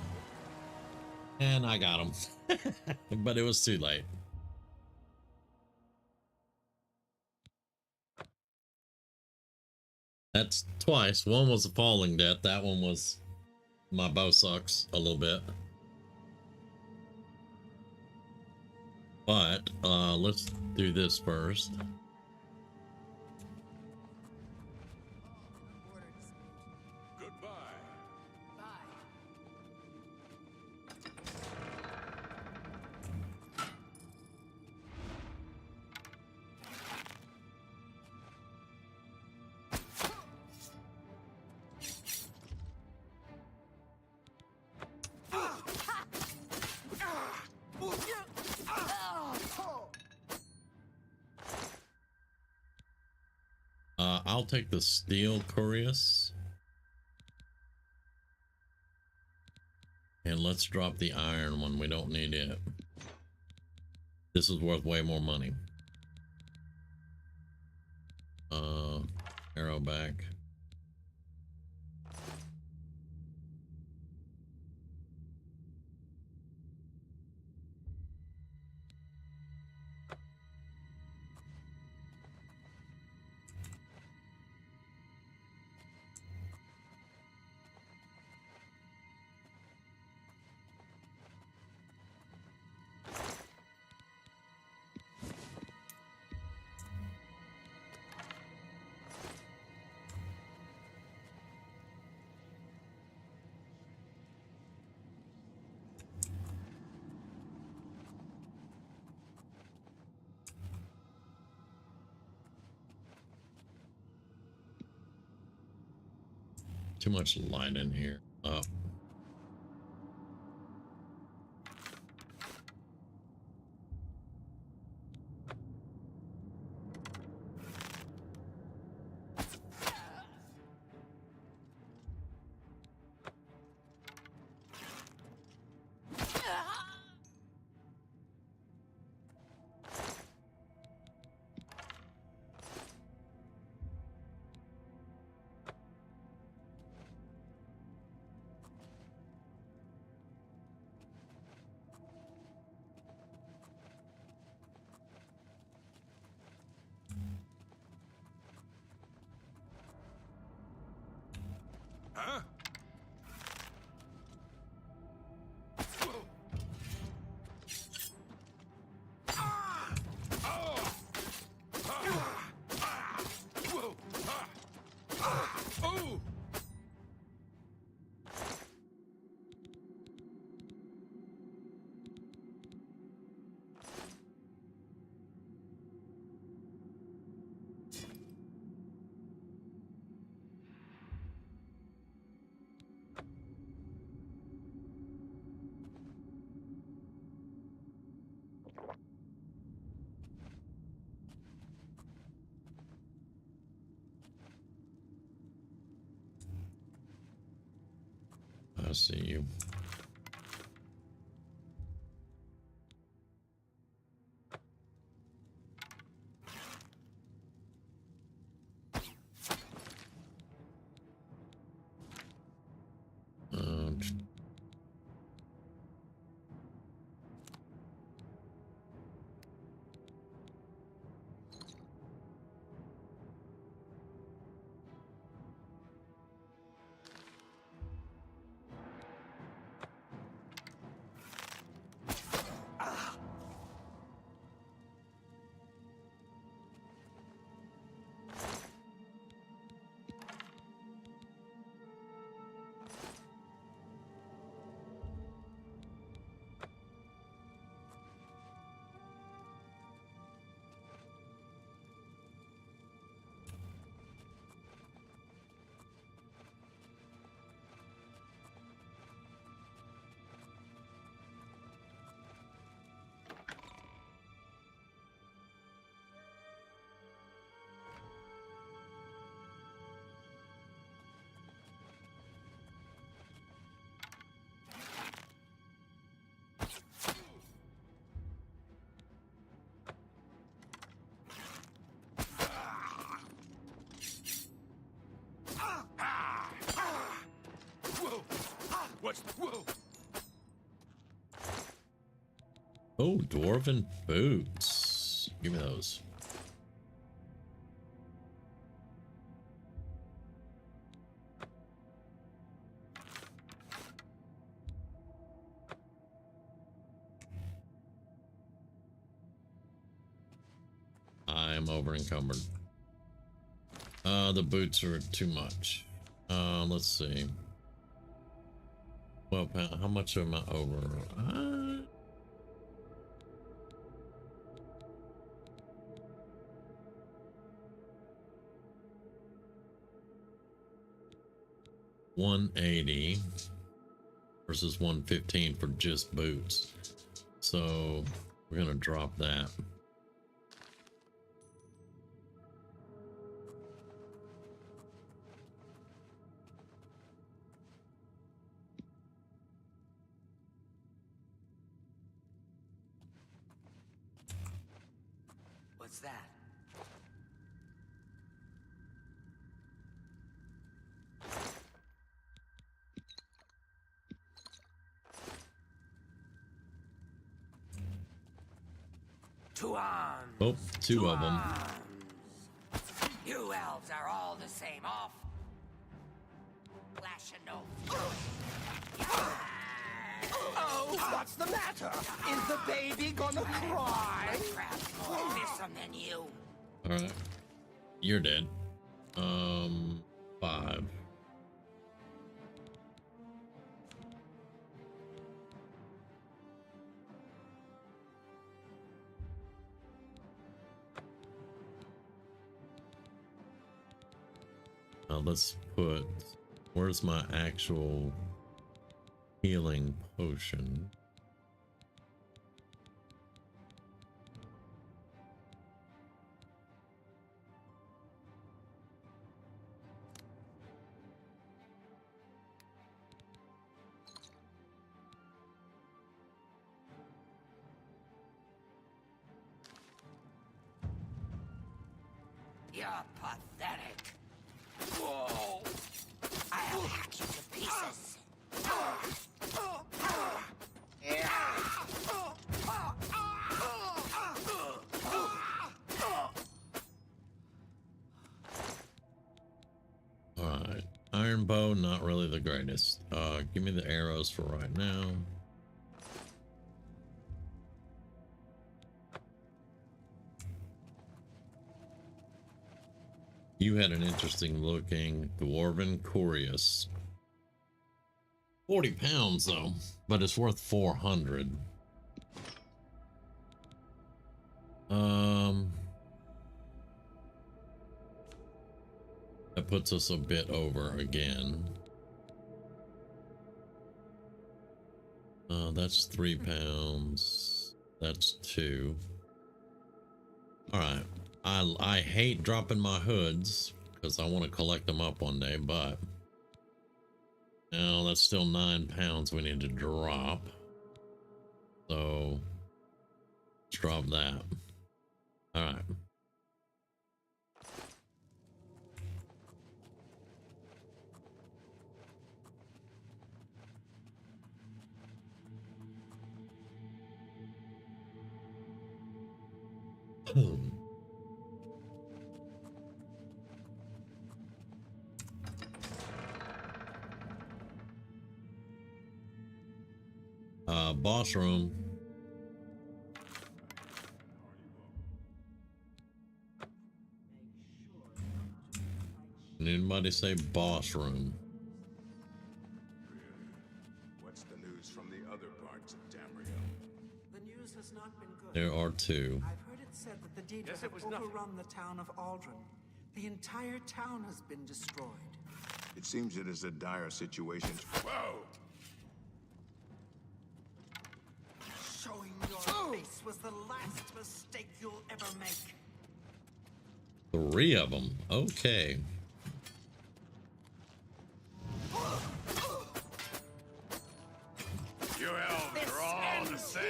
And I got him. But it was too late. That's twice. One was a falling death. That one was my bow sucks a little bit. But let's do this first. I'll take the steel cuirass. And let's drop the iron one. We don't need it. This is worth way more money. Arrow back. Too much light in here. Oh. Huh? I see you. Uh, Whoa! Oh, dwarven boots. Give me those. I am over encumbered. The boots are too much. Let's see. Well, how much am I over? 180 versus 115 for just boots. So we're gonna drop that. What's that? To arms! Oh, two of them. You elves are all the same. Off! Flash and no. Oh, what's the matter? Is the baby gonna cry? Perhaps more fearsome than you. Alright. You're dead. 5. Now let's put, where's my actual healing potion? You're pathetic. Whoa! I'll hack you to pieces. Alright. Iron iron bow, not really the greatest. Give me the arrows for right now. You had an interesting looking dwarven curious. 40 pounds though, but it's worth 400. That puts us a bit over again. That's 3 pounds. That's 2. All right. I hate dropping my hoods because I want to collect them up one day, but now that's still 9 pounds we need to drop. So let's drop that. All right. Boss room. Anybody say boss room? What's the news from the other parts of Tamriel? The news has not been good. There are 2. I've heard it said that the Daedra have overrun the town of Aldrin. The entire town has been destroyed. It seems it is a dire situation. Whoa! Showing your face was the last mistake you'll ever make. 3 of them. Okay. You elves are all the same.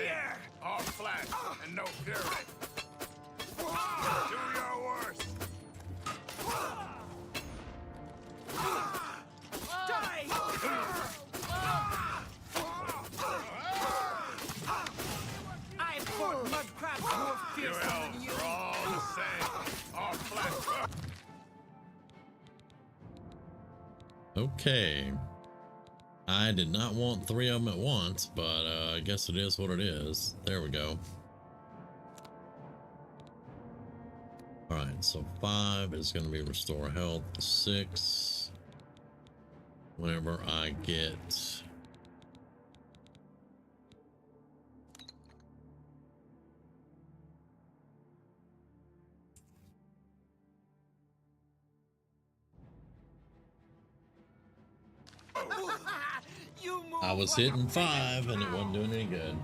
All flat and no fury. Do your worst. Die! I fought mud crabs more fierce than you. Are all the same. All flat. Okay. I did not want 3 of them at once, but I guess it is what it is. There we go. All right, so 5 is going to be restore health. 6, whenever I get I was hitting 5 and it wasn't doing any good.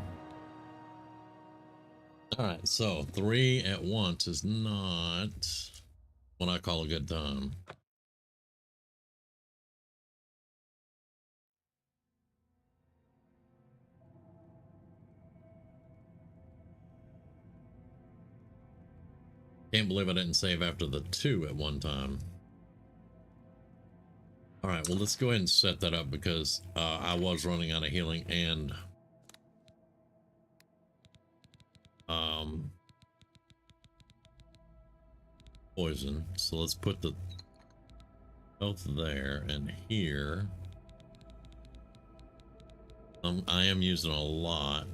All right, so 3 at once is not what I call a good time. Can't believe I didn't save after the 2 at one time. All right, well, let's go ahead and set that up because I was running out of healing and poison. So let's put the health there and here. I am using a lot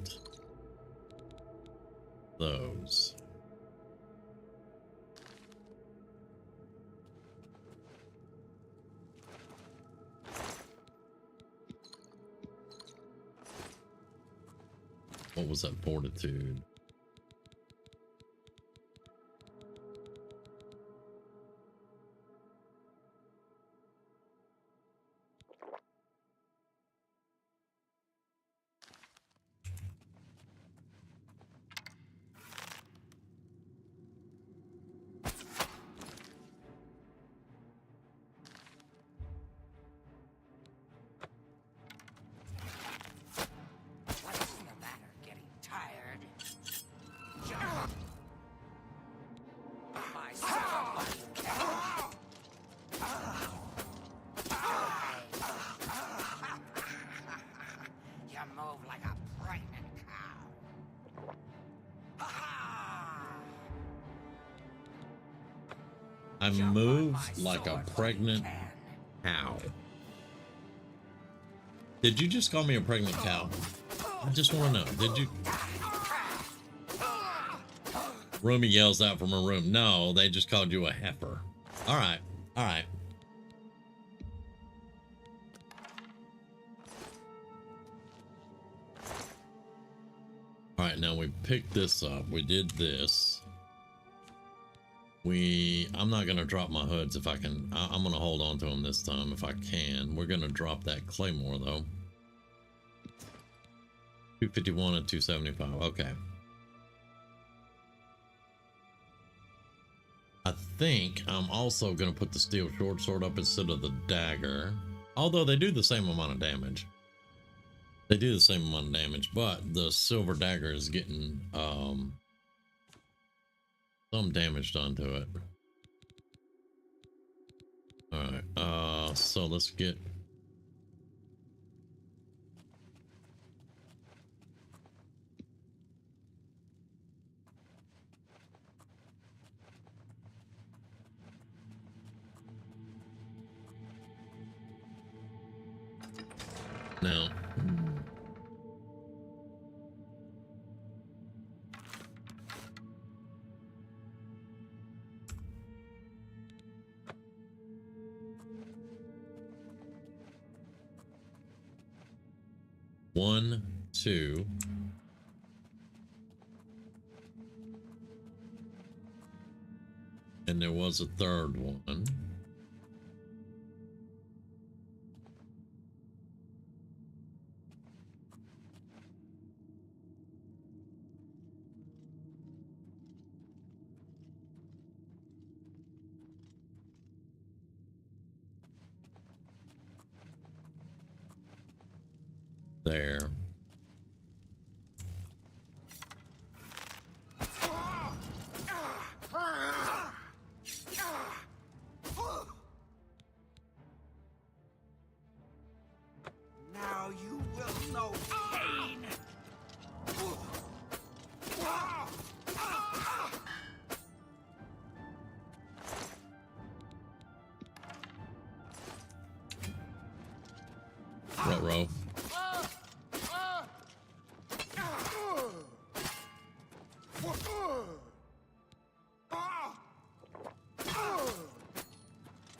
of those. What was that fortitude? I move like a pregnant cow. Did you just call me a pregnant cow? I just want to know. Did you? Roomy yells out from her room. No, they just called you a heifer. All right. All right. All right, now we picked this up. We did this. I'm not going to drop my hoods if I can. I'm going to hold on to them this time if I can. We're going to drop that claymore though. 251 and 275. Okay. I think I'm also going to put the steel short sword up instead of the dagger. Although they do the same amount of damage. They do the same amount of damage, but the silver dagger is getting some damage done to it. Alright, so let's get now. One, two. And there was a third one. There. Now you will know pain. Ruh-roh.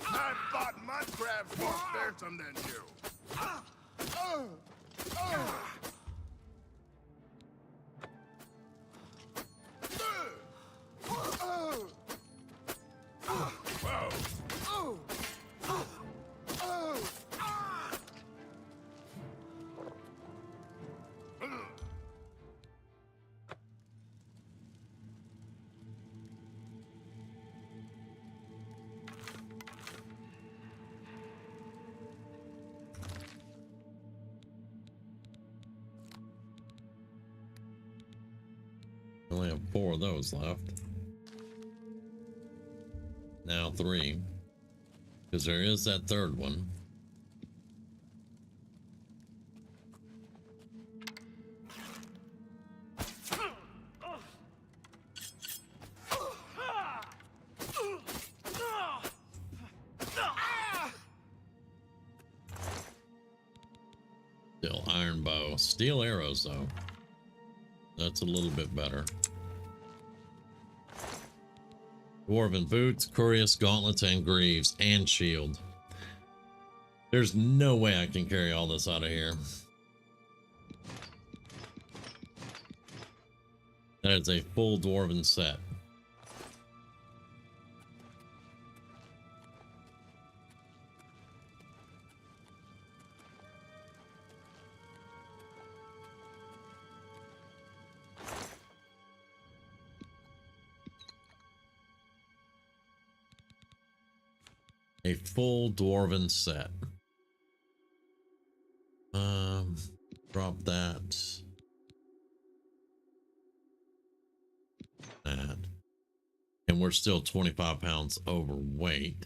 I thought mud crabs more fearsome than you. Only have 4 of those left. Now 3. Because there is that third one. Still iron bow. Steel arrows though. That's a little bit better. Dwarven boots, cuirass, gauntlets, and greaves, and shield. There's no way I can carry all this out of here. That is a full dwarven set. A full dwarven set. Drop that. That. And we're still 25 pounds overweight.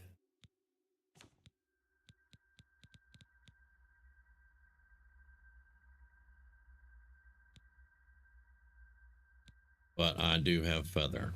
But I do have feather.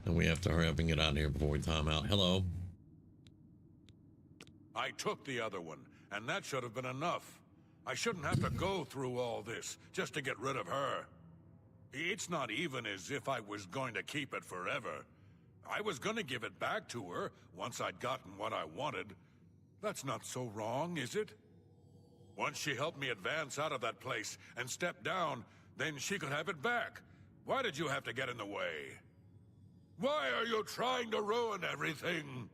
And we have to hurry up and get out of here before we time out. Hello. I took the other one, and that should have been enough. I shouldn't have to go through all this just to get rid of her. It's not even as if I was going to keep it forever. I was going to give it back to her once I'd gotten what I wanted. That's not so wrong, is it? Once she helped me advance out of that place and step down, then she could have it back. Why did you have to get in the way? Why are you trying to ruin everything?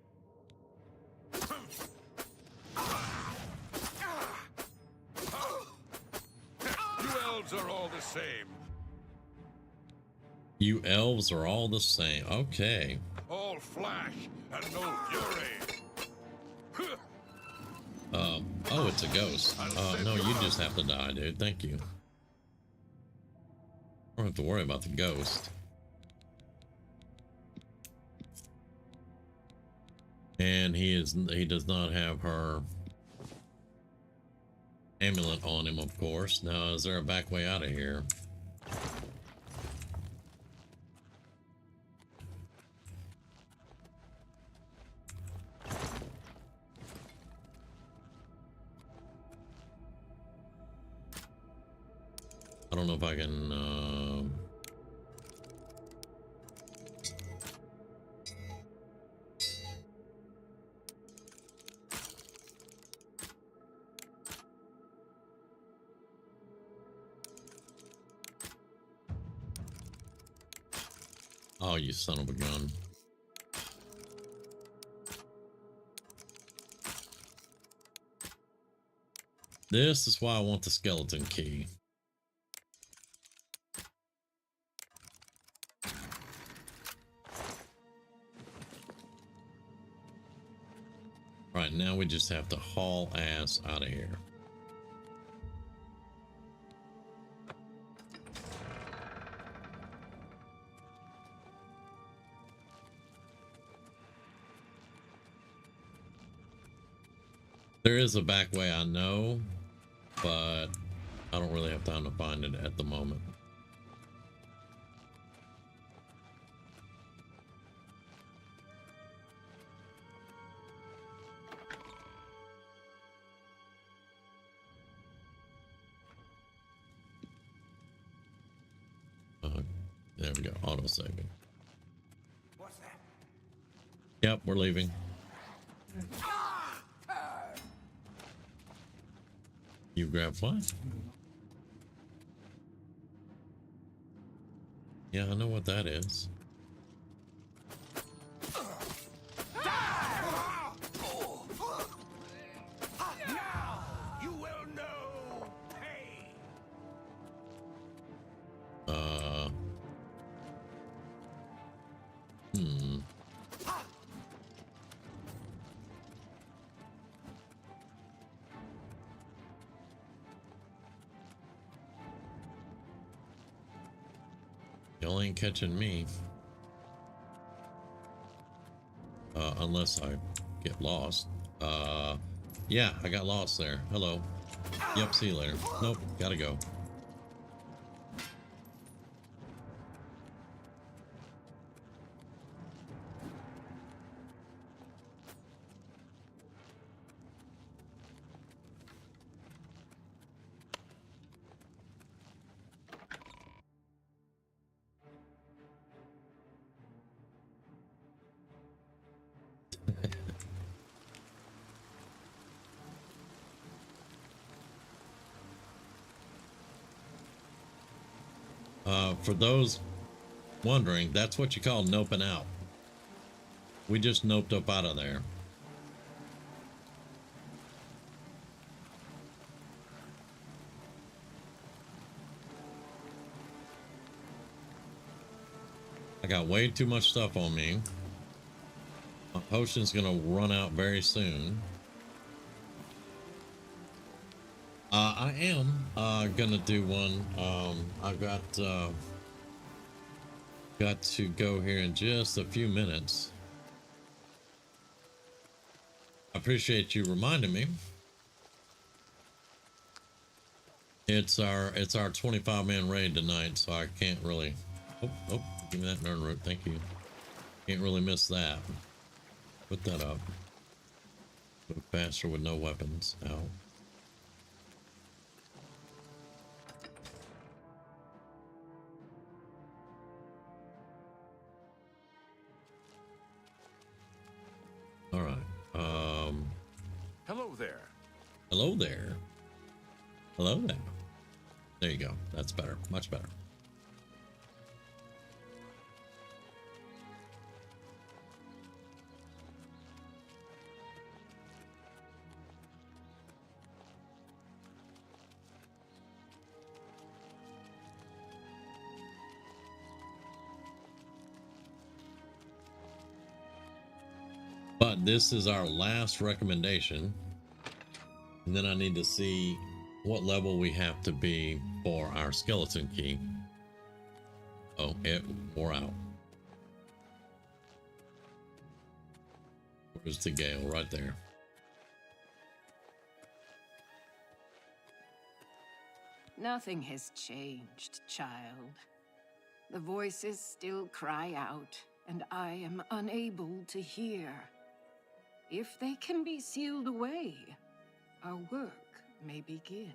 You elves are all the same. You elves are all the same. Okay. All flash and no fury. Oh, it's a ghost. No, you just have to die, dude. Thank you. I don't have to worry about the ghost. And he does not have her amulet on him, of course. Now, is there a back way out of here? I don't know if I can, Oh, you son of a gun. This is why I want the skeleton key. Right, now we just have to haul ass out of here. There is a back way, I know, but I don't really have time to find it at the moment. There we go, auto saving. What's that? Yep, we're leaving. You grab what? Yeah, I know what that is. You will know pain. Y'all ain't catching me. Unless I get lost. Yeah, I got lost there. Hello. Yep, see you later. Nope, gotta go. For those wondering, that's what you call noping out. We just noped up out of there. I got way too much stuff on me. My potion's gonna run out very soon. I am gonna do one. I've got to go here in just a few minutes. I appreciate you reminding me. It's our 25-man raid tonight, so I can't really. Oh, give me that nerd root. Thank you. Can't really miss that. Put that up. Move faster with no weapons. Out. All right. Hello there. Hello there. Hello there. There you go. That's better. Much better. But this is our last recommendation. And then I need to see what level we have to be for our skeleton key. Oh, it wore out. Where's the gale? Right there. Nothing has changed, child. The voices still cry out, and I am unable to hear. If they can be sealed away, our work may begin.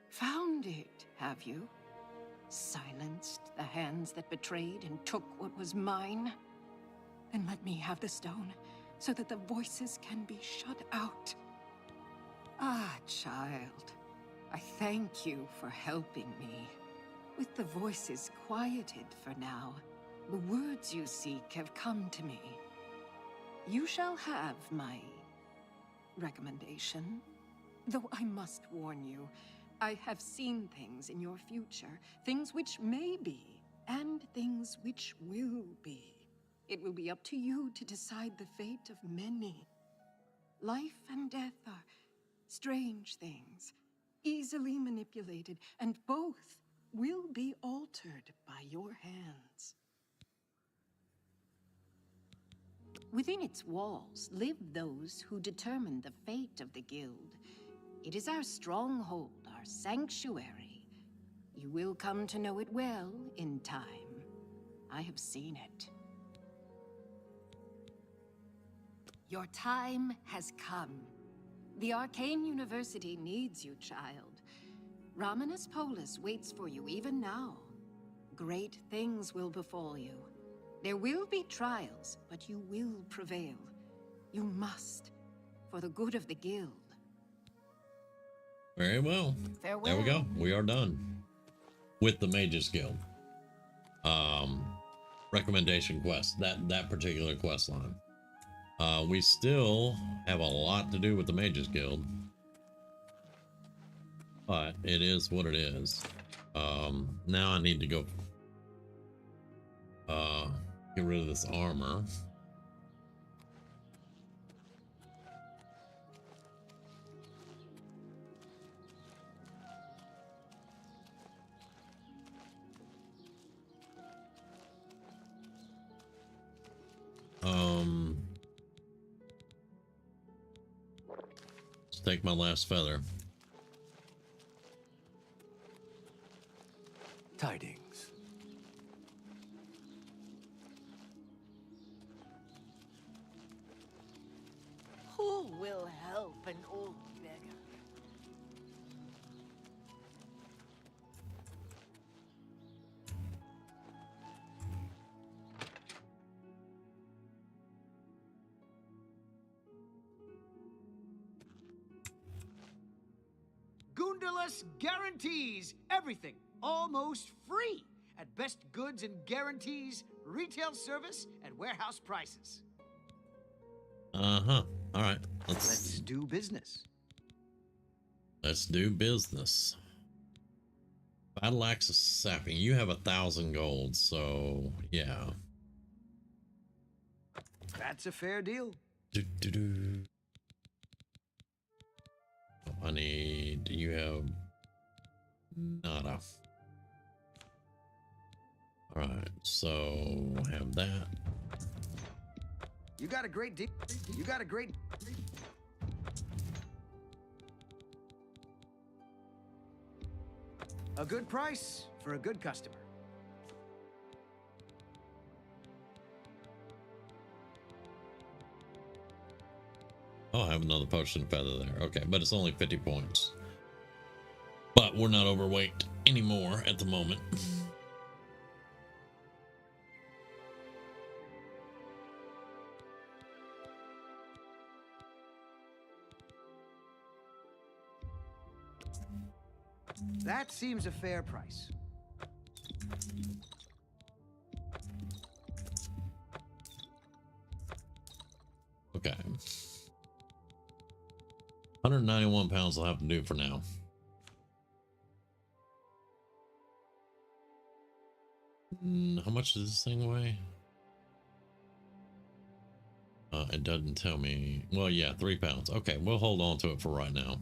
Found it, have you? Silenced the hands that betrayed and took what was mine? Then let me have the stone, so that the voices can be shut out. Ah, child, I thank you for helping me. With the voices quieted for now, the words you seek have come to me. You shall have my recommendation. Though I must warn you, I have seen things in your future, things which may be, and things which will be. It will be up to you to decide the fate of many. Life and death are strange things, easily manipulated, and both will be altered by your hands. Within its walls live those who determine the fate of the guild. It is our stronghold, our sanctuary. You will come to know it well in time. I have seen it. Your time has come. The Arcane University needs you, child. Romanus Polus waits for you even now. Great things will befall you. There will be trials, but you will prevail. You must, for the good of the guild. Very well. Farewell. There we go. We are done with the Mages Guild. Recommendation quest. That particular quest line. We still have a lot to do with the Mages Guild, but it is what it is. Now I need to go get rid of this armor. Let's take my last feather. Tidings. Who will help an old beggar? Goondalus guarantees everything almost free at best goods and guarantees, retail service, and warehouse prices. Uh-huh. All right. Let's do business. Let's do business. Battle axe is sapping. You have 1,000 gold, so yeah. That's a fair deal. I need. You have nada. All right, so have that. You got a great deal. You got a great. A good price for a good customer. another potion feather there. Okay, but it's only 50 points. But we're not overweight anymore at the moment. That seems a fair price. Okay. 191 pounds will have to do for now. How much does this thing weigh? It doesn't tell me. Well, yeah, 3 pounds. Okay, we'll hold on to it for right now.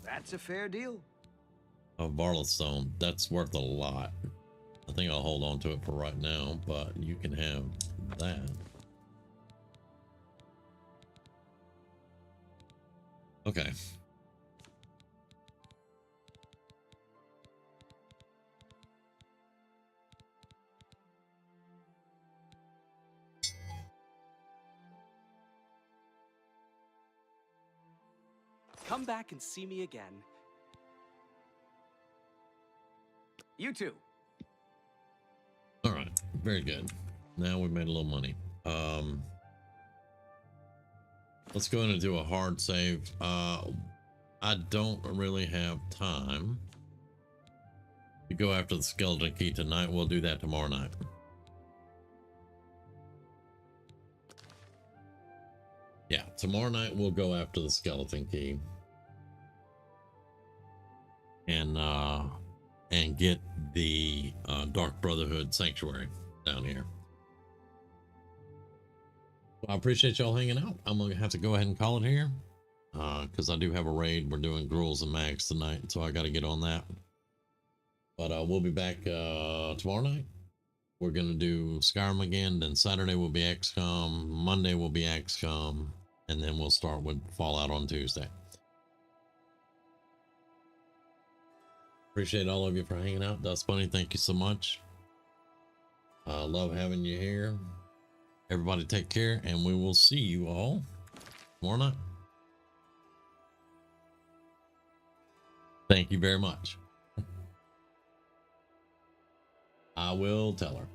That's a fair deal. Oh, Varlet Stone, that's worth a lot. I think I'll hold on to it for right now, but you can have that. Okay. Come back and see me again. You too. All right, very good. Now we made a little money. Let's go in and do a hard save. I don't really have time to go after the skeleton key tonight. We'll do that tomorrow night. Yeah, tomorrow night we'll go after the skeleton key and get the Dark Brotherhood sanctuary down here. I appreciate y'all hanging out. I'm gonna have to go ahead and call it here because I do have a raid. We're doing Gruels and Mags tonight, so I got to get on that. But we'll be back tomorrow night. We're gonna do Skyrim again. Then Saturday will be XCOM. Monday will be XCOM, and then we'll start with Fallout on Tuesday. Appreciate all of you for hanging out. Dust Bunny, thank you so much. Love having you here. Everybody take care, and we will see you all tomorrow night. Thank you very much. I will tell her.